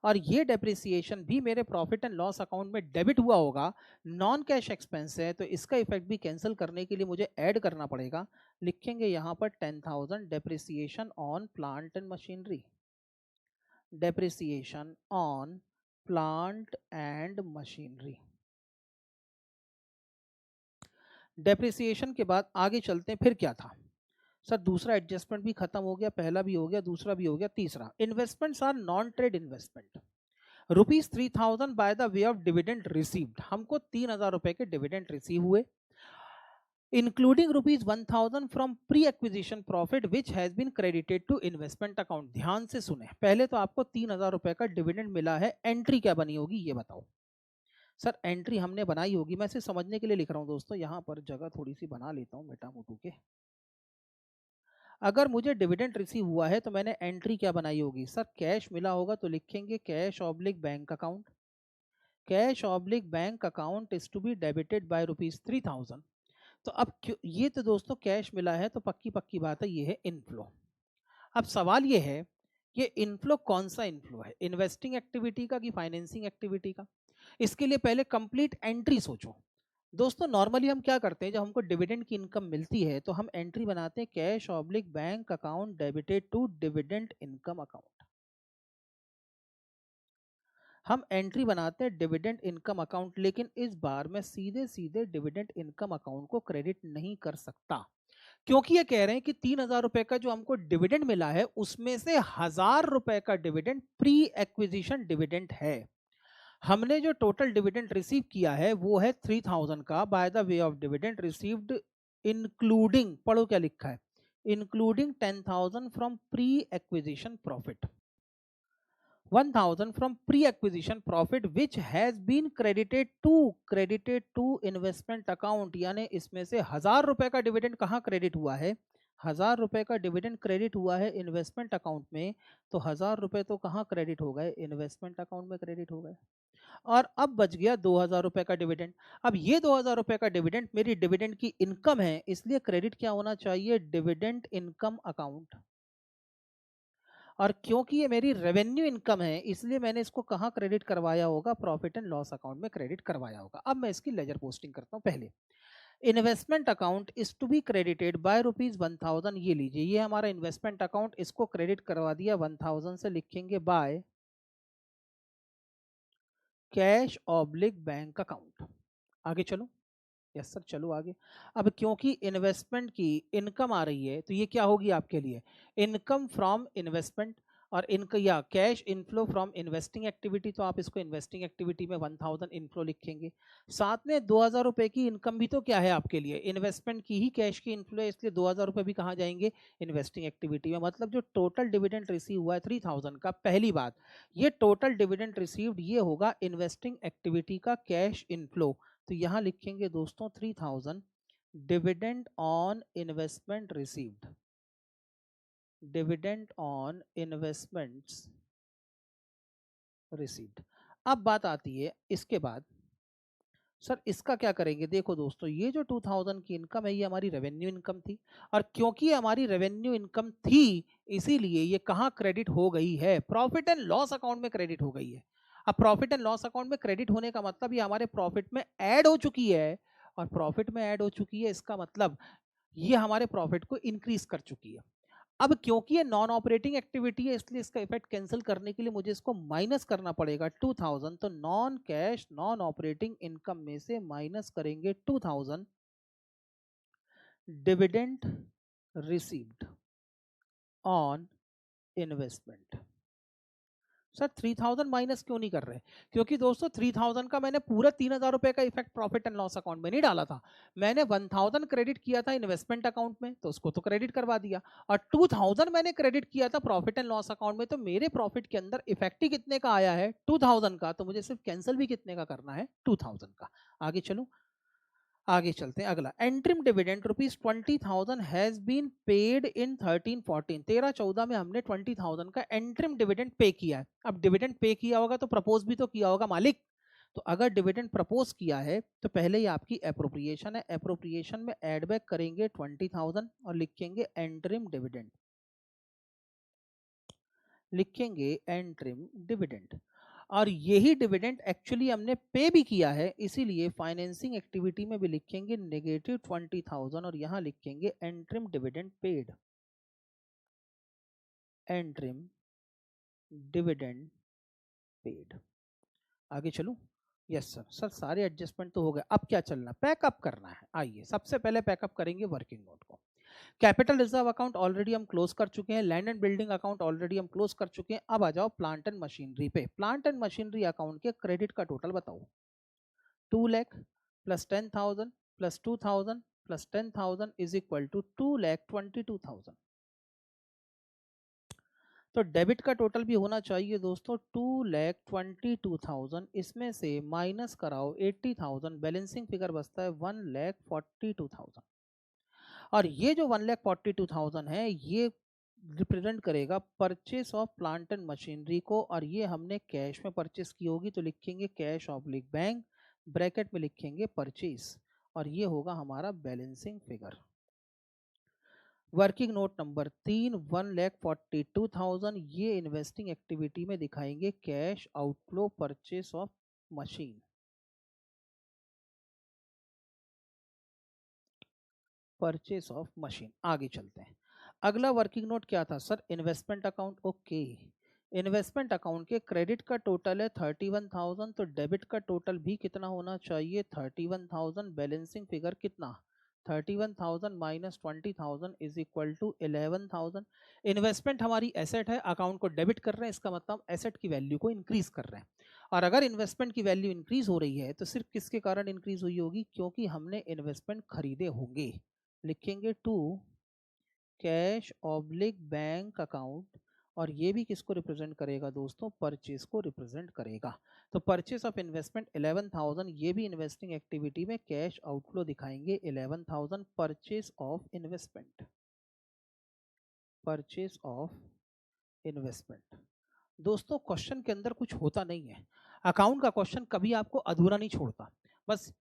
Speaker 1: और ये डेप्रिसिएशन भी मेरे प्रॉफिट एंड लॉस अकाउंट में डेबिट हुआ होगा। नॉन कैश एक्सपेंस है तो इसका इफेक्ट भी कैंसिल करने के लिए मुझे ऐड करना पड़ेगा। लिखेंगे यहाँ पर 10,000 depreciation on plant and machinery, depreciation on plant and machinery. Depreciation के बाद आगे चलते हैं, फिर क्या था सर? दूसरा एडजस्टमेंट भी खत्म हो गया, पहला भी हो गया, दूसरा भी हो गया, तीसरा investments are non trade investment. ₹3,000 by the way of dividend received, हमको 3,000 रुपए के डिविडेंड रिसीव हुए, including ₹1,000 from pre acquisition profit which has been credited to investment account. ध्यान से सुने, पहले तो आपको 3,000 रुपए का डिविडेंड मिला है, एंट्री क्या बनी होगी ये बताओ। सर एंट्री हमने बनाई होगी, मैं इसे समझने के लिए लिख रहा हूं दोस्तों, यहां पर जगह थोड़ी सी बना लेता हूं बेटा मोटू के। अगर मुझे डिविडेंड रिसीव हुआ है तो मैंने एंट्री क्या बनाई होगी? सर कैश मिला होगा तो लिखेंगे cash oblique bank account, cash oblique bank account is to be debited by ₹3,000। तो अब ये तो दोस्तों कैश मिला है तो पक्की पक्की बात है ये है इनफ्लो। अब सवाल ये है, ये इनफ्लो कौन सा इनफ्लो है, इन्वेस्टिंग एक्टिविटी का कि फाइनेंसिंग एक्टिविटी का? इसके लिए पहले कंप्लीट एंट्री सोचो दोस्तों। नॉर्मली हम क्या करते हैं, जब हमको डिविडेंड की इनकम मिलती है तो हम एंट्री बनाते हैं cash oblique bank account debited to dividend income account. हम एंट्री बनाते हैं डिविडेंड इनकम अकाउंट, लेकिन इस बार मैं सीधे सीधे डिविडेंड इनकम अकाउंट को क्रेडिट नहीं कर सकता, क्योंकि ये कह रहे हैं कि 3,000 रुपए का जो हमको डिविडेंड मिला है उसमें से 1,000 रुपए का डिविडेंड प्री एक्विजिशन डिविडेंड है। हमने जो टोटल डिविडेंड रिसीव किया है वो है 3,000 का by the way of dividend received, including, पढ़ो क्या लिखा है, including 10,000 from pre acquisition profit, 1,000 from pre acquisition profit which has been credited to investment account. यानी इसमें से 1,000 रुपए का डिविडेंड कहाँ क्रेडिट हुआ है? 1,000 रुपए का डिविडेंड क्रेडिट हुआ है इन्वेस्टमेंट अकाउंट में, तो 1,000 रुपए तो कहाँ क्रेडिट हो गए? इन्वेस्टमेंट अकाउंट में क्रेडिट हो गए। और अब बच गया 2,000 रुपए का डिविडेंड। अब ये 2,000 रुपए का डिविडेंड मेरी डिविडेंड की इनकम है, इसलिए क्रेडिट क्या होना चाहिए? Dividend income account. और क्योंकि ये मेरी रेवेन्यू इनकम है इसलिए मैंने इसको कहाँ क्रेडिट करवाया होगा? प्रॉफिट एंड लॉस अकाउंट में क्रेडिट करवाया होगा। अब मैं इसकी लेजर पोस्टिंग करता हूँ। पहले investment account is to be credited by ₹1,000, ये लीजिए ये हमारा इन्वेस्टमेंट अकाउंट, इसको क्रेडिट करवा दिया 1,000 से, लिखेंगे by cash oblique bank account. आगे चलो, यस सर चलो आगे। अब क्योंकि इन्वेस्टमेंट की इनकम आ रही है तो ये क्या होगी आपके लिए? इनकम फ्रॉम इन्वेस्टमेंट, और इनका या cash inflow from investing activity, तो आप इसको इन्वेस्टिंग एक्टिविटी में 1,000 इनफ्लो लिखेंगे। साथ में 2,000 रुपए की इनकम भी तो क्या है आपके लिए? इन्वेस्टमेंट की ही कैश की इनफ्लो है, इसलिए 2,000 रुपए भी कहाँ जाएंगे? इन्वेस्टिंग एक्टिविटी में। मतलब जो टोटल डिविडेंड रिसीव हुआ है 3,000 का, पहली बात ये टोटल डिविडेंड रिसीव्ड ये होगा इन्वेस्टिंग एक्टिविटी का कैश इनफ्लो, तो यहां लिखेंगे दोस्तों 3,000 dividend on investment received, dividend on investments received. अब बात आती है इसके बाद, सर इसका क्या करेंगे? देखो दोस्तों ये जो 2,000 की इनकम है ये हमारी रेवेन्यू इनकम थी, और क्योंकि हमारी रेवेन्यू इनकम थी इसीलिए ये कहाँ क्रेडिट हो गई है? प्रॉफिट एंड लॉस अकाउंट में क्रेडिट हो गई है। अब प्रॉफिट एंड लॉस अकाउंट में क्रेडिट होने का मतलब ये हमारे प्रॉफिट में ऐड हो चुकी है, और प्रॉफिट में ऐड हो चुकी है इसका मतलब ये हमारे प्रॉफिट को इंक्रीज कर चुकी है। अब क्योंकि ये नॉन ऑपरेटिंग एक्टिविटी है इसलिए इसका इफेक्ट कैंसिल करने के लिए मुझे इसको माइनस करना पड़ेगा 2,000, तो non cash non operating income में से माइनस करेंगे 2,000 dividend received on investment. Sir 3,000 minus क्यों नहीं कर रहे? क्योंकि दोस्तों 3,000 का मैंने पूरा 3,000 रुपए का effect profit and loss account में नहीं डाला था, मैंने 1,000 क्रेडिट किया था इन्वेस्टमेंट अकाउंट में तो उसको तो क्रेडिट करवा दिया, और 2,000 मैंने क्रेडिट किया था प्रॉफिट एंड लॉस अकाउंट में, तो मेरे प्रॉफिट के अंदर इफेक्ट ही कितने का आया है? 2,000 का, तो मुझे सिर्फ कैंसिल भी कितने का करना है? 2,000 का। आगे चलो, आगे चलते हैं। अगला interim dividend ₹20,000 has been paid in 13-14, 13-14 में हमने 20,000 का एंट्रीम डिविडेंड पे किया है। अब डिविडेंड पे किया होगा तो प्रपोज भी तो किया होगा मालिक, तो अगर डिविडेंड प्रपोज किया है तो पहले ही आपकी एप्रोप्रिएशन है, एप्रोप्रिएशन में एड बैक करेंगे 20,000 और लिखेंगे एंटरिम डिविडेंड, लिखेंगे एंटरिम डिविडेंड। और यही डिविडेंड एक्चुअली हमने पे भी किया है, इसीलिए फाइनेंसिंग एक्टिविटी में भी लिखेंगे नेगेटिव 20,000 और यहां लिखेंगे interim dividend paid, interim dividend paid. आगे चलूं? Yes sir. सर सारे एडजस्टमेंट तो हो गए, अब क्या चलना, पैकअप करना है। आइए सबसे पहले पैकअप करेंगे वर्किंग नोट को। कैपिटल रिजर्व अकाउंट ऑलरेडी हम क्लोज कर चुके हैं, land and building account already हम क्लोज कर चुके हैं। अब आ जाओ प्लांट एंड मशीनरी पे। प्लांट एंड मशीनरी अकाउंट के क्रेडिट का टोटल बताओ। 2 lakh plus 10,000 plus 2,000 plus 10,000 is equal to 2,22,000। तो डेबिट का टोटल भी होना चाहिए दोस्तों 2,22,000, इसमें से माइनस कराओ 80,000, बैलेंसिंग फिगर बचता है 1,42,000। और ये जो 1,42,000 है ये रिप्रेजेंट करेगा purchase of plant and machinery को, और ये हमने कैश में परचेस की होगी तो लिखेंगे कैश ऑब्लिक बैंक, ब्रैकेट में लिखेंगे परचेस, और ये होगा हमारा balancing figure. Working note number 3, 1,42,000 ये इन्वेस्टिंग एक्टिविटी में दिखाएंगे cash outflow purchase of machine, purchase of machine. आगे चलते हैं। अगला वर्किंग नोट क्या था sir? Investment account. Okay, investment account के क्रेडिट का टोटल है 31,000, तो डेबिट का टोटल भी कितना होना चाहिए? 31,000। बैलेंसिंग फिगर कितना? 31,000 minus 20,000 is equal to 11,000। Investment हमारी एसेट है, अकाउंट को डेबिट कर रहे हैं, इसका मतलब एसेट की वैल्यू को इंक्रीज कर रहे हैं। और अगर इन्वेस्टमेंट की वैल्यू इंक्रीज हो रही है तो सिर्फ किसके कारण इंक्रीज हुई होगी? क्योंकि हमने इन्वेस्टमेंट खरीदे होंगे। लिखेंगे to cash oblique bank account, और ये भी किसको रिप्रेजेंट करेगा दोस्तों? परचेस को रिप्रेजेंट करेगा। तो परचेस ऑफ इन्वेस्टमेंट 11,000, ये भी इन्वेस्टिंग एक्टिविटी में कैश आउटफ्लो दिखाएंगे 11,000। Purchase of investment, purchase of investment. दोस्तों क्वेश्चन के अंदर कुछ होता नहीं है, अकाउंट का क्वेश्चन कभी आपको अधूरा नहीं छोड़ता। बस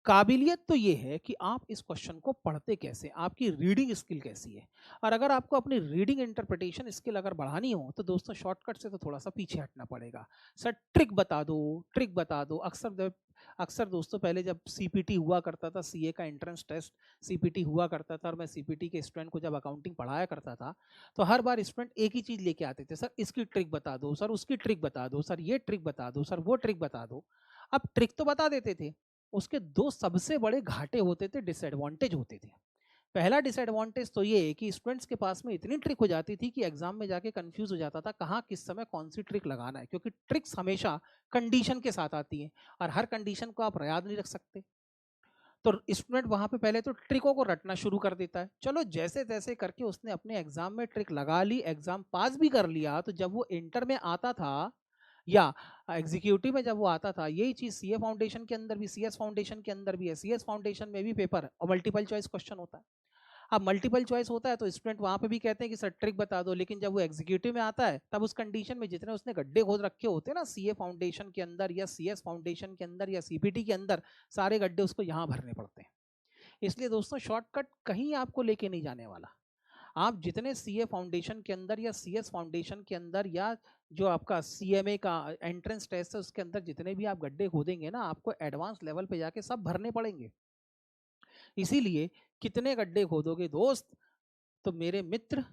Speaker 1: काबिलियत तो ये है कि आप इस क्वेश्चन को पढ़ते कैसे, आपकी रीडिंग स्किल कैसी है। और अगर आपको अपनी रीडिंग इंटरप्रिटेशन स्किल अगर बढ़ानी हो तो दोस्तों शॉर्टकट से तो थोड़ा सा पीछे हटना पड़ेगा। सर ट्रिक बता दो, ट्रिक बता दो। अक्सर दोस्तों पहले जब सीपीटी हुआ करता था, सीए का एंट्रेंस टेस्ट सीपीटी हुआ करता था, और मैं सीपीटी के स्टूडेंट को जब अकाउंटिंग पढ़ाया करता था तो हर बार स्टूडेंट एक ही चीज लेके आते थे, सर इसकी ट्रिक बता दो, सर उसकी ट्रिक बता दो, सर ये ट्रिक बता दो, सर वो ट्रिक बता दो। अब ट्रिक तो बता देते थे, उसके दो सबसे बड़े घाटे होते थे, डिसएडवांटेज होते थे। पहला डिसएडवांटेज तो ये है कि स्टूडेंट्स के पास में इतनी ट्रिक हो जाती थी कि एग्जाम में जाके कंफ्यूज हो जाता था कहाँ किस समय कौन सी ट्रिक लगाना है, क्योंकि ट्रिक्स हमेशा कंडीशन के साथ आती हैं और हर कंडीशन को आप याद नहीं रख सकते। तो स्टूडेंट वहां पे पहले तो ट्रिकों को रटना शुरू कर देता है। चलो जैसे तैसे करके उसने अपने एग्जाम में ट्रिक लगा ली, एग्जाम पास भी कर लिया, तो जब वो इंटर में आता था या एग्जीक्यूटिव में जब वो आता था, यही चीज सीए फाउंडेशन के अंदर भी, सीएस फाउंडेशन के अंदर भी है, सीएस फाउंडेशन में भी पेपर और मल्टीपल चॉइस क्वेश्चन होता है। अब मल्टीपल चॉइस होता है तो स्टूडेंट वहां पे भी कहते हैं कि सर ट्रिक बता दो, लेकिन जब वो एग्जीक्यूटिव में आता है तब उस कंडीशन में जितने उसने गड्ढे खोद रखे होते हैं ना सीए फाउंडेशन के अंदर या सीएस फाउंडेशन के अंदर या सीपीटी के अंदर, सारे गड्ढे उसको यहाँ भरने पड़ते हैं। इसलिए दोस्तों शॉर्टकट कहीं आपको लेके नहीं जाने वाला। आप जितने सीए फाउंडेशन के अंदर या सीएस फाउंडेशन के अंदर या जो आपका सीएमए का एंट्रेंस टेस्ट है उसके अंदर जितने भी आप गड्ढे खोदेंगे ना, आपको एडवांस लेवल पे जाके सब भरने पड़ेंगे। इसीलिए कितने गड्ढे खोदोगे दोस्त? तो मेरे मित्र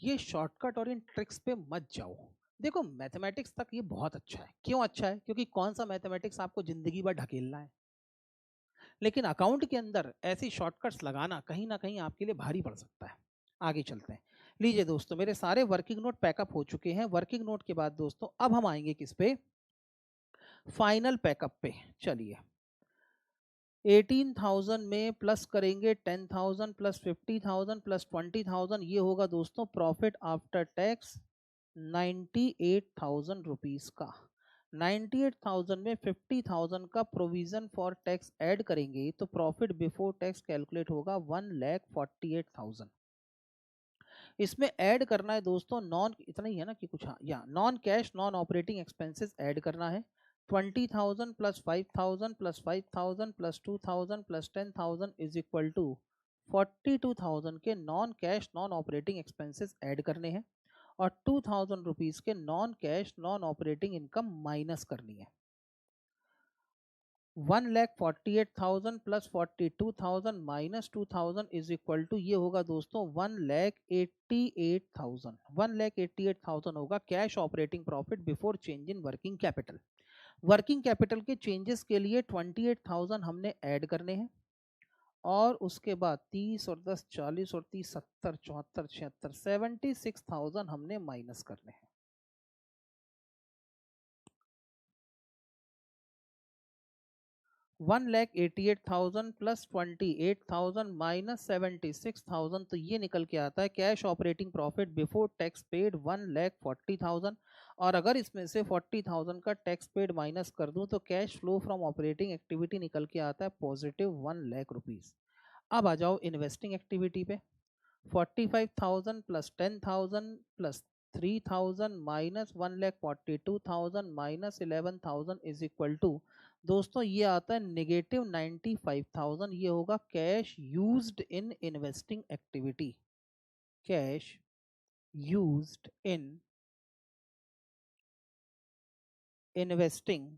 Speaker 1: ये शॉर्टकट और इन ट्रिक्स पे मत जाओ। देखो मैथमेटिक्स तक ये बहुत अच्छा है। क्यों अच्छा है? क्योंकि कौन सा मैथमेटिक्स आपको जिंदगी भर ढकेलना है, लेकिन अकाउंट के अंदर ऐसी शॉर्टकट्स लगाना कहीं ना कहीं आपके लिए भारी पड़ सकता है। आगे चलते हैं। लीजिए दोस्तों मेरे सारे वर्किंग नोट पैकअप हो चुके हैं। वर्किंग नोट के बाद दोस्तों अब हम आएंगे किस पे? फाइनल पैकअप पे। चलिए 18,000 में प्लस करेंगे 10,000 प्लस 50,000 प्लस 20,000, ये होगा दोस्तों प्रॉफिट आफ्टर टैक्स 98,000 रुपीज का। 98,000 में 50,000 का प्रोविजन फॉर टैक्स ऐड करेंगे तो प्रॉफिट बिफोर टैक्स कैलकुलेट होगा 1,48,000। इसमें ऐड करना है दोस्तों नॉन, इतना ही है ना कि कुछ, हाँ या non cash non operating expenses add करना है 20,000 plus 5,000 plus 5,000 plus 2,000 plus 10,000 is equal to 42,000 के non cash non operating expenses add करने हैं और 2,000 रुपीज के non cash non operating income minus करनी है। 1,48,000 plus 42,000 minus 2,000 is equal to ये होगा दोस्तों 1,88,000। 1,88,000 होगा cash operating profit before change in working capital. Working capital के चेंजेस के लिए 28,000 हमने ऐड करने हैं और उसके बाद 30 और 10 40 और 30 70 74 76 76,000 हमने माइनस करने हैं। 1,88,000 प्लस 28,000 माइनस 76,000 तो ये निकल के आता है cash operating profit before tax paid 1,40,000 और अगर इसमें से 40,000 का टैक्स पेड माइनस कर दूं तो cash flow from operating activity निकल के आता है पॉजिटिव 1 लाख रुपीज। अब आ जाओ इन्वेस्टिंग एक्टिविटी पे। 45,000 plus 10,000 plus 3,000 minus 1,42,000 minus 11,000 is equal to दोस्तों ये आता है नेगेटिव 95,000। ये होगा cash used in investing activity. Cash used in investing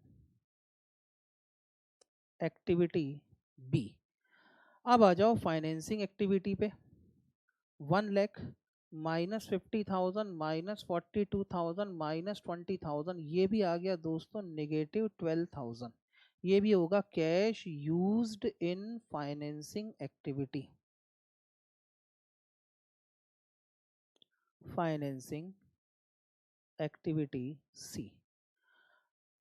Speaker 1: activity B. अब आ जाओ फाइनेंसिंग एक्टिविटी पे। 1 लाख माइनस 50,000 माइनस 42,000 माइनस 20,000 ये भी आ गया दोस्तों नेगेटिव 12,000। ये भी होगा cash used in financing activity. Financing activity C.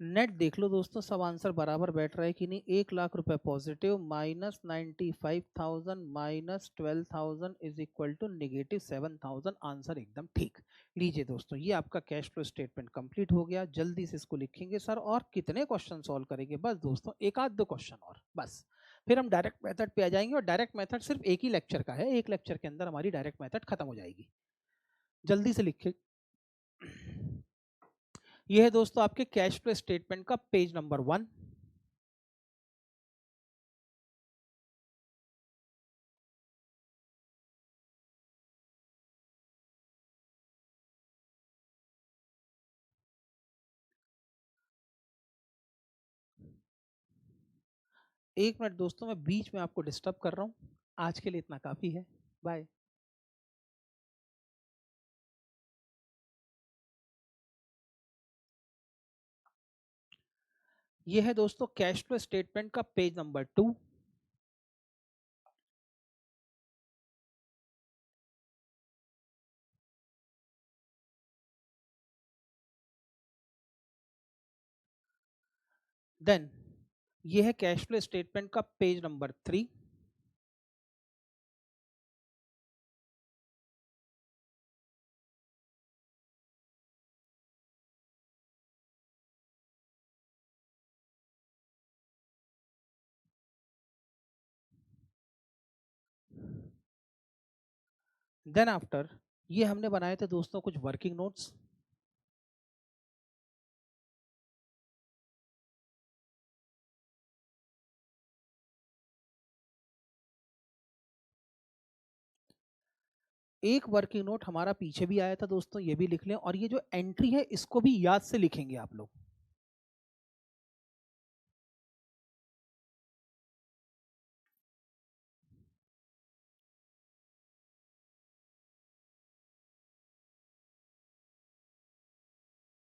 Speaker 1: Net देख लो दोस्तों सब आंसर बराबर बैठ रहा है कि नहीं। 1 लाख रुपए positive minus 95,000 minus 12,000 is equal to negative 7,000। Answer एकदम ठीक। लीजिए दोस्तों ये आपका कैश फ्लो स्टेटमेंट कंप्लीट हो गया। जल्दी से इसको लिखेंगे सर और कितने क्वेश्चन सॉल्व करेंगे। बस दोस्तों एक आध दो क्वेश्चन और बस फिर हम डायरेक्ट मेथड पे आ जाएंगे और डायरेक्ट मेथड सिर्फ एक ही लेक्चर का है। एक लेक्चर के अंदर हमारी डायरेक्ट मेथड खत्म हो जाएगी। जल्दी से लिखे। ये है दोस्तों आपके कैश फ्लो स्टेटमेंट का पेज नंबर 1। एक मिनट दोस्तों मैं बीच में आपको डिस्टर्ब कर रहा हूं। आज के लिए इतना काफी है। बाय। ये है दोस्तों कैश फ्लो स्टेटमेंट का पेज नंबर 2। देन ये है कैश फ्लो स्टेटमेंट का पेज नंबर 3। देन आफ्टर ये हमने बनाए थे दोस्तों कुछ वर्किंग नोट्स। एक वर्किंग नोट हमारा पीछे भी आया था दोस्तों, ये भी लिख लें और ये जो एंट्री है इसको भी याद से लिखेंगे आप लोग।